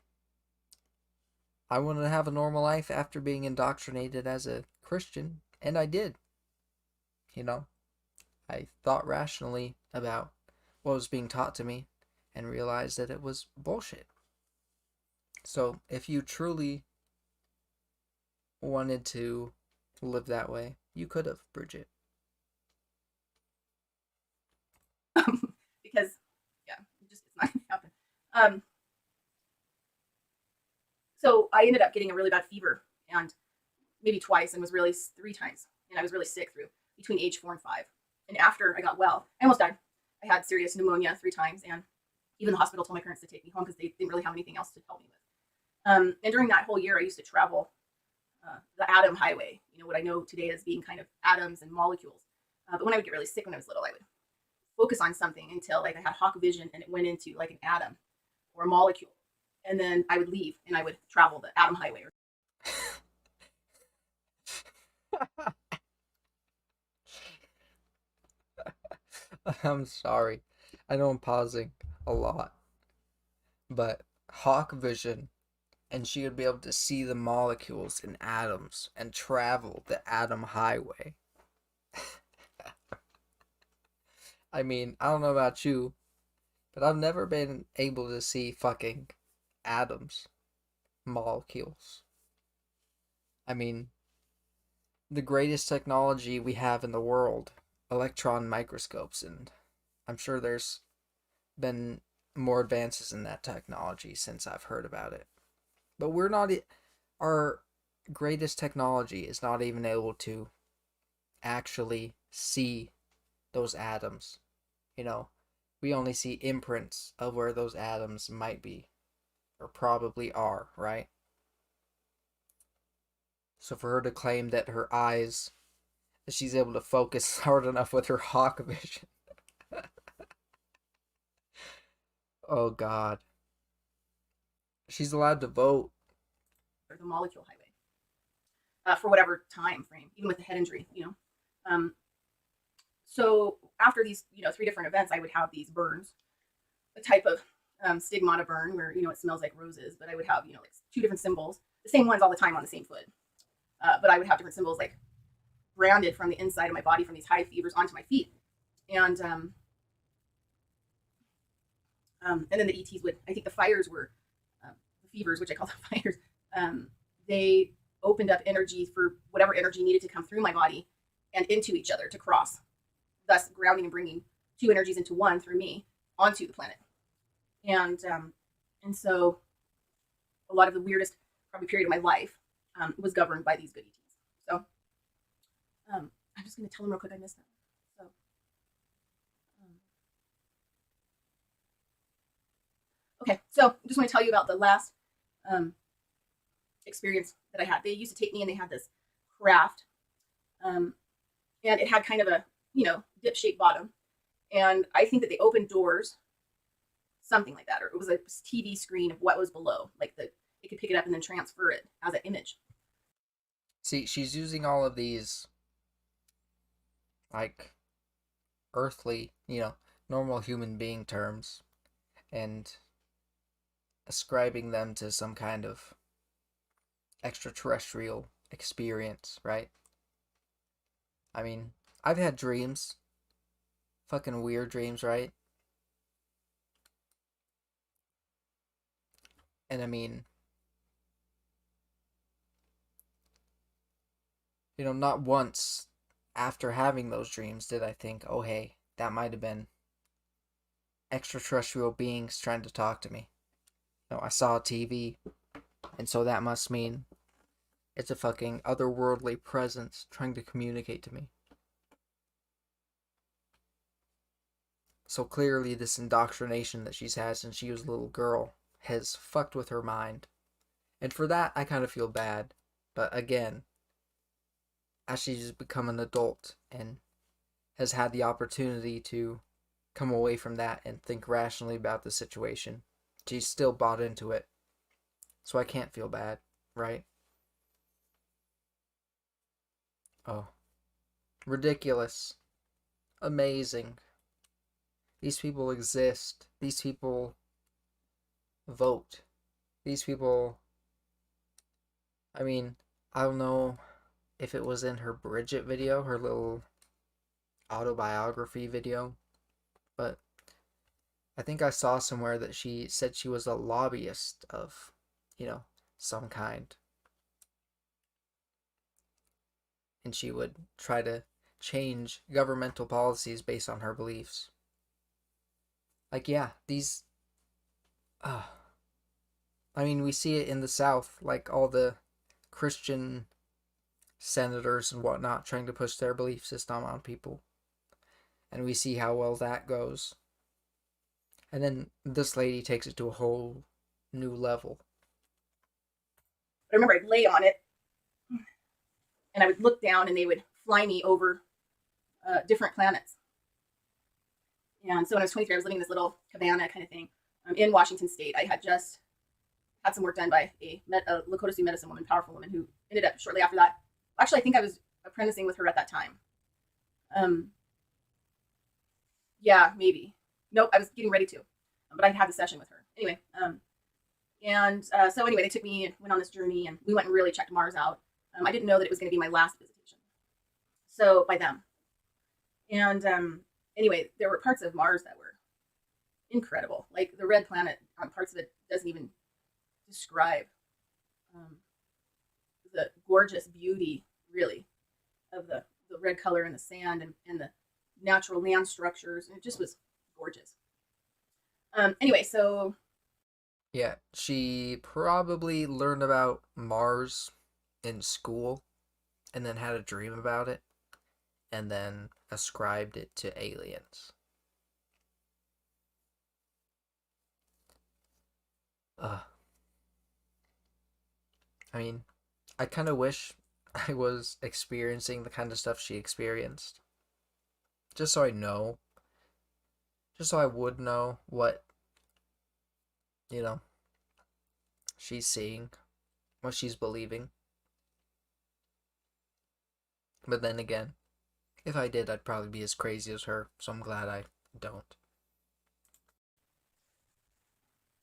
I wanted to have a normal life after being indoctrinated as a Christian, and I did. I thought rationally about what was being taught to me and realized that it was bullshit. So, if you truly wanted to live that way, you could have, Bridgette. Because, yeah, it's not going to happen. So I ended up getting a really bad fever, and maybe twice, and was really 3 times, and I was really sick through between age 4 and 5. And after I got well, I almost died. I had serious pneumonia 3 times, and even the hospital told my parents to take me home because they didn't really have anything else to help me with. And during that whole year, I used to travel the atom highway, what I know today as being kind of atoms and molecules. But when I would get really sick when I was little, I would focus on something until like I had hawk vision and it went into like an atom or a molecule. And then I would leave and I would travel the atom highway. I'm sorry. I know I'm pausing a lot. But hawk vision, and she would be able to see the molecules in atoms and travel the atom highway. I mean, I don't know about you, but I've never been able to see fucking atoms, molecules. I mean, the greatest technology we have in the world, electron microscopes, and I'm sure there's been more advances in that technology since I've heard about it. But our greatest technology is not even able to actually see those atoms. You know, we only see imprints of where those atoms might be or probably are, right? So for her to claim that her eyes, that she's able to focus hard enough with her hawk vision. Oh God. She's allowed to vote. Or the molecule highway for whatever time frame, even with the head injury, So after these, 3 different events, I would have these burns, a type of stigmata burn where, it smells like roses, but I would have, like 2 different symbols, the same ones all the time on the same foot. But I would have different symbols like branded from the inside of my body from these high fevers onto my feet. And then the ETs would, I think the fires were, the fevers, which I call them fires, they opened up energy for whatever energy needed to come through my body and into each other to cross, thus grounding and bringing 2 energies into one through me onto the planet. And so a lot of the weirdest probably period of my life was governed by these good ETs. So I'm just going to tell them real quick I missed that. So okay, so I just want to tell you about the last experience that I had. They used to take me and they had this craft, and it had kind of a dip-shaped bottom, and I think that they opened doors, something like that, or it was a TV screen of what was below, like it could pick it up and then transfer it as an image. See, she's using all of these like earthly, normal human being terms and ascribing them to some kind of extraterrestrial experience, right? I mean, I've had dreams. Fucking weird dreams, right? And I mean, not once after having those dreams did I think, oh hey, that might have been extraterrestrial beings trying to talk to me. I saw a TV, and so that must mean it's a fucking otherworldly presence trying to communicate to me. So clearly this indoctrination that she's had since she was a little girl has fucked with her mind. And for that, I kind of feel bad. But again, as she's become an adult and has had the opportunity to come away from that and think rationally about the situation, she's still bought into it. So I can't feel bad, right? Oh. Ridiculous. Amazing. These people exist. These people vote. These people... I mean, I don't know if it was in her Bridgette video, her little autobiography video, but I think I saw somewhere that she said she was a lobbyist of, some kind. And she would try to change governmental policies based on her beliefs. Like, yeah, these... I mean, we see it in the South, like all the Christian senators and whatnot trying to push their belief system on people. And we see how well that goes. And then this lady takes it to a whole new level. I remember I'd lay on it, and I would look down, and they would fly me over different planets. And so when I was 23, I was living in this little cabana kind of thing in Washington State. I had just had some work done by a Lakota Sioux medicine woman, powerful woman, who ended up shortly after that. Actually, I think I was apprenticing with her at that time. Yeah, maybe. Nope, I was getting ready to, but I had the session with her. Anyway, so anyway, they took me and went on this journey, and we went and really checked Mars out. I didn't know that it was going to be my last visitation. So by them. And anyway, there were parts of Mars that were incredible. Like the red planet, parts of it doesn't even describe the gorgeous beauty, really, of the red color and the sand and the natural land structures. And it just was gorgeous. Anyway, so... Yeah, she probably learned about Mars in school and then had a dream about it. and then ascribed it to aliens. I mean, I kind of wish I was experiencing the kind of stuff she experienced. Just so I know. Just so I would know what, you know, she's seeing, what she's believing. But then again, if I did, I'd probably be as crazy as her, so I'm glad I don't.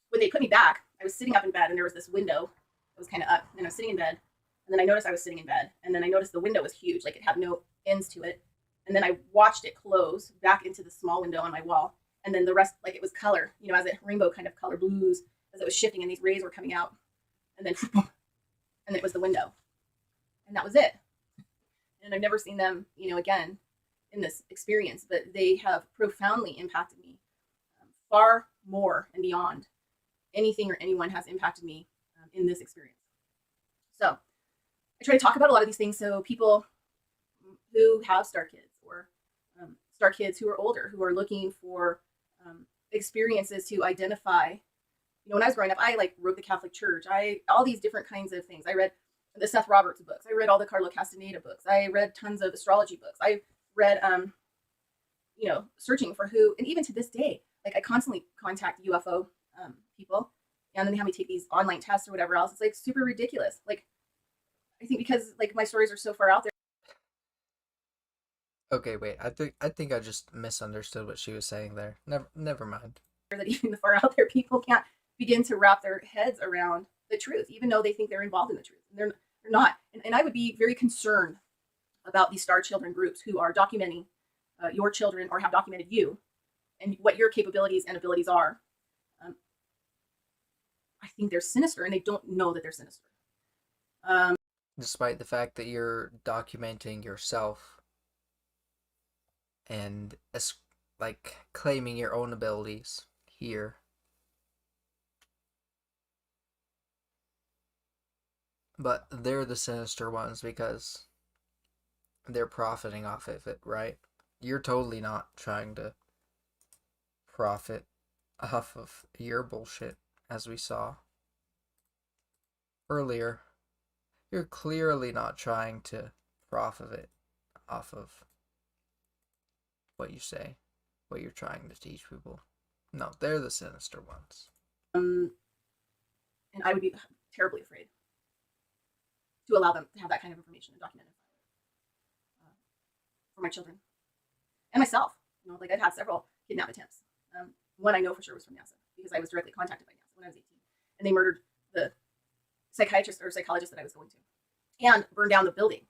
When they put me back, I was sitting up in bed and there was this window that was kind of up, and I was sitting in bed, and then I noticed I was sitting in bed, and then I noticed the window was huge, like it had no ends to it, and then I watched it close back into the small window on my wall, and then the rest, like it was color, as a rainbow kind of color blues as it was shifting, and these rays were coming out, and then and it was the window, and that was it. And I've never seen them, again in this experience, but they have profoundly impacted me, far more and beyond anything or anyone has impacted me in this experience. So I try to talk about a lot of these things so people who have star kids or star kids who are older, who are looking for experiences to identify. When I was growing up, I wrote the Catholic Church. All these different kinds of things. I read the Seth Roberts books. I read all the Carlo Castaneda books. I read tons of astrology books. I read, searching for who, and even to this day, I constantly contact UFO people, and then they have me take these online tests or whatever else. It's super ridiculous. I think because my stories are so far out there. Okay, wait. I think I just misunderstood what she was saying there. Never mind. That even the far out there people can't begin to wrap their heads around the truth, even though they think they're involved in the truth. And they're not. And I would be very concerned about these star children groups who are documenting your children or have documented you and what your capabilities and abilities are. I think they're sinister, and they don't know that they're sinister. Despite the fact that you're documenting yourself and claiming your own abilities here. But they're the sinister ones because they're profiting off of it, right? You're totally not trying to profit off of your bullshit, as we saw earlier. You're clearly not trying to profit off of what you say, what you're trying to teach people. No, they're the sinister ones. And I would be terribly afraid to allow them to have that kind of information and document it for my children and myself. I've had several kidnap attempts. One I know for sure was from NASA because I was directly contacted by NASA when I was 18, and they murdered the psychiatrist or psychologist that I was going to, and burned down the building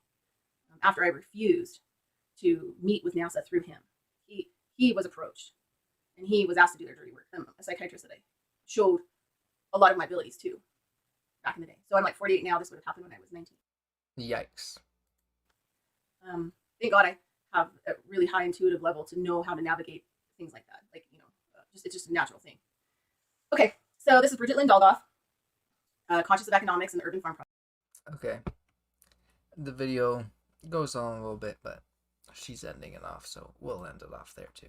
after I refused to meet with NASA through him. He was approached, and he was asked to do their dirty work. A psychiatrist that I showed a lot of my abilities to back in the day. So I'm 48 now. This would have happened when I was 19. Yikes. Thank God I have a really high intuitive level to know how to navigate things like that. It's just a natural thing. Okay, so this is Bridgette Dolgoff, Conscious of Economics and the Urban Farm Project. Okay. The video goes on a little bit, but she's ending it off, so we'll end it off there too.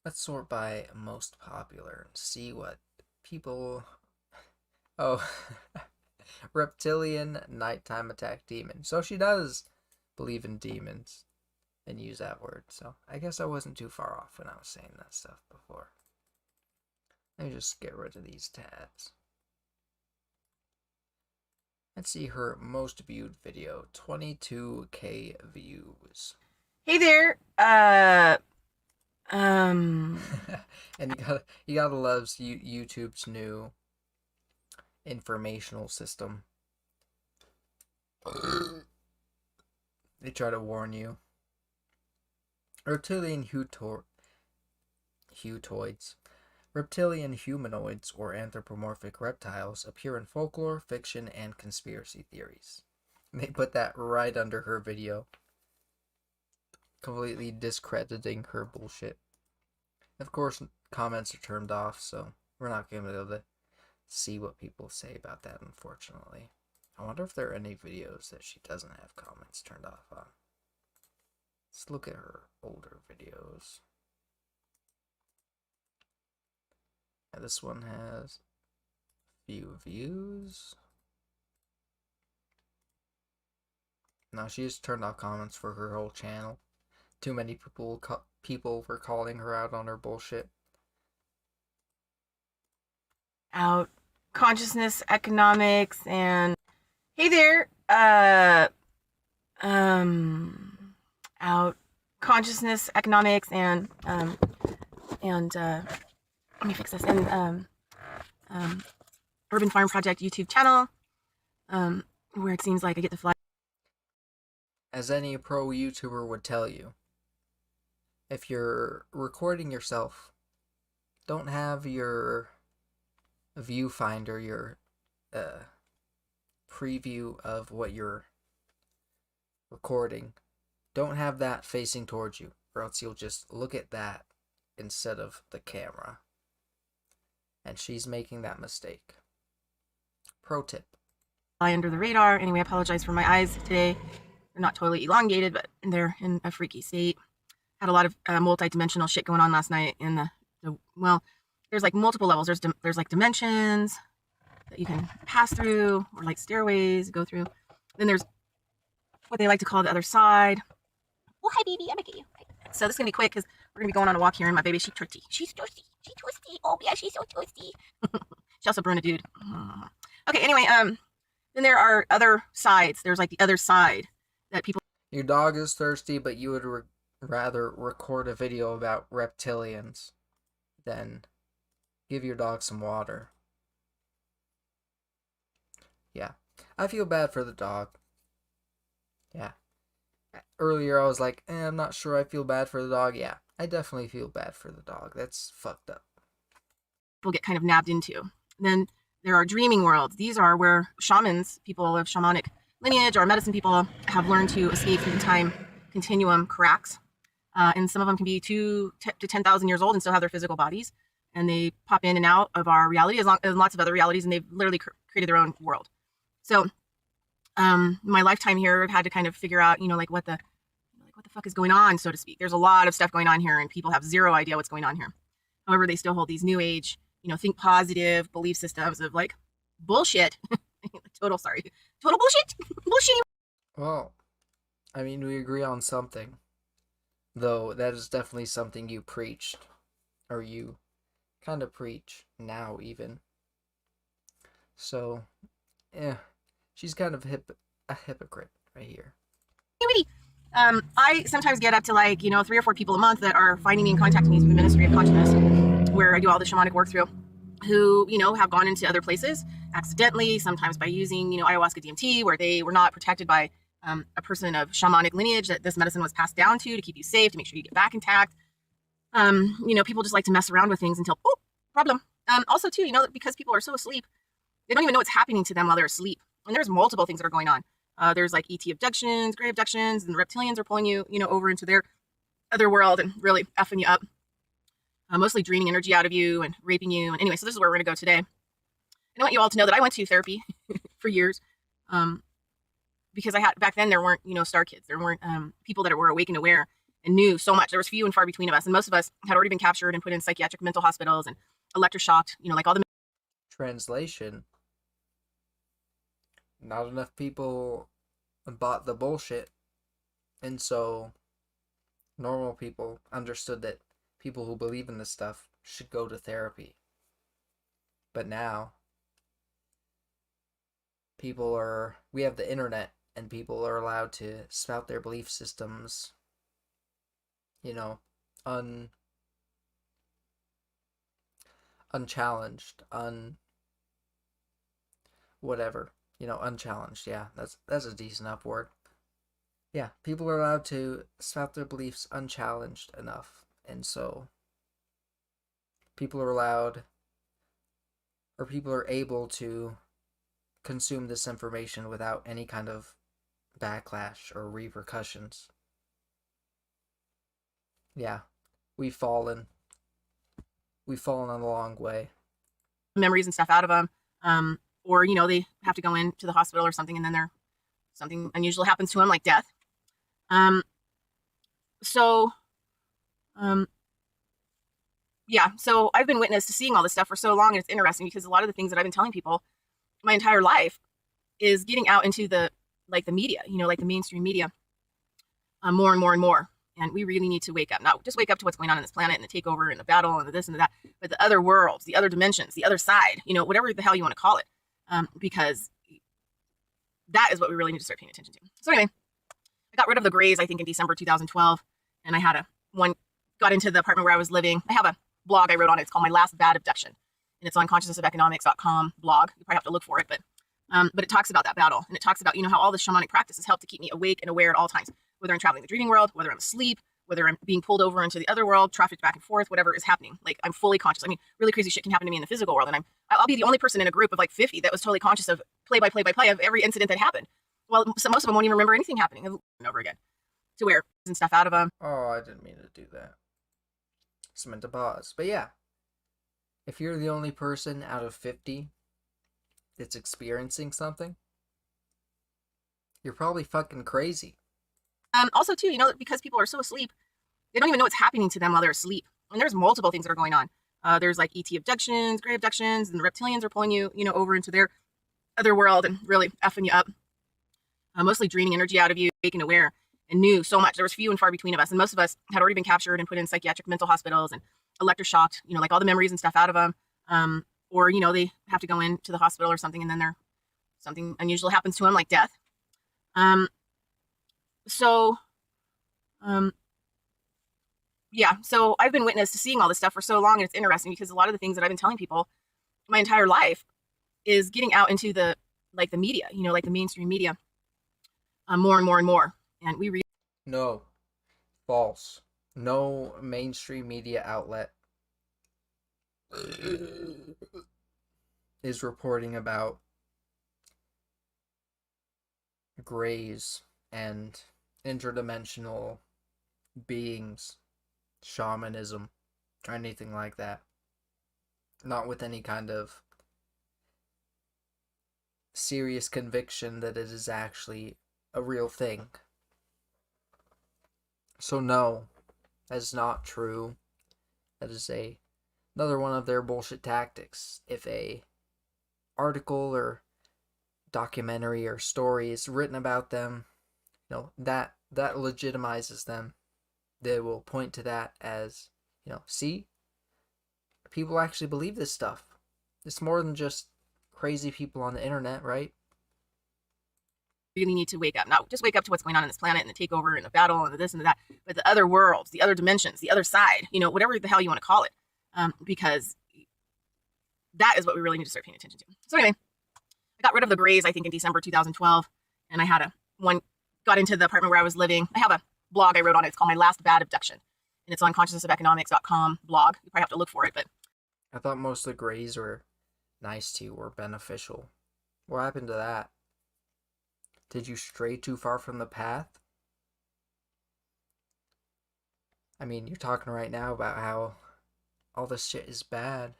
Let's sort by most popular and see what people... Oh, reptilian nighttime attack demon. So she does believe in demons and use that word. So I guess I wasn't too far off when I was saying that stuff before. Let me just get rid of these tabs. Let's see her most viewed video, 22K views. Hey there. And you gotta love YouTube's new informational system. They try to warn you. Reptilian hutoids. Reptilian humanoids or anthropomorphic reptiles appear in folklore, fiction, and conspiracy theories. They put that right under her video, completely discrediting her bullshit. Of course, comments are turned off, so we're not going to be able to see what people say about that, unfortunately. I wonder if there are any videos that she doesn't have comments turned off on. Let's look at her older videos. Yeah, this one has a few views. No, she just turned off comments for her whole channel. Too many people were calling her out on her bullshit. Out consciousness, economics, and hey there, out consciousness, economics, and let me fix this, and Urban Farm Project YouTube channel, where it seems like I get to fly. As any pro YouTuber would tell you, if you're recording yourself, don't have your viewfinder, your preview of what you're recording, don't have that facing towards you, or else you'll just look at that instead of the camera. And she's making that mistake. Pro tip. Fly under the radar. Anyway, I apologize for my eyes today. They're not totally elongated, but they're in a freaky state. Had a lot of multi-dimensional shit going on last night in well, there's like multiple levels. There's like dimensions that you can pass through, or like stairways go through. Then there's what they like to call the other side. Oh, hi, baby. I'm gonna get you. So this is gonna be quick because we're gonna be going on a walk here, and my baby, she's thirsty. She's thirsty. She's thirsty. Oh yeah, she's so thirsty. She also burned a dude. Okay. Anyway, then there are other sides. There's like the other side that people. Your dog is thirsty, but you would rather record a video about reptilians than give your dog some water. Yeah, I feel bad for the dog. Yeah. Earlier I was like, I'm not sure I feel bad for the dog. Yeah, I definitely feel bad for the dog. That's fucked up. People get kind of nabbed into. Then there are dreaming worlds. These are where shamans, people of shamanic lineage, or medicine people, have learned to escape through the time continuum cracks. And some of them can be 2 to 10,000 years old and still have their physical bodies. And they pop in and out of our reality, as lots of other realities, and they've literally created their own world. So my lifetime here, I've had to kind of figure out, like what the fuck is going on, so to speak. There's a lot of stuff going on here, and people have zero idea what's going on here. However, they still hold these new age, think positive belief systems of like bullshit. Total bullshit. Bullshit. Well, I mean, we agree on something. Though that is definitely something you preached. Or you kind of preach now, even. So, yeah. She's kind of a hypocrite right here. I sometimes get up to 3 or 4 people a month that are finding me and contacting me through the Ministry of Consciousness, where I do all the shamanic work through, who, have gone into other places accidentally, sometimes by using, ayahuasca DMT, where they were not protected by a person of shamanic lineage that this medicine was passed down to keep you safe, to make sure you get back intact. People just like to mess around with things until, problem. Also, too, because people are so asleep, they don't even know what's happening to them while they're asleep. And there's multiple things that are going on. There's like ET abductions, gray abductions, and the reptilians are pulling you, over into their other world and really effing you up. Mostly draining energy out of you and raping you. And anyway, so this is where we're going to go today. And I want you all to know that I went to therapy for years. Because back then there weren't, star kids. There weren't people that were awake and aware and knew so much. There was few and far between of us. And most of us had already been captured and put in psychiatric mental hospitals and electroshocked, like all the. Translation. Not enough people bought the bullshit. And so normal people understood that people who believe in this stuff should go to therapy. But now we have the internet, and people are allowed to spout their belief systems, unchallenged, whatever. Unchallenged. Yeah, that's a decent enough word. Yeah, people are allowed to spout their beliefs unchallenged enough. And so people are able to consume this information without any kind of backlash or repercussions. Yeah, we've fallen a long way. Memories and stuff out of them. or they have to go into the hospital or something, and then something unusual happens to them, like death. So yeah, so I've been witness to seeing all this stuff for so long, and it's interesting because a lot of the things that I've been telling people my entire life is getting out into the media, like the mainstream media, more and more and more. And we really need to wake up, not just wake up to what's going on this planet and the takeover and the battle and the this and the that, but the other worlds, the other dimensions, the other side, whatever the hell you want to call it, because that is what we really need to start paying attention to. So anyway, I got rid of the grays, I think, in December 2012, and I had got into the apartment where I was living. I have a blog I wrote on it. It's called My Last Bad Abduction, and it's on consciousnessofeconomics.com blog. You probably have to look for it, but it talks about that battle, and it talks about how all the shamanic practices help to keep me awake and aware at all times, whether I'm traveling the dreaming world, whether I'm asleep, whether I'm being pulled over into the other world, trafficked back and forth, whatever is happening. Like, I'm fully conscious. I mean, really crazy shit can happen to me in the physical world, and I'll be the only person in a group of like 50 that was totally conscious of play by play of every incident that happened. Well, so most of them won't even remember anything happening over and over again, to where and stuff out of them. Oh, I didn't mean to do that. Just meant to pause. But yeah, if you're the only person out of 50 that's experiencing something, you're probably fucking crazy. Also, too, because people are so asleep, they don't even know what's happening to them while they're asleep. And there's multiple things that are going on. There's like ET abductions, gray abductions, and the reptilians are pulling you, over into their other world and really effing you up. Mostly draining energy out of you, making aware, and knew so much. There was few and far between of us, and most of us had already been captured and put in psychiatric mental hospitals and electroshocked, like all the memories and stuff out of them. Or, they have to go into the hospital or something, and then something unusual happens to them, like death. Yeah, so I've been witness to seeing all this stuff for so long, and it's interesting because a lot of the things that I've been telling people my entire life is getting out into the media, like the mainstream media, more and more and more. And we No. False. No mainstream media outlet is reporting about grays and interdimensional beings, shamanism, or anything like that. Not with any kind of serious conviction that it is actually a real thing. So no, that is not true. That is another one of their bullshit tactics. If a article or documentary or story is written about them, that legitimizes them. They will point to that as, see, people actually believe this stuff. It's more than just crazy people on the internet, right? really need to wake up, not just wake up to what's going on this planet and the takeover and the battle and the this and the that, but the other worlds, the other dimensions, the other side, whatever the hell you want to call it, because that is what we really need to start paying attention to. So anyway, I got rid of the grays, I think, in December 2012, and I had got into the apartment where I was living. I have a blog I wrote on it. It's called My Last Bad Abduction, and it's on consciousnessofeconomics.com blog. You probably have to look for it, but I thought most of the grays were nice to you, were beneficial. What happened to that? Did you stray too far from the path? I mean, you're talking right now about how all this shit is bad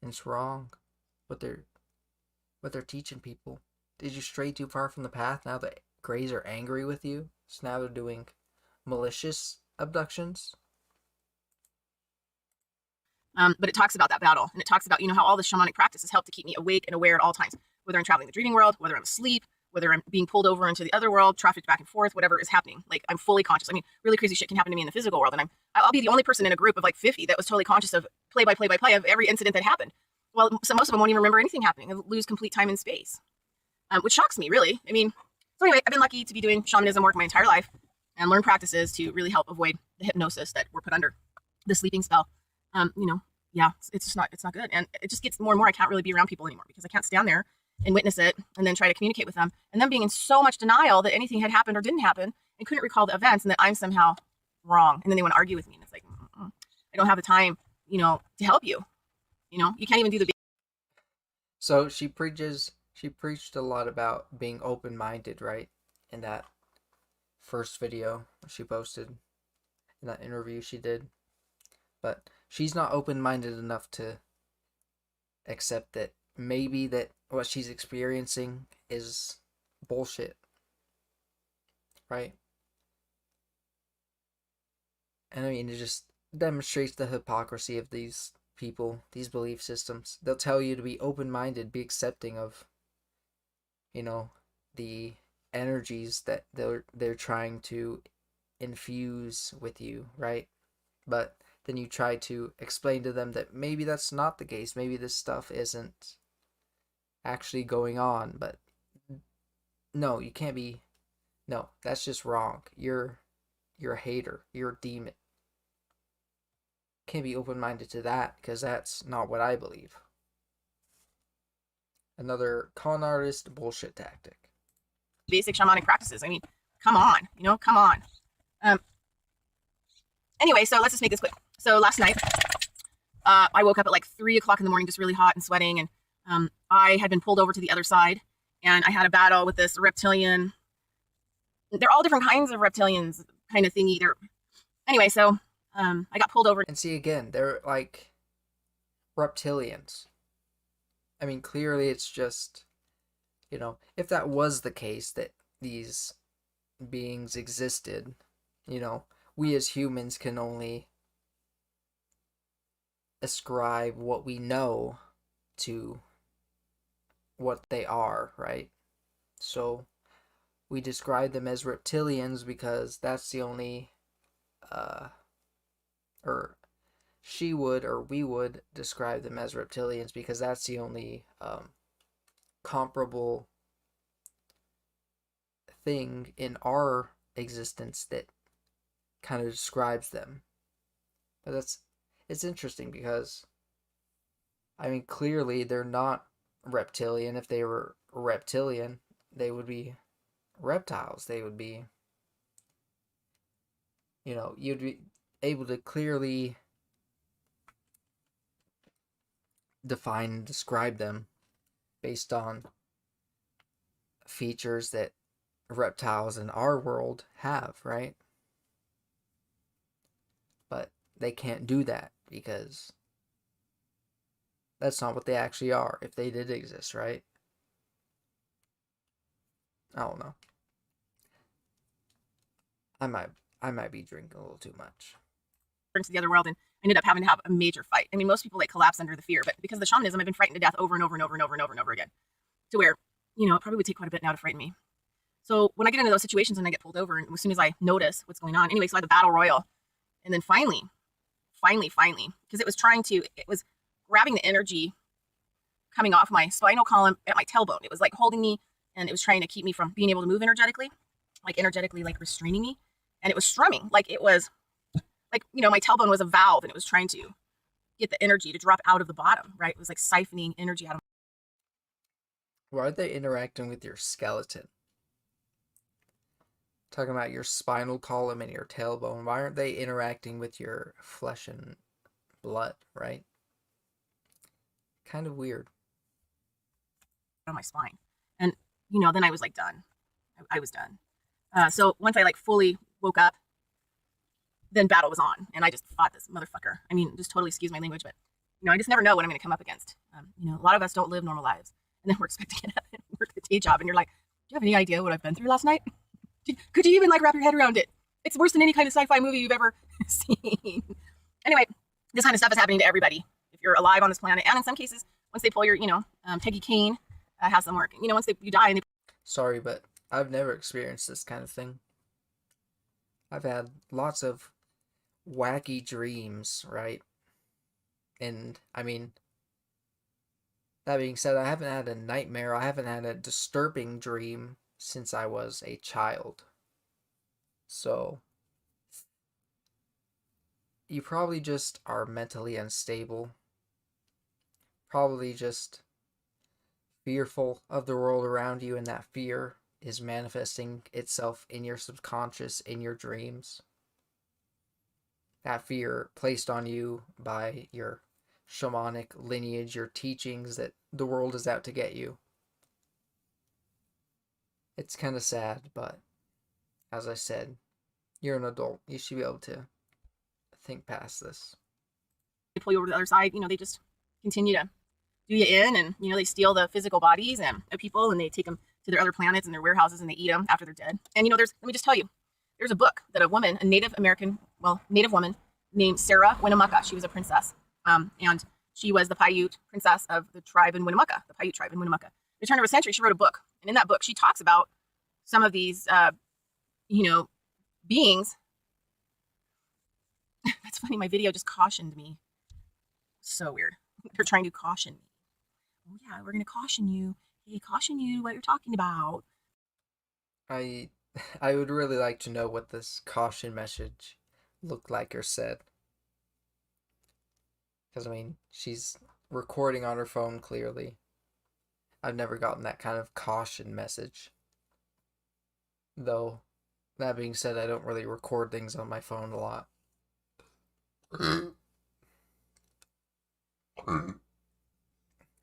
and it's wrong. What they're teaching people. Did you stray too far from the path? Now the grays are angry with you, so now they're doing malicious abductions. But it talks about that battle, and it talks about how all the shamanic practices help to keep me awake and aware at all times, whether I'm traveling the dreaming world, whether I'm asleep, whether I'm being pulled over into the other world, trafficked back and forth, whatever is happening. Like, I'm fully conscious. I mean, really crazy shit can happen to me in the physical world, and I'll be the only person in a group of like 50 that was totally conscious of play by play of every incident that happened. Well, so most of them won't even remember anything happening. They'll lose complete time and space, which shocks me, really. I mean, so anyway, I've been lucky to be doing shamanism work my entire life and learn practices to really help avoid the hypnosis that we're put under, the sleeping spell. Yeah, it's just not, it's not good. And it just gets more and more, I can't really be around people anymore because I can't stand there and witness it and then try to communicate with them. And them being in so much denial that anything had happened or didn't happen and couldn't recall the events and that I'm somehow wrong. And then they want to argue with me. And it's like, I don't have the time, to help you. You can't even do the. So she preached a lot about being open-minded, right? In that first video she posted, in that interview she did. But she's not open-minded enough to accept that maybe that what she's experiencing is bullshit, right? And I mean, it just demonstrates the hypocrisy of these people, these belief systems. They'll tell you to be open-minded, be accepting of, you know, the energies that they're trying to infuse with you, right? But then you try to explain to them that maybe that's not the case. Maybe this stuff isn't actually going on. But no, you can't be. No, that's just wrong. You're a hater. You're a demon. Can't be open-minded to that, because that's not what I believe. Another con artist bullshit tactic. Basic shamanic practices. I mean, come on, come on. Anyway, so let's just make this quick. So last night, I woke up at like 3 o'clock in the morning, just really hot and sweating, and I had been pulled over to the other side, and I had a battle with this reptilian. They're all different kinds of reptilians, kind of thingy. Anyway, so I got pulled over. And see, again, they're like reptilians. I mean, clearly it's just, if that was the case, that these beings existed, we as humans can only ascribe what we know to what they are, right? So we describe them as reptilians because that's the only, or we would describe them as reptilians because that's the only comparable thing in our existence that kind of describes them. But it's interesting because, I mean, clearly they're not reptilian. If they were reptilian, they would be reptiles. They would be, you'd be able to clearly define and describe them based on features that reptiles in our world have, right? But they can't do that because that's not what they actually are if they did exist, right? I don't know. I might be drinking a little too much. Into the other world and ended up having to have a major fight. I mean, most people collapse under the fear, but because of the shamanism, I've been frightened to death over and over and over and over and over and over again, to where, it probably would take quite a bit now to frighten me. So when I get into those situations and I get pulled over, and as soon as I notice what's going on, anyway, so I had the battle royal, and then finally, because it was grabbing the energy coming off my spinal column at my tailbone. It was like holding me, and it was trying to keep me from being able to move energetically, restraining me, and it was strumming, it was my tailbone was a valve, and it was trying to get the energy to drop out of the bottom, right? It was like siphoning energy out of. Why are they interacting with your skeleton? Talking about your spinal column and your tailbone. Why aren't they interacting with your flesh and blood, right? Kind of weird. On my spine. And, then I was done. I was done. So once I fully woke up, then battle was on, and I just fought this motherfucker. I mean, just totally excuse my language, but I just never know what I'm going to come up against. A lot of us don't live normal lives, and then we're expected to get up and work a day job, and you're like, do you have any idea what I've been through last night? Could you even wrap your head around it? It's worse than any kind of sci-fi movie you've ever seen. Anyway, this kind of stuff is happening to everybody if you're alive on this planet, and in some cases, once they pull your, Peggy Kane has them work. Once you die, and they. Sorry, but I've never experienced this kind of thing. I've had lots of wacky dreams, right? And I mean, that being said, I haven't had a nightmare. I haven't had a disturbing dream since I was a child. So you probably just are mentally unstable. Probably just fearful of the world around you, and that fear is manifesting itself in your subconscious, in your dreams. That fear placed on you by your shamanic lineage, your teachings that the world is out to get you. It's kind of sad, but as I said, you're an adult. You should be able to think past this. They pull you over to the other side. They just continue to do you in, and they steal the physical bodies and of people, and they take them to their other planets and their warehouses, and they eat them after they're dead. And there's let me just tell you, there's a book that a Native woman named Sarah Winnemucca. She was a princess, and she was the Paiute princess of the tribe in Winnemucca, the Paiute tribe in Winnemucca. At the turn of a century, she wrote a book, and in that book, she talks about some of these, beings. That's funny. My video just cautioned me. So weird. They're trying to caution me. Oh yeah, we're gonna caution you. Hey, caution you what you're talking about. I would really like to know what this caution message looked like or said. Because, she's recording on her phone clearly. I've never gotten that kind of caution message. Though, that being said, I don't really record things on my phone a lot.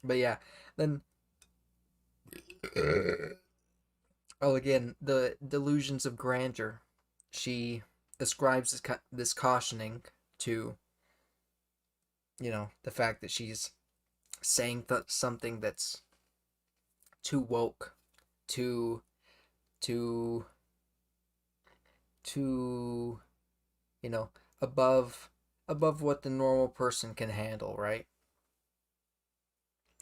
But yeah, then... Oh, again, the delusions of grandeur. She ascribes this cautioning to, the fact that she's saying something that's too woke, too, above what the normal person can handle, right?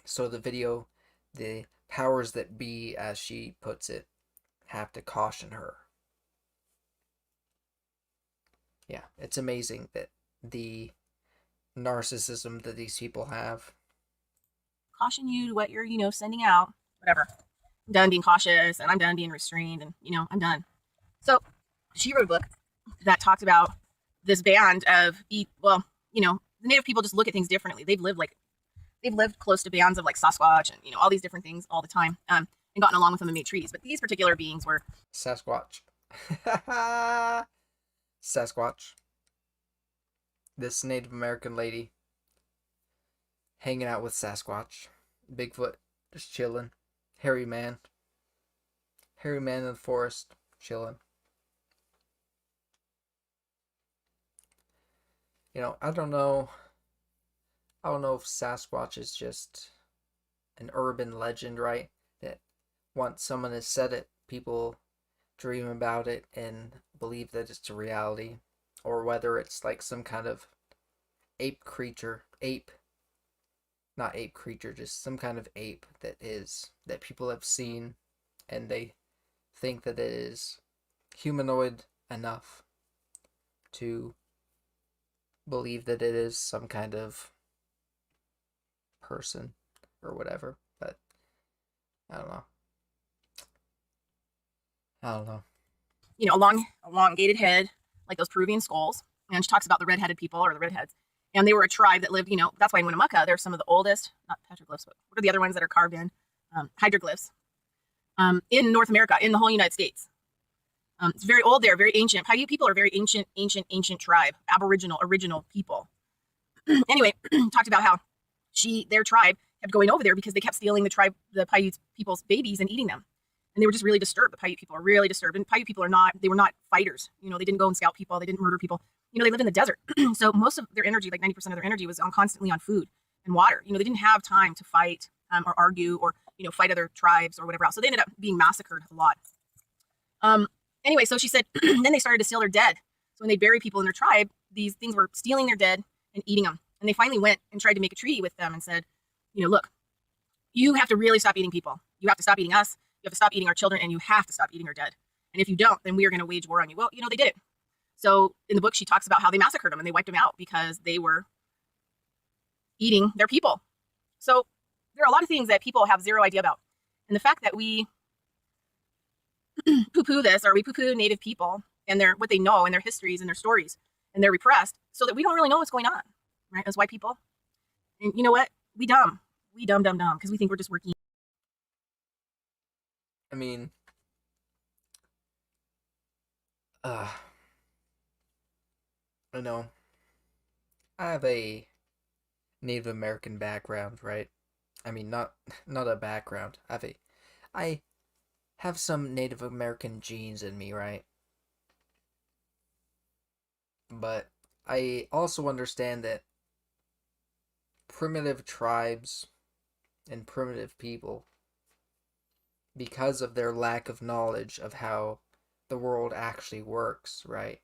So the powers that be, as she puts it, have to caution her. Yeah, it's amazing that the narcissism that these people have. Caution you to what you're, sending out. Whatever. I'm done being cautious, and I'm done being restrained, and, I'm done. So she wrote a book that talked about this band of, the Native people just look at things differently. They've lived close to bands of like Sasquatch and, all these different things all the time, and gotten along with them and made treaties. But these particular beings were Sasquatch. Sasquatch. This Native American lady hanging out with Sasquatch. Bigfoot just chilling. Hairy man in the forest chilling. I don't know if Sasquatch is just an urban legend, right? That once someone has said it, people dream about it and believe that it's a reality. Or whether it's like some kind of just some kind of ape that people have seen, and they think that it is humanoid enough to believe that it is some kind of person or whatever. But I don't know. Elongated head, like those Peruvian skulls. And she talks about the red-headed people, or the redheads. And they were a tribe that lived, that's why in Winnemucca, they're some of the oldest, not petroglyphs, but what are the other ones that are carved in? Hydroglyphs. In North America, in the whole United States. It's very old there, very ancient. Paiute people are very ancient tribe, original people. Anyway, talked about how their tribe kept going over there because they kept stealing the Paiute people's babies and eating them. And they were just really disturbed. The Paiute people are really disturbed. And Paiute people were not fighters. They didn't go and scout people. They didn't murder people. They lived in the desert. So most of their energy, like 90% of their energy, was constantly on food and water. They didn't have time to fight or argue or, fight other tribes or whatever else. So they ended up being massacred a lot. Anyway, so she said, then they started to steal their dead. So when they bury people in their tribe, these things were stealing their dead and eating them. And they finally went and tried to make a treaty with them and said, look, you have to really stop eating people. You have to stop eating us. You have to stop eating our children, and you have to stop eating our dead. And if you don't, then we are going to wage war on you. Well, they did it. So in the book, she talks about how they massacred them and they wiped them out because they were eating their people. So there are a lot of things that people have zero idea about. And the fact that we poo-poo this, or we poo-poo Native people and what they know and their histories and their stories, and they're repressed so that we don't really know what's going on, right? As white people. And you know what? We dumb, because we think we're just working. I know. I have a Native American background, right? Not a background. I have some Native American genes in me, right? But I also understand that primitive tribes and primitive people, because of their lack of knowledge of how the world actually works, right?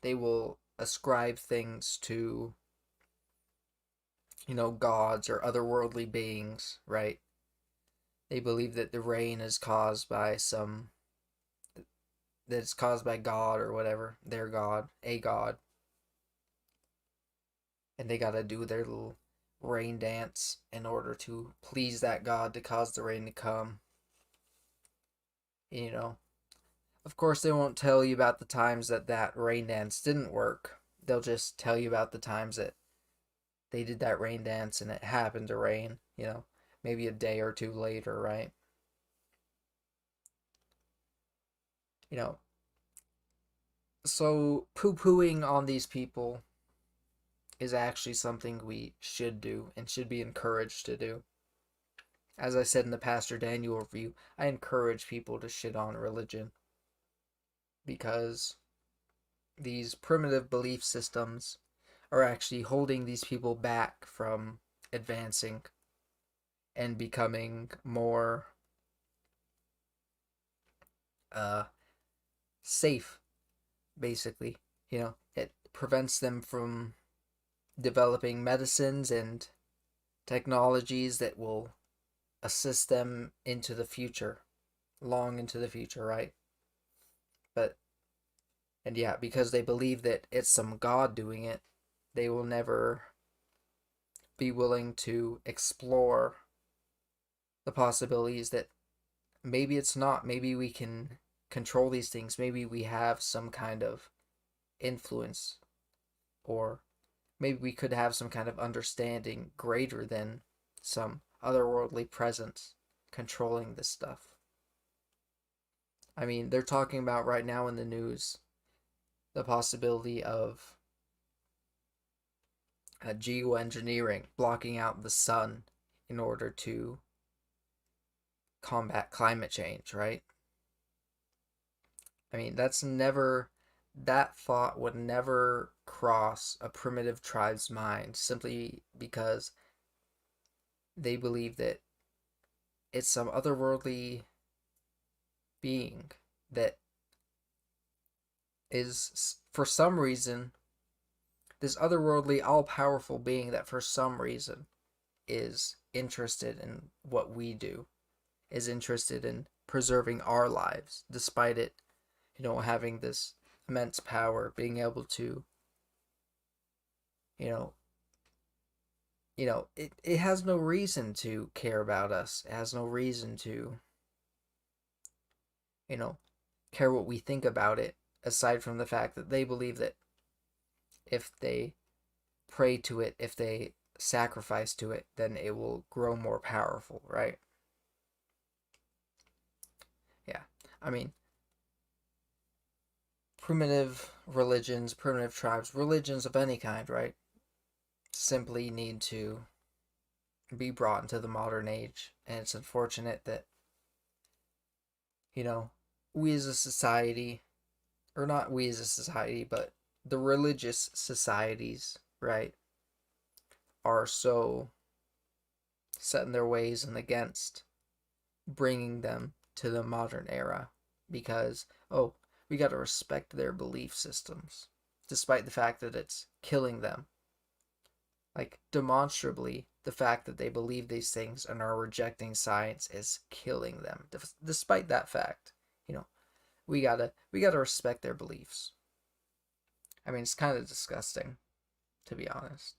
They will ascribe things to, gods or otherworldly beings, right? They believe that the rain is caused by that it's caused by God or whatever, their God, a God. And they gotta do their little rain dance in order to please that God to cause the rain to come. You know, of course, they won't tell you about the times that rain dance didn't work. They'll just tell you about the times that they did that rain dance and it happened to rain, maybe a day or two later, right? You know, so poo-pooing on these people is actually something we should do and should be encouraged to do. As I said in the Pastor Daniel review, I encourage people to shit on religion because these primitive belief systems are actually holding these people back from advancing and becoming more safe, basically. It prevents them from developing medicines and technologies that will assist them into the future, long into the future, right? And yeah, because they believe that it's some god doing it, they will never be willing to explore the possibilities that maybe it's not, maybe we can control these things, maybe we have some kind of influence, or maybe we could have some kind of understanding greater than some otherworldly presence controlling this stuff. I mean, they're talking about right now in the news the possibility of geoengineering, blocking out the sun in order to combat climate change, right? I mean, that thought would never cross a primitive tribe's mind simply because they believe that it's some otherworldly being that is, for some reason, this otherworldly, all-powerful being that for some reason is interested in what we do, is interested in preserving our lives, despite it, having this immense power, being able to, it has no reason to care about us. It has no reason to, care what we think about it, aside from the fact that they believe that if they pray to it, if they sacrifice to it, then it will grow more powerful, right? Yeah, I mean, primitive religions, primitive tribes, religions of any kind, right, simply need to be brought into the modern age. And it's unfortunate that, we as a society, or not we as a society, but the religious societies, right, are so set in their ways and against bringing them to the modern era because, we got to respect their belief systems, despite the fact that it's killing them. Like, demonstrably, the fact that they believe these things and are rejecting science is killing them. Despite that fact, we gotta respect their beliefs. I mean, it's kind of disgusting, to be honest.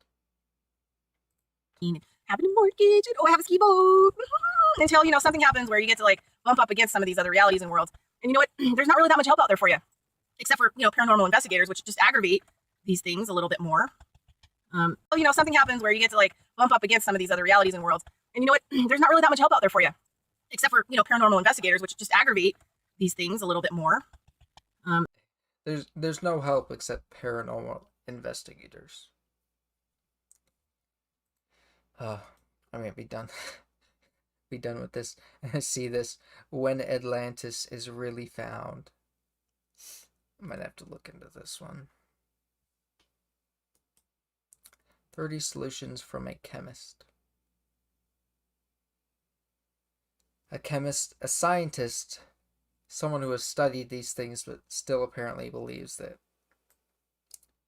Having a mortgage and I have a ski boat until something happens where you get to like bump up against some of these other realities and worlds. And you know what? There's not really that much help out there for you, except for paranormal investigators, which just aggravate these things a little bit more. Something happens where you get to like bump up against some of these other realities and worlds. And you know what? There's not really that much help out there for you, except for paranormal investigators, which just aggravate these things a little bit more. There's no help except paranormal investigators. I mean, be done. Be done with this. See this when Atlantis is really found. I might have to look into this one. 30 solutions from a chemist. a chemist, a scientist, someone who has studied these things but still apparently believes that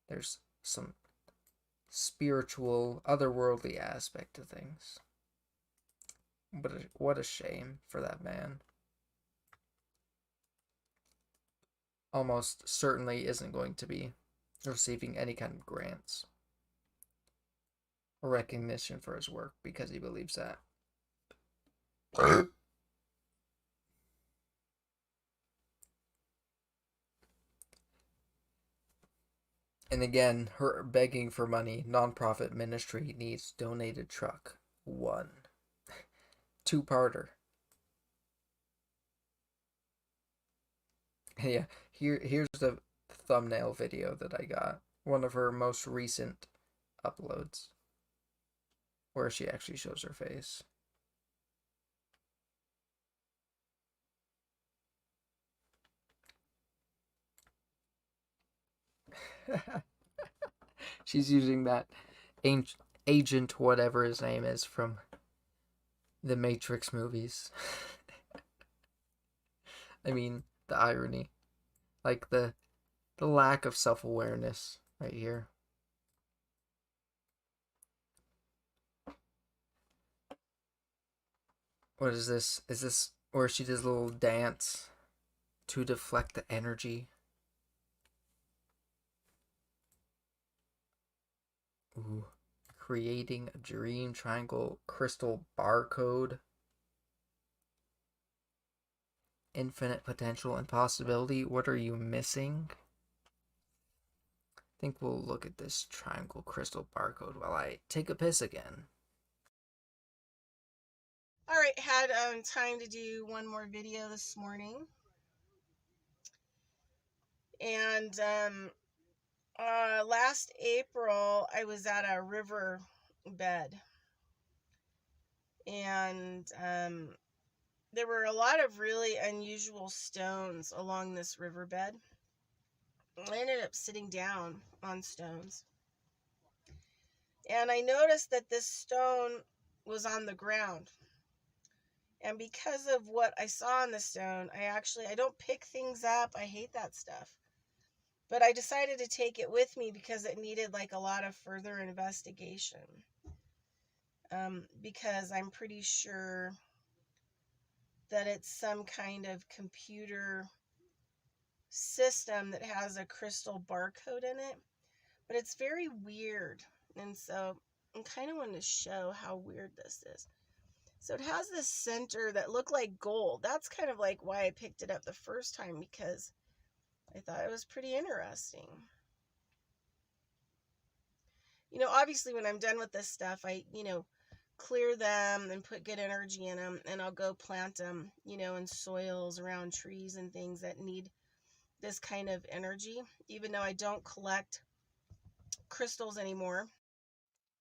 there's some spiritual, otherworldly aspect to things. But what a shame for that man. Almost certainly isn't going to be receiving any kind of grants or recognition for his work because he believes that. And again, her begging for money. Nonprofit ministry needs donated truck. 1. 2-parter. Yeah, here's the thumbnail video that I got. One of her most recent uploads. Where she actually shows her face. She's using that agent whatever his name is from the Matrix movies. I mean, the irony. Like the lack of self-awareness right here. What is this? Is this where she does a little dance to deflect the energy? Ooh. Creating a dream triangle crystal barcode. Infinite potential and possibility. What are you missing? I think we'll look at this triangle crystal barcode while I take a piss again. All right, had time to do one more video this morning. And last April, I was at a river bed. And there were a lot of really unusual stones along this riverbed. I ended up sitting down on stones. And I noticed that this stone was on the ground. And because of what I saw on the stone, I don't pick things up. I hate that stuff. But I decided to take it with me because it needed like a lot of further investigation. Because I'm pretty sure that it's some kind of computer system that has a crystal barcode in it. But it's very weird. And so I kind of want to show how weird this is. So it has this center that looked like gold. That's kind of like why I picked it up the first time, because I thought it was pretty interesting. You know, obviously when I'm done with this stuff, I, clear them and put good energy in them, and I'll go plant them, in soils around trees and things that need this kind of energy, even though I don't collect crystals anymore.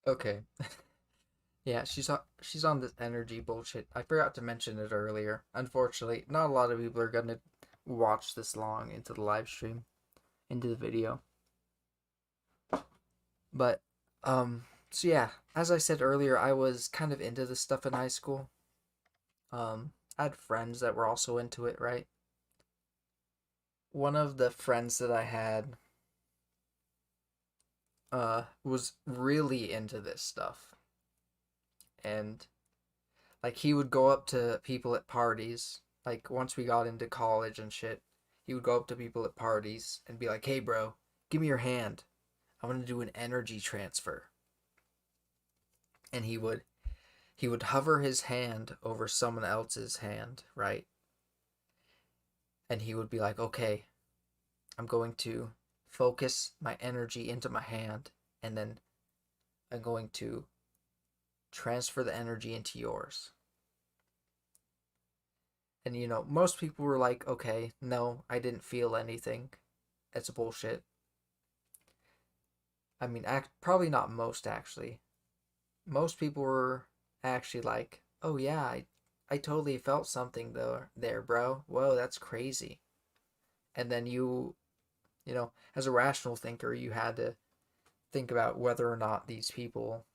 Okay. Yeah, she's on this energy bullshit. I forgot to mention it earlier. Unfortunately, not a lot of people are gonna watch this long into the live stream, into the video. But, so yeah, as I said earlier, I was kind of into this stuff in high school. I had friends that were also into it, right? One of the friends that I had, was really into this stuff. And like he would go up to people at parties, like once we got into college and shit, he would go up to people at parties and be like, "Hey bro, give me your hand. I want to do an energy transfer." And he would hover his hand over someone else's hand, right? And he would be like, "Okay, I'm going to focus my energy into my hand, and then I'm going to transfer the energy into yours." And most people were like, "Okay, no, I didn't feel anything. That's bullshit." I mean, probably not most, actually. Most people were actually like, "Oh yeah, I totally felt something there, bro. Whoa, that's crazy." And then as a rational thinker, you had to think about whether or not these people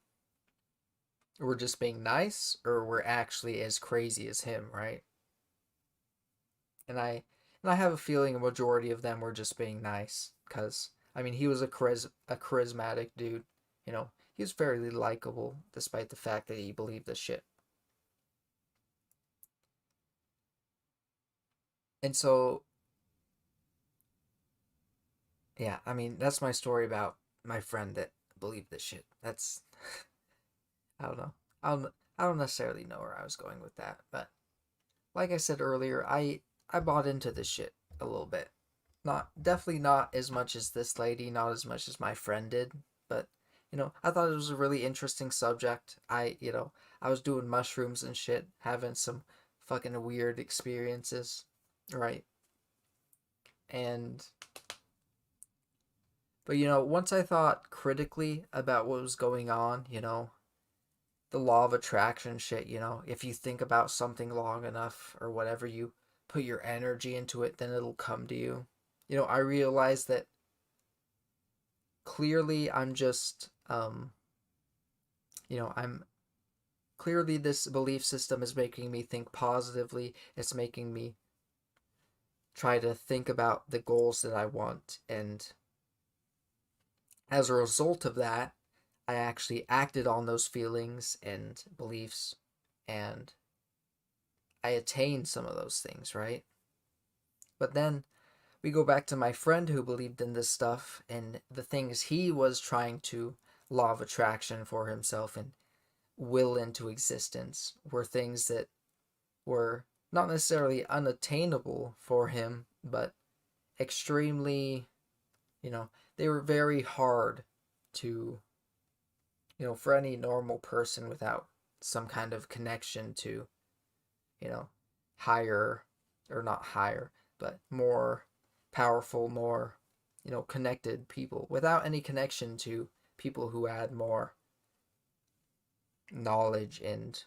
we're just being nice, or we're actually as crazy as him, right? And I have a feeling a majority of them were just being nice, because I mean, he was a charismatic dude. You know, he was fairly likable despite the fact that he believed this shit. And so, yeah, I mean, that's my story about my friend that believed this shit. That's I don't know. I don't necessarily know where I was going with that, but like I said earlier, I bought into this shit a little bit. Not definitely not as much as this lady, not as much as my friend did, but you know, I thought it was a really interesting subject. I was doing mushrooms and shit, having some fucking weird experiences, right? And but you know, once I thought critically about what was going on, you know, the law of attraction shit, you know, if you think about something long enough or whatever, you put your energy into it, then it'll come to you. You know, I realized that clearly I'm just, you know, I'm clearly this belief system is making me think positively. It's making me try to think about the goals that I want. And as a result of that, I actually acted on those feelings and beliefs, and I attained some of those things, right? But then we go back to my friend who believed in this stuff, and the things he was trying to law of attraction for himself and will into existence were things that were not necessarily unattainable for him, but extremely, you know, they were very hard to, you know, for any normal person without some kind of connection to, you know, higher, or not higher, but more powerful, more, you know, connected people, without any connection to people who had more knowledge and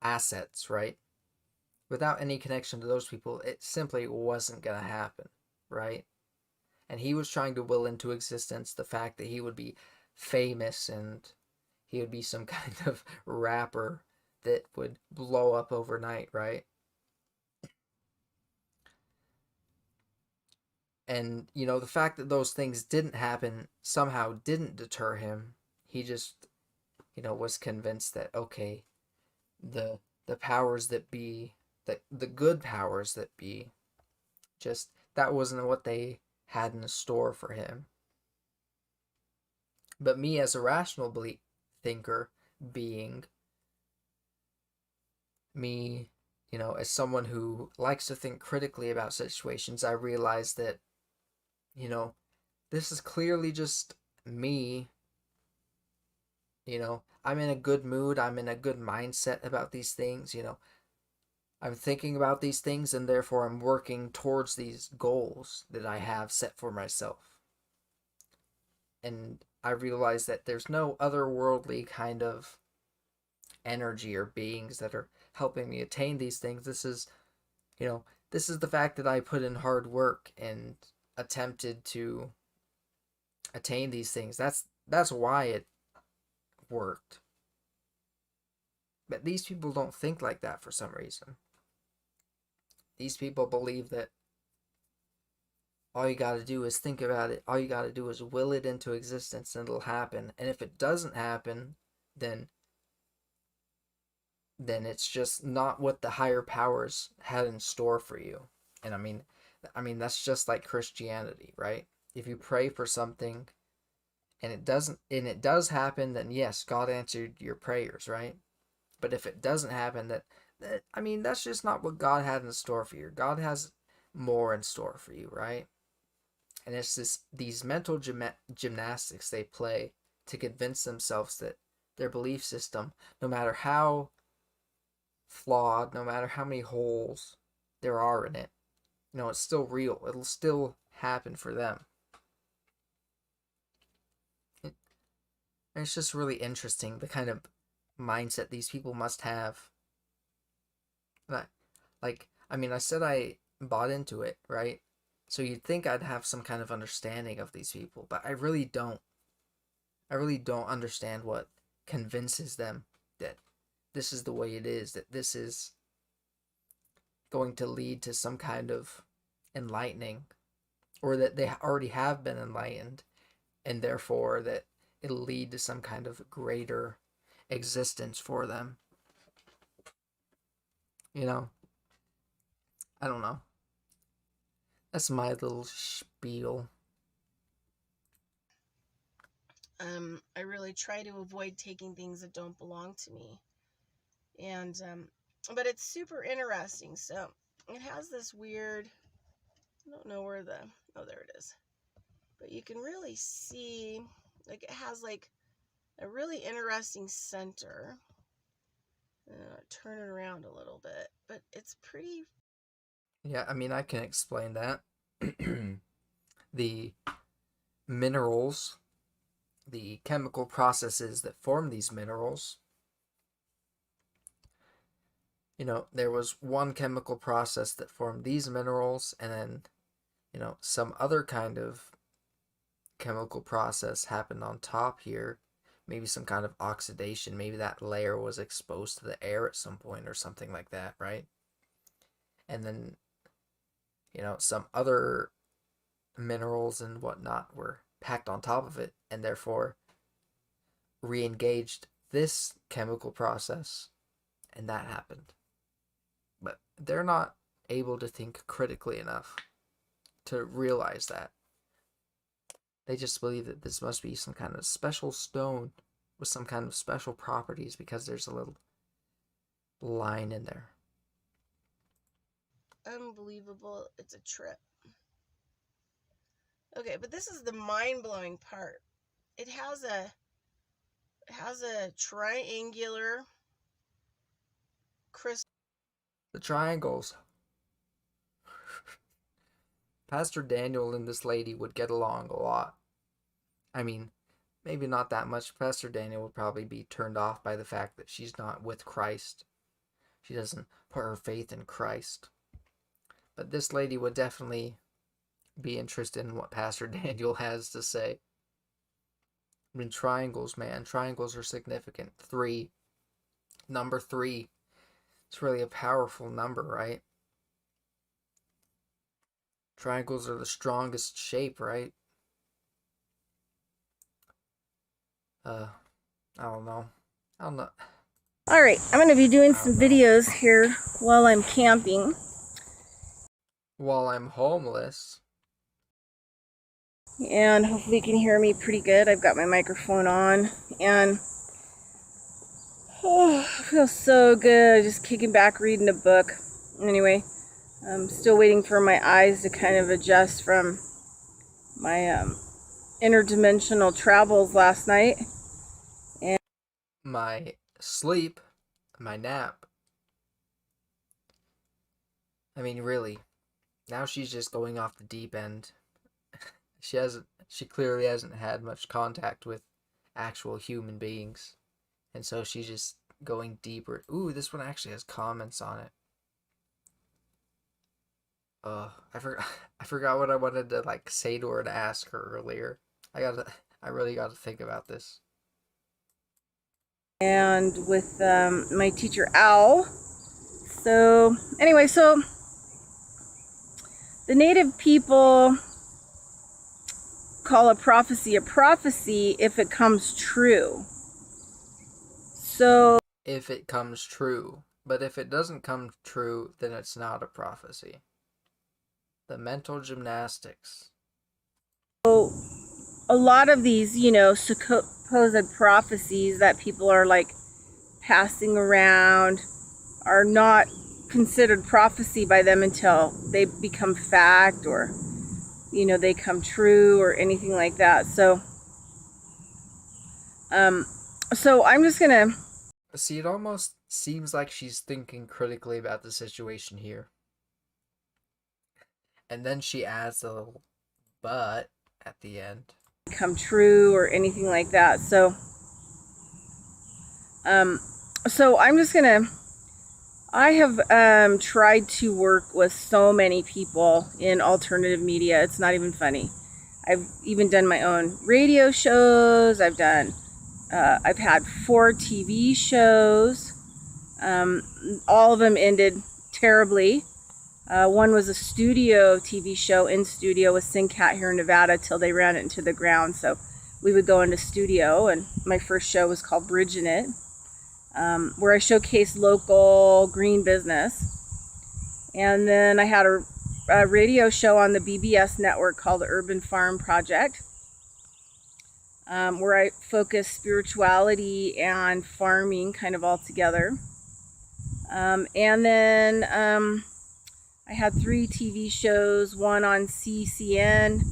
assets, right? Without any connection to those people, it simply wasn't going to happen, right? And he was trying to will into existence the fact that he would be famous and he would be some kind of rapper that would blow up overnight, right? And, you know, the fact that those things didn't happen somehow didn't deter him. He just, you know, was convinced that, okay, the powers that be, the good powers that be, just that wasn't what they had in store for him. But me as a rational thinker, being me, you know, as someone who likes to think critically about situations, I realized that, you know, this is clearly just me. You know, I'm in a good mood, I'm in a good mindset about these things, you know. I'm thinking about these things, and therefore I'm working towards these goals that I have set for myself. And I realize that there's no otherworldly kind of energy or beings that are helping me attain these things. This is, you know, this is the fact that I put in hard work and attempted to attain these things. That's why it worked. But these people don't think like that for some reason. These people believe that all you gotta do is think about it. All you gotta do is will it into existence and it'll happen. And if it doesn't happen, then it's just not what the higher powers had in store for you. And I mean that's just like Christianity, right? If you pray for something and it does happen, then yes, God answered your prayers, right? But if it doesn't happen, I mean, that's just not what God had in store for you. God has more in store for you, right? And it's these mental gymnastics they play to convince themselves that their belief system, no matter how flawed, no matter how many holes there are in it, you know, it's still real. It'll still happen for them. And it's just really interesting the kind of mindset these people must have. Like, I mean, I said I bought into it, right? So you'd think I'd have some kind of understanding of these people, but I really don't. I really don't understand what convinces them that this is the way it is, that this is going to lead to some kind of enlightening, or that they already have been enlightened, and therefore that it'll lead to some kind of greater existence for them. You know? I don't know. That's my little spiel. I really try to avoid taking things that don't belong to me. And, but it's super interesting. So it has this weird, I don't know where oh, there it is. But you can really see, like, it has like a really interesting center. Turn it around a little bit, but it's pretty. Yeah, I mean, I can explain that. The minerals, the chemical processes that form these minerals, you know, there was one chemical process that formed these minerals, and then, you know, some other kind of chemical process happened on top here. Maybe some kind of oxidation. Maybe that layer was exposed to the air at some point or something like that, right? And then, you know, some other minerals and whatnot were packed on top of it, and therefore re-engaged this chemical process, and that happened. But they're not able to think critically enough to realize that. They just believe that this must be some kind of special stone with some kind of special properties because there's a little line in there. Unbelievable. It's a trip. Okay, but this is the mind-blowing part. It has a triangular crystal. The triangles. Pastor Daniel and this lady would get along a lot. I mean, maybe not that much. Pastor Daniel would probably be turned off by the fact that she's not with Christ. She doesn't put her faith in Christ. But this lady would definitely be interested in what Pastor Daniel has to say. I mean, triangles, man. Triangles are significant. 3. Number 3. It's really a powerful number, right? Triangles are the strongest shape, right? I don't know. All right, I'm going to be doing some videos here while I'm camping. While I'm homeless. And hopefully you can hear me pretty good. I've got my microphone on, and I feel so good just kicking back reading a book. Anyway, I'm still waiting for my eyes to kind of adjust from my interdimensional travels last night. And my sleep, my nap. I mean, really. Now she's just going off the deep end. She clearly hasn't had much contact with actual human beings. And so she's just going deeper. Ooh, this one actually has comments on it. I forgot what I wanted to like say to her to ask her earlier. I really got to think about this. And with my teacher Al. So anyway, so the native people call a prophecy if it comes true. So if it comes true, but if it doesn't come true, then it's not a prophecy. The mental gymnastics. So a lot of these, supposed prophecies that people are like passing around are not considered prophecy by them until they become fact, or they come true or anything like that. So I'm just gonna see, it almost seems like she's thinking critically about the situation here, and then she adds a little but at the end. Come true or anything like that. So I'm just gonna, I have tried to work with so many people in alternative media. It's not even funny. I've even done my own radio shows. I've had 4 TV shows. All of them ended terribly. One was a studio TV show in studio with SingCat here in Nevada till they ran it into the ground. So we would go into studio, and my first show was called Bridgette, where I showcased local green business. And then I had a radio show on the BBS network called the Urban Farm Project, where I focused spirituality and farming kind of all together. And then I had 3 TV shows, one on CCN,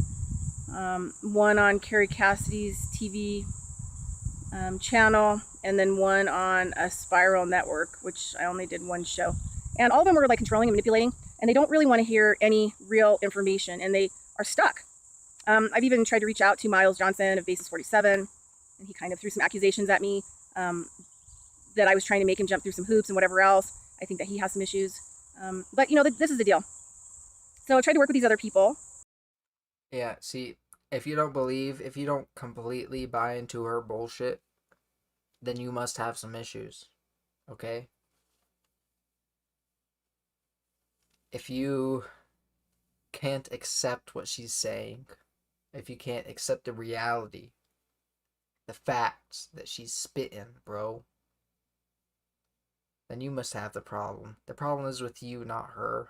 one on Carrie Cassidy's TV channel, and then one on a Spiral network, which I only did 1 show. And all of them were like controlling and manipulating, and they don't really want to hear any real information, and they are stuck. I've even tried to reach out to Miles Johnson of Basis 47, and he kind of threw some accusations at me that I was trying to make him jump through some hoops and whatever else. I think that he has some issues. But, you know, this is the deal. So I tried to work with these other people. Yeah, see, if you don't completely buy into her bullshit, then you must have some issues, okay? If you can't accept what she's saying, if you can't accept the reality, the facts that she's spitting, bro, then you must have the problem. The problem is with you, not her.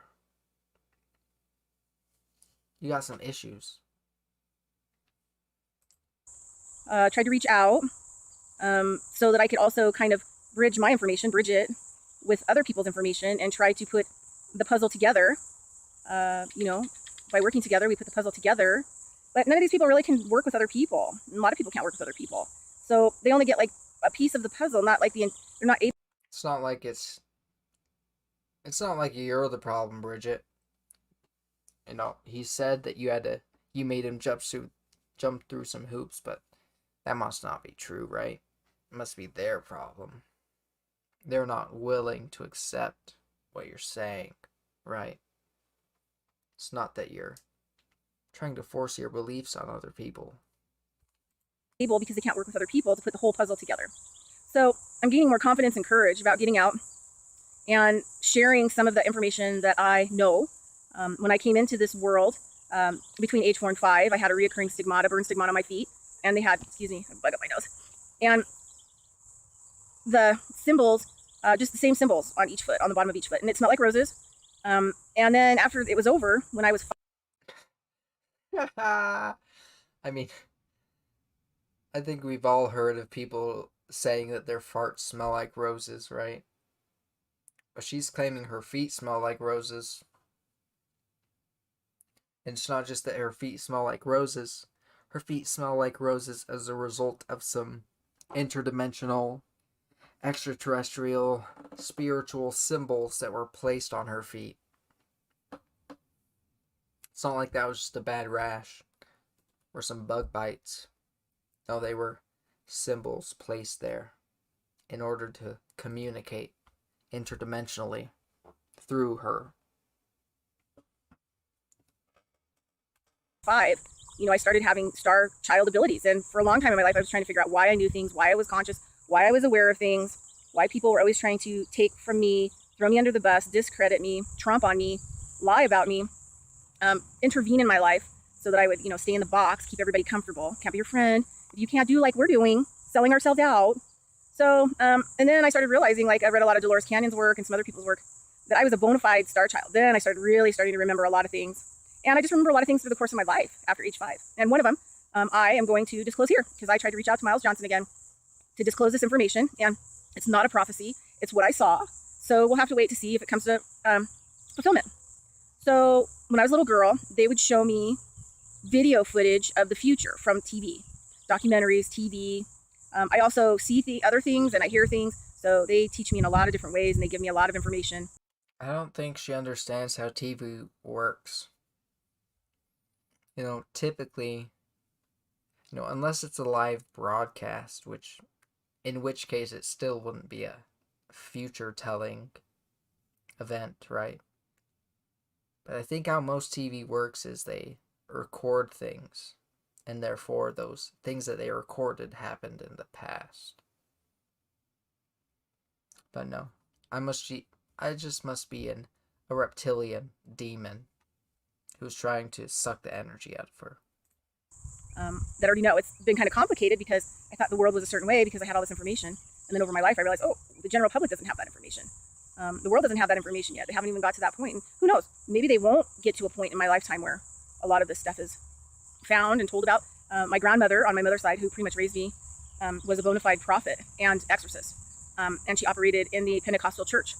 You got some issues. Tried to reach out so that I could also kind of bridge my information, bridge it with other people's information, and try to put the puzzle together. You know, by working together, we put the puzzle together. But none of these people really can work with other people. A lot of people can't work with other people. So they only get like a piece of the puzzle, not like they're not able. It's not like you're the problem, Bridgette. You know, he said that you made him jump through some hoops, but that must not be true, right? It must be their problem. They're not willing to accept what you're saying, right? It's not that you're trying to force your beliefs on other people. Because they can't work with other people to put the whole puzzle together. So I'm gaining more confidence and courage about getting out and sharing some of the information that I know. When I came into this world, between age 4 and 5, I had a reoccurring stigmata, burn stigmata on my feet, and they had, excuse me, a bug up my nose, and the symbols, just the same symbols on each foot, on the bottom of each foot, and it smelled like roses. And then after it was over, when I was I mean, I think we've all heard of people saying that their farts smell like roses, right? But she's claiming her feet smell like roses. And it's not just that her feet smell like roses. Her feet smell like roses as a result of some interdimensional, extraterrestrial, spiritual symbols that were placed on her feet. It's not like that was just a bad rash or some bug bites. No, they were symbols placed there in order to communicate interdimensionally through her. 5, you know, I started having star child abilities, and for a long time in my life I was trying to figure out why I knew things, why I was conscious, why I was aware of things, why people were always trying to take from me, throw me under the bus, discredit me, trump on me, lie about me, intervene in my life so that I would, you know, stay in the box, keep everybody comfortable, can't be your friend if you can't do like we're doing, selling ourselves out. So and then I started realizing, like I read a lot of Dolores Canyon's work and some other people's work, that I was a bona fide star child. Then I started really starting to remember a lot of things. And I just remember a lot of things through the course of my life after age 5. And one of them, I am going to disclose here, because I tried to reach out to Miles Johnson again to disclose this information. And it's not a prophecy. It's what I saw. So we'll have to wait to see if it comes to fulfillment. So when I was a little girl, they would show me video footage of the future from TV, documentaries, TV. I also see other things and I hear things. So they teach me in a lot of different ways and they give me a lot of information. I don't think she understands how TV works. You know, typically, you know, unless it's a live broadcast, in which case it still wouldn't be a future telling event, right? But I think how most TV works is they record things and therefore those things that they recorded happened in the past. But no, I just must be a reptilian demon who's trying to suck the energy out of her. That already know. It's been kind of complicated because I thought the world was a certain way because I had all this information. And then over my life, I realized, oh, the general public doesn't have that information. The world doesn't have that information yet. They haven't even got to that point. And who knows? Maybe they won't get to a point in my lifetime where a lot of this stuff is found and told about. My grandmother on my mother's side, who pretty much raised me, was a bona fide prophet and exorcist. And she operated in the Pentecostal church.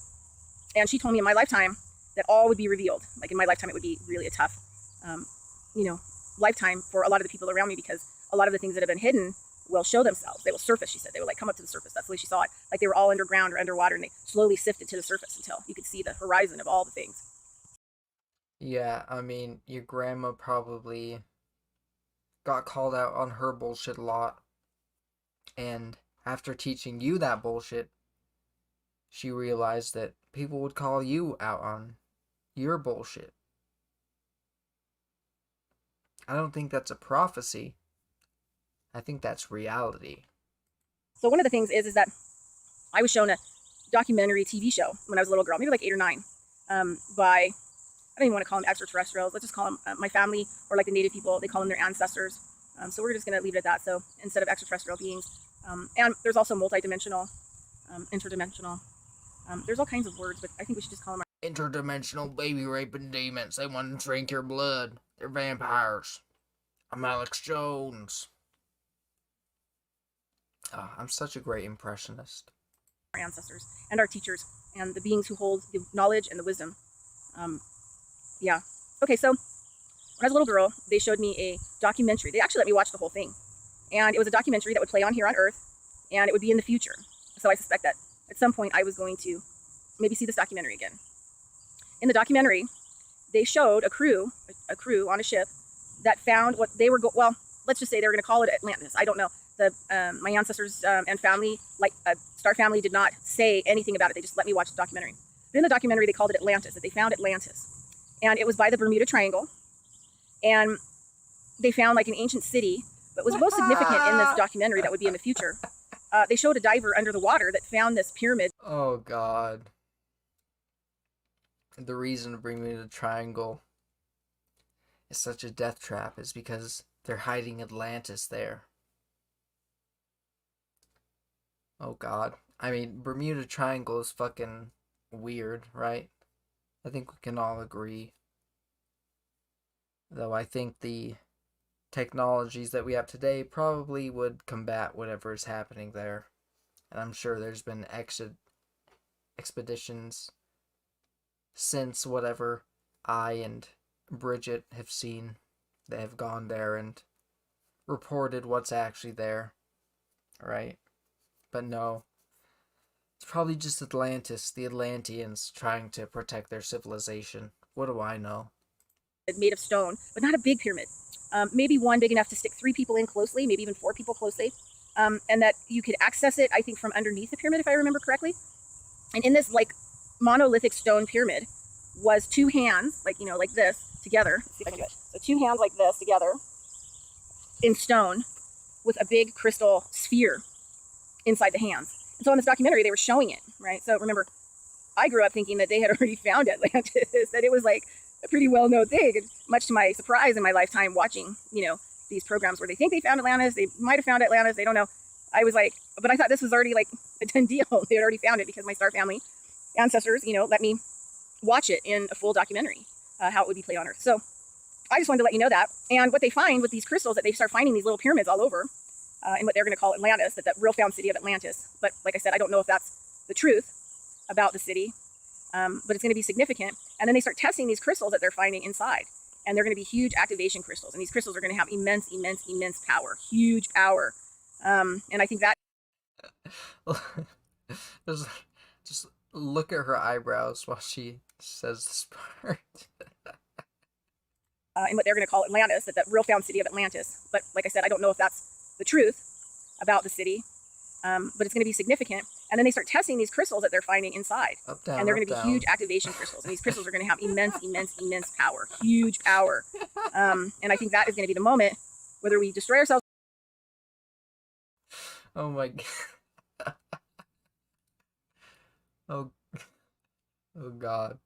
And she told me in my lifetime that all would be revealed. Like in my lifetime, it would be really a tough, lifetime for a lot of the people around me, because a lot of the things that have been hidden will show themselves. They will surface, she said. They will like come up to the surface. That's the way she saw it. Like they were all underground or underwater, and they slowly sifted to the surface until you could see the horizon of all the things. Yeah, I mean, your grandma probably got called out on her bullshit a lot. And after teaching you that bullshit, she realized that people would call you out on your bullshit. I don't think that's a prophecy. I think that's reality. So one of the things is that I was shown a documentary TV show when I was a little girl, maybe like 8 or 9, by, I don't even want to call them extraterrestrials. Let's just call them my family, or like the native people. They call them their ancestors. So we're just going to leave it at that. So instead of extraterrestrial beings, and there's also multidimensional, interdimensional. There's all kinds of words, but I think we should just call them interdimensional baby raping demons. They want to drink your blood. They're vampires. I'm Alex Jones. I'm such a great impressionist. our ancestors and our teachers and the beings who hold the knowledge and the wisdom. Yeah. Okay, so when I was a little girl, they showed me a documentary. They actually let me watch the whole thing. And it was a documentary that would play on here on Earth, and it would be in the future. So I suspect that at some point I was going to maybe see this documentary again. In the documentary, they showed a crew on a ship that found what they were, well, let's just say they were going to call it Atlantis. I don't know. My ancestors and family, like Star Family, did not say anything about it. They just let me watch the documentary. But in the documentary, they called it Atlantis, that they found Atlantis. And it was by the Bermuda Triangle. And they found like an ancient city. But what was most significant in this documentary that would be in the future, they showed a diver under the water that found this pyramid. Oh, God. The reason Bermuda Triangle is such a death trap is because they're hiding Atlantis there. Oh, God. I mean, Bermuda Triangle is fucking weird, right? I think we can all agree. Though I think the technologies that we have today probably would combat whatever is happening there. And I'm sure there's been expeditions since whatever I and Bridgette have seen. They have gone there and reported what's actually there, right? But no, it's probably just Atlantis, the Atlanteans, trying to protect their civilization. What do I know? Made of stone, but not a big pyramid. Maybe one big enough to stick 3 people in closely, maybe even 4 people closely. And that you could access it, I think, from underneath the pyramid, if I remember correctly. And in this like monolithic stone pyramid was 2 hands, like, you know, like this together. Let's see if I can do it. So 2 hands like this together in stone with a big crystal sphere inside the hands. And so in this documentary, they were showing it, right? So remember, I grew up thinking that they had already found Atlantis, that it was like a pretty well-known thing, and much to my surprise in my lifetime watching, you know, these programs where they think they found Atlantis, they might have found Atlantis, they don't know. I was like, but I thought this was already like a done deal. They had already found it because my Star Family ancestors, you know, let me watch it in a full documentary, how it would be played on Earth. So I just wanted to let you know that. And what they find with these crystals, that they start finding these little pyramids all over, in what they're going to call Atlantis, that real found city of Atlantis. But like I said, I don't know if that's the truth about the city, but it's going to be significant. And then they start testing these crystals that they're finding inside. And they're going to be huge activation crystals. And these crystals are going to have immense, immense, immense power, huge power. And I think that... just look at her eyebrows while she says this part. In what they're going to call Atlantis, that real found city of Atlantis. But like I said, I don't know if that's the truth about the city, but it's going to be significant. And then they start testing these crystals that they're finding inside. Up, down, and they're going to be down. huge activation crystals. And these crystals are going to have immense, immense, immense power, huge power. And I think that is going to be the moment whether we destroy ourselves. Oh my god. Oh, oh god.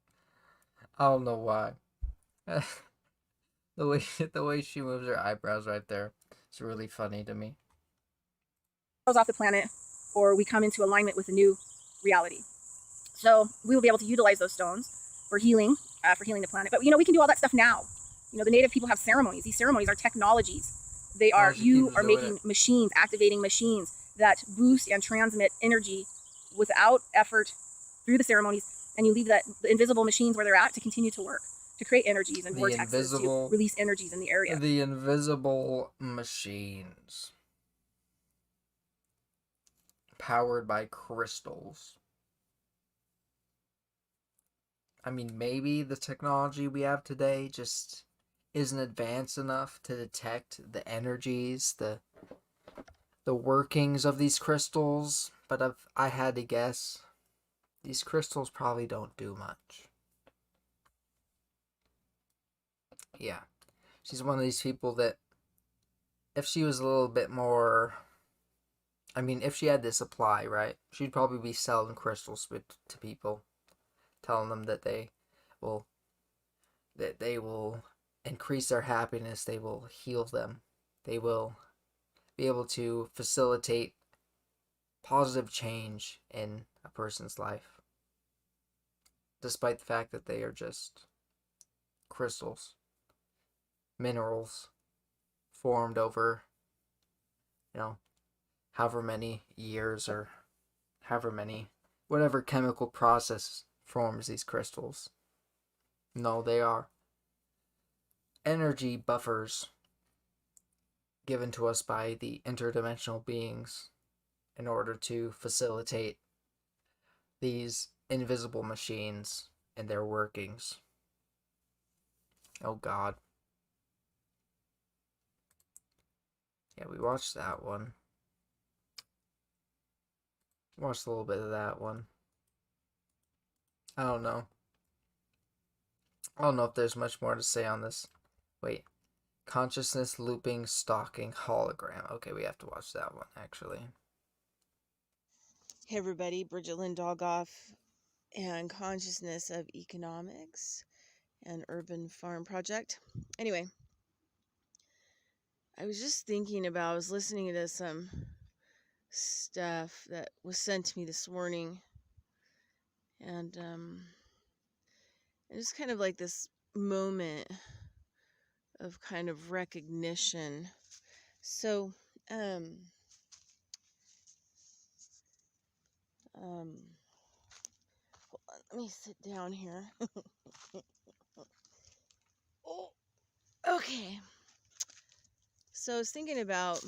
I don't know why. The way she moves her eyebrows right there, it's really funny to me. Off the planet, or we come into alignment with a new reality. So we will be able to utilize those stones for healing the planet. But we can do all that stuff now. The native people have ceremonies. These ceremonies are technologies. They are you are making machines, activating machines that boost and transmit energy without effort through the ceremonies, and you leave the invisible machines where they're at to continue to work, to create energies and vortexes, to release energies in the area. The invisible machines. Powered by crystals. I mean, maybe the technology we have today just isn't advanced enough to detect the energies, the workings of these crystals, but if I had to guess, these crystals probably don't do much. Yeah. She's one of these people that if she was a little bit more, I mean, if she had this supply, right, she'd probably be selling crystals to people, telling them that they will increase their happiness, they will heal them, they will be able to facilitate positive change in a person's life, despite the fact that they are just crystals, minerals formed over, however many years or whatever chemical process forms these crystals. No, they are energy buffers given to us by the interdimensional beings in order to facilitate these invisible machines and their workings. Oh god. Yeah, we watched that one. Watched a little bit of that one. I don't know if there's much more to say on this. Wait. Consciousness looping stalking hologram. Okay, we have to watch that one, actually. Hey everybody, Bridgette Dolgoff and Consciousness of Economics and Urban Farm Project. Anyway, I was just thinking about, I was listening to some stuff that was sent to me this morning, and it's kind of like this moment of kind of recognition. So, hold on, let me sit down here. Oh, okay. So I was thinking about,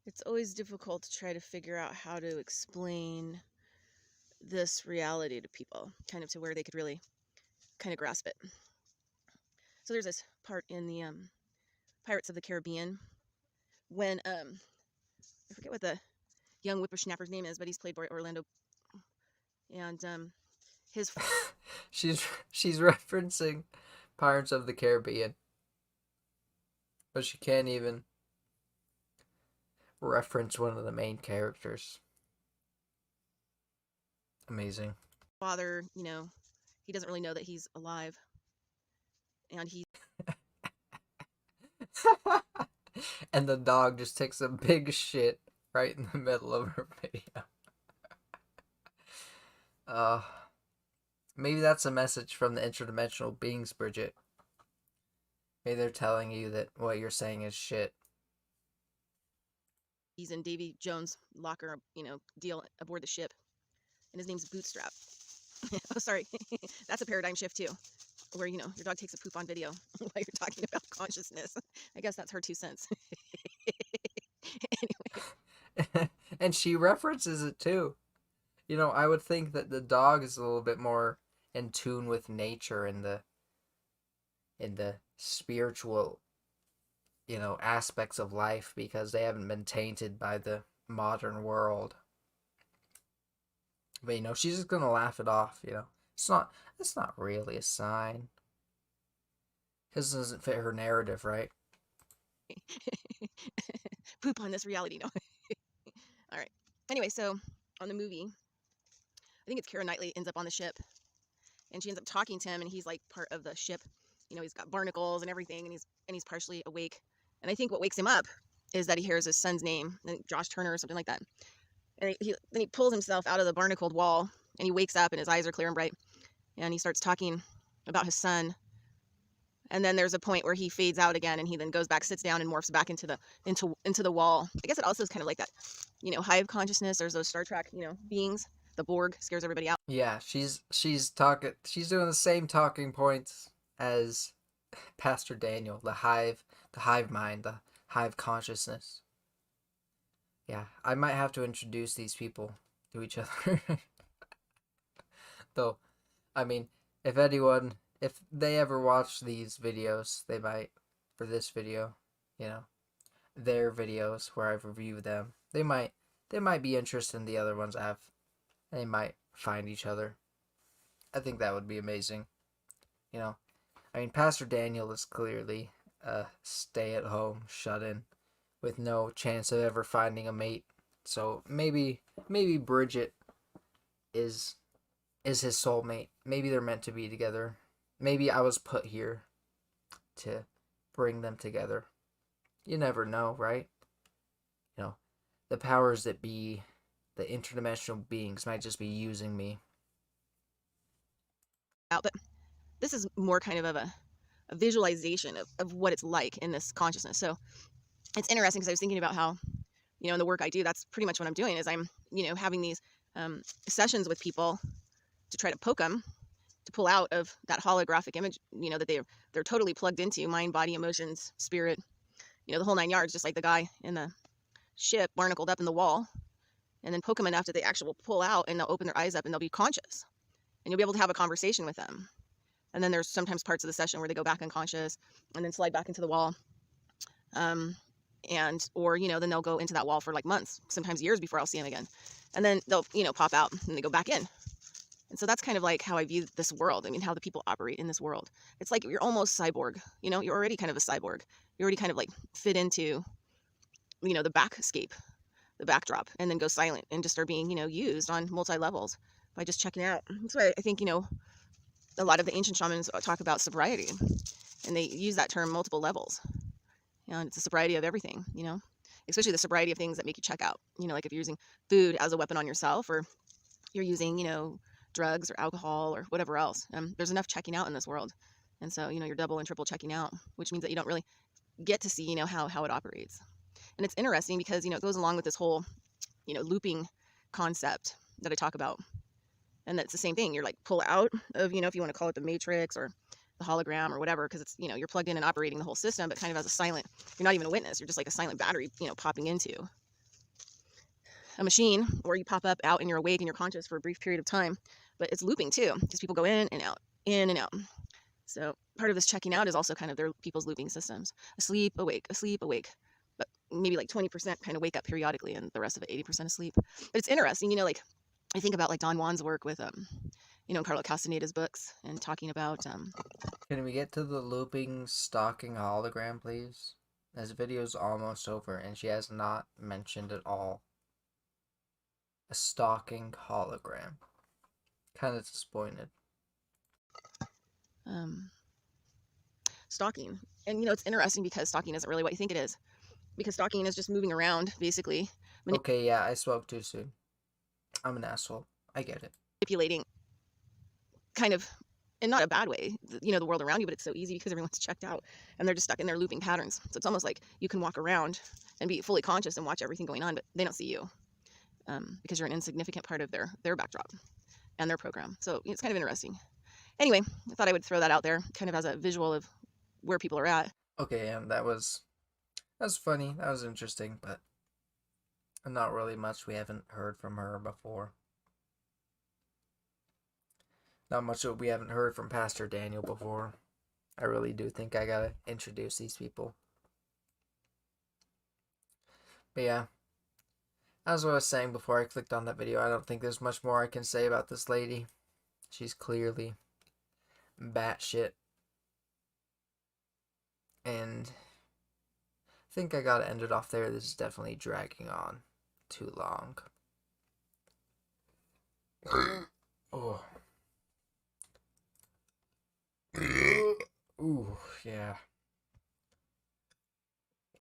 it's always difficult to try to figure out how to explain this reality to people, kind of to where they could really kind of grasp it. So there's this part in the Pirates of the Caribbean when I forget what the young whippersnapper's name is, but he's played by Orlando, and his she's referencing Pirates of the Caribbean, but she can't even reference one of the main characters. Amazing. Father, he doesn't really know that he's alive, and he and the dog just takes a big shit right in the middle of her video. Maybe that's a message from the interdimensional beings, Bridgette. Maybe they're telling you that what you're saying is shit. he's in Davy Jones' locker, deal aboard the ship, and his name's Bootstrap. Oh, sorry, that's a paradigm shift too, where your dog takes a poop on video while you're talking about consciousness. I guess that's her 2 cents. Anyway. And she references it too. I would think that the dog is a little bit more in tune with nature and the spiritual, aspects of life, because they haven't been tainted by the modern world. But she's just gonna laugh it off. It's not really a sign. His doesn't fit her narrative, right? Poop on this reality. No. All right. Anyway, so on the movie, I think it's Keira Knightley ends up on the ship, and she ends up talking to him, and he's like part of the ship. You know, he's got barnacles and everything, and he's partially awake. And I think what wakes him up is that he hears his son's name, Josh Turner or something like that. And then he pulls himself out of the barnacled wall, and he wakes up, and his eyes are clear and bright, and he starts talking about his son. And then there's a point where he fades out again, and he then goes back, sits down, and morphs back into the wall. I guess it also is kind of like that, you know, hive consciousness. There's those Star Trek, you know, beings. The Borg scares everybody out. Yeah, she's doing the same talking points as Pastor Daniel, the hive mind, the hive consciousness. Yeah, I might have to introduce these people to each other. Though, I mean, if they ever watch these videos, they might, for this video, you know, their videos where I've reviewed them, they might be interested in the other ones I have. They might find each other. I think that would be amazing. You know, I mean, Pastor Daniel is clearly a stay-at-home shut-in with no chance of ever finding a mate. So maybe Bridgette is his soulmate. Maybe they're meant to be together. Maybe I was put here to bring them together. You never know, right? You know, the powers that be, the interdimensional beings might just be using me. But this is more kind of a visualization of what it's like in this consciousness. So it's interesting because I was thinking about how, you know, in the work I do, that's pretty much what I'm doing is I'm, you know, having these sessions with people to try to poke them, to pull out of that holographic image, you know, that they're totally plugged into, mind, body, emotions, spirit, you know, the whole 9 yards, just like the guy in the ship barnacled up in the wall, and then poke them enough that they actually will pull out and they'll open their eyes up and they'll be conscious, and you'll be able to have a conversation with them. And then there's sometimes parts of the session where they go back unconscious and then slide back into the wall. Or, you know, then they'll go into that wall for like months, sometimes years before I'll see them again. And then they'll, you know, pop out and they go back in. And so that's kind of like how I view this world. I mean, how the people operate in this world. It's like you're almost cyborg, you know, you're already kind of a cyborg. You already kind of like fit into, you know, the backscape, the backdrop, and then go silent and just are being, you know, used on multi-levels by just checking out. That's why I think, you know, a lot of the ancient shamans talk about sobriety, and they use that term multiple levels. And it's a sobriety of everything, you know, especially the sobriety of things that make you check out. You know, like if you're using food as a weapon on yourself, or you're using, you know, drugs or alcohol or whatever else. There's enough checking out in this world. And so, you know, you're double and triple checking out, which means that you don't really get to see, you know, how it operates. And it's interesting because, you know, it goes along with this whole, you know, looping concept that I talk about. And that's the same thing. You're like pull out of, you know, if you want to call it the matrix or the hologram or whatever, because it's, you know, you're plugged in and operating the whole system, but kind of as a silent, you're not even a witness. You're just like a silent battery, you know, popping into a machine, or you pop up out and you're awake and you're conscious for a brief period of time, but it's looping too, because people go in and out, in and out. So part of this checking out is also kind of their people's looping systems. Asleep, awake, but maybe like 20% kind of wake up periodically and the rest of it 80% asleep. But it's interesting, you know, like I think about like Don Juan's work with, you know, Carlo Castaneda's books and talking about. Can we get to the looping stalking hologram, please? This video's almost over and she has not mentioned at all a stalking hologram. Kind of disappointed. Stalking. And, you know, it's interesting because stalking isn't really what you think it is. Because stalking is just moving around, basically. Okay, yeah, I spoke too soon. I'm an asshole. I get it. Manipulating, kind of, in not a bad way, you know, the world around you, but it's so easy because everyone's checked out and they're just stuck in their looping patterns. So it's almost like you can walk around and be fully conscious and watch everything going on, but they don't see you because you're an insignificant part of their backdrop and their program. So it's kind of interesting. Anyway, I thought I would throw that out there kind of as a visual of where people are at. Okay, and that was funny. That was interesting, but not really much we haven't heard from her before. Not much that we haven't heard from Pastor Daniel before. I really do think I gotta introduce these people. But yeah, as I was saying before I clicked on that video, I don't think there's much more I can say about this lady. She's clearly batshit And I think I gotta end it off there. This is definitely dragging on too long. Oh. Ooh, yeah.